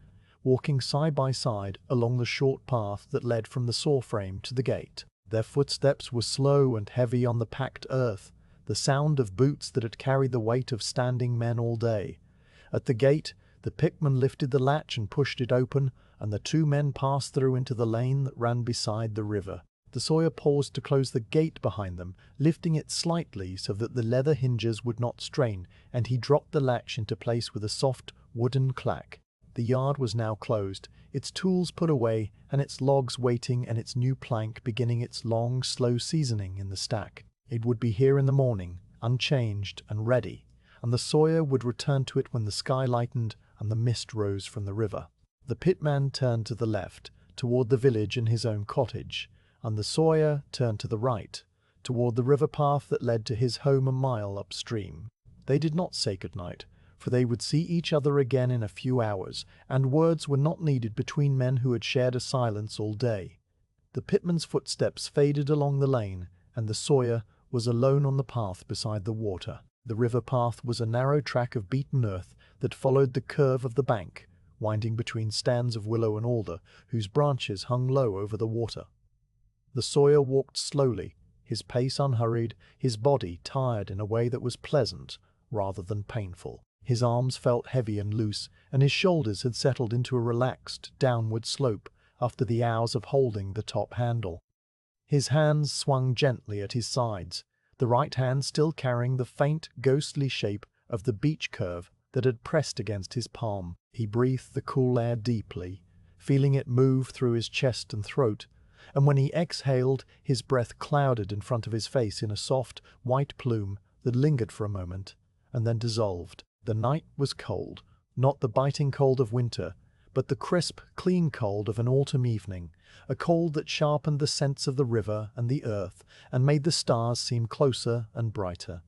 walking side by side along the short path that led from the saw frame to the gate. Their footsteps were slow and heavy on the packed earth, the sound of boots that had carried the weight of standing men all day. At the gate, the pitman lifted the latch and pushed it open, and the two men passed through into the lane that ran beside the river. The Sawyer paused to close the gate behind them, lifting it slightly so that the leather hinges would not strain, and he dropped the latch into place with a soft, wooden clack. The yard was now closed, its tools put away, and its logs waiting and its new plank beginning its long, slow seasoning in the stack. It would be here in the morning, unchanged and ready, and the Sawyer would return to it when the sky lightened and the mist rose from the river. The pitman turned to the left, toward the village and his own cottage, and the Sawyer turned to the right, toward the river path that led to his home a mile upstream. They did not say goodnight, for they would see each other again in a few hours, and words were not needed between men who had shared a silence all day. The pitman's footsteps faded along the lane, and the Sawyer was alone on the path beside the water. The river path was a narrow track of beaten earth that followed the curve of the bank, winding between stands of willow and alder, whose branches hung low over the water. The Sawyer walked slowly, his pace unhurried, his body tired in a way that was pleasant rather than painful. His arms felt heavy and loose, and his shoulders had settled into a relaxed, downward slope after the hours of holding the top handle. His hands swung gently at his sides, the right hand still carrying the faint, ghostly shape of the beach curve that had pressed against his palm. He breathed the cool air deeply, feeling it move through his chest and throat, and when he exhaled, his breath clouded in front of his face in a soft, white plume that lingered for a moment and then dissolved. The night was cold, not the biting cold of winter, but the crisp, clean cold of an autumn evening, a cold that sharpened the scents of the river and the earth and made the stars seem closer and brighter.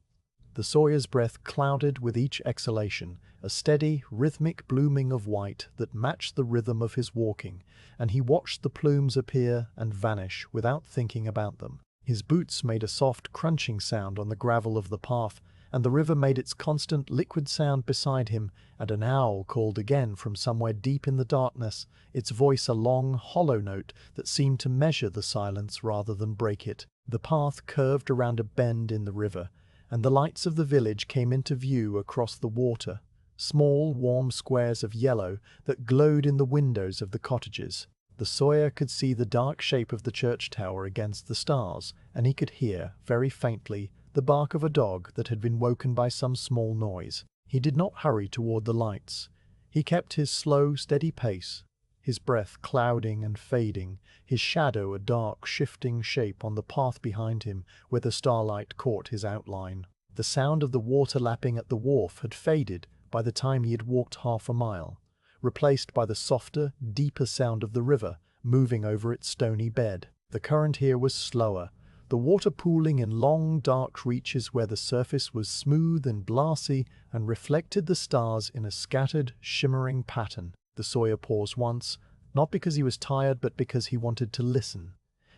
The Sawyer's breath clouded with each exhalation, a steady, rhythmic blooming of white that matched the rhythm of his walking, and he watched the plumes appear and vanish without thinking about them. His boots made a soft, crunching sound on the gravel of the path, and the river made its constant liquid sound beside him, and an owl called again from somewhere deep in the darkness, its voice a long, hollow note that seemed to measure the silence rather than break it. The path curved around a bend in the river, and the lights of the village came into view across the water, small, warm squares of yellow that glowed in the windows of the cottages. The Sawyer could see the dark shape of the church tower against the stars, and he could hear, very faintly, the bark of a dog that had been woken by some small noise. He did not hurry toward the lights. He kept his slow, steady pace, his breath clouding and fading, his shadow a dark, shifting shape on the path behind him where the starlight caught his outline. The sound of the water lapping at the wharf had faded by the time he had walked half a mile, replaced by the softer, deeper sound of the river moving over its stony bed. The current here was slower, the water pooling in long, dark reaches where the surface was smooth and glassy and reflected the stars in a scattered, shimmering pattern. The Sawyer paused once, not because he was tired but because he wanted to listen,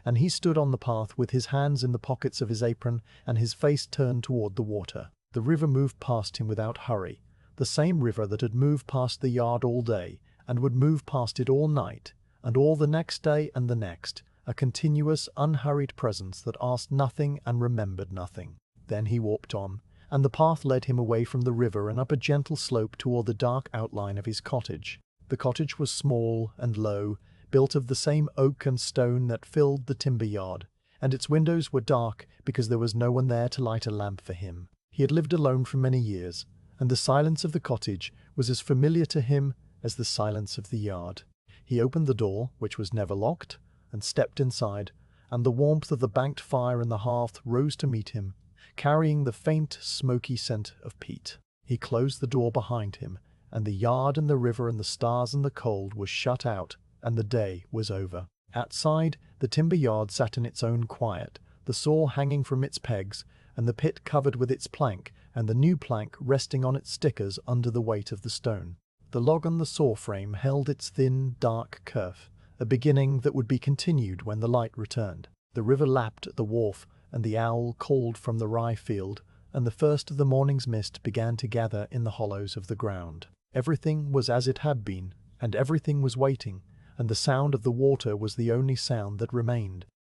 and he stood on the path with his hands in the pockets of his apron and his face turned toward the water. The river moved past him without hurry, the same river that had moved past the yard all day and would move past it all night, and all the next day and the next, a continuous, unhurried presence that asked nothing and remembered nothing. Then he walked on, and the path led him away from the river and up a gentle slope toward the dark outline of his cottage. The cottage was small and low, built of the same oak and stone that filled the timber yard, and its windows were dark because there was no one there to light a lamp for him. He had lived alone for many years, and the silence of the cottage was as familiar to him as the silence of the yard. He opened the door, which was never locked, and stepped inside, and the warmth of the banked fire in the hearth rose to meet him, carrying the faint, smoky scent of peat. He closed the door behind him, and the yard and the river and the stars and the cold were shut out, and the day was over. Outside, the timber yard sat in its own quiet, the saw hanging from its pegs, and the pit covered with its plank, and the new plank resting on its stickers under the weight of the stone. The log on the saw frame held its thin, dark curve, a beginning that would be continued when the light returned. The river lapped at the wharf, and the owl called from the rye field, and the first of the morning's mist began to gather in the hollows of the ground. Everything was as it had been, and everything was waiting, and the sound of the water was the only sound that remained.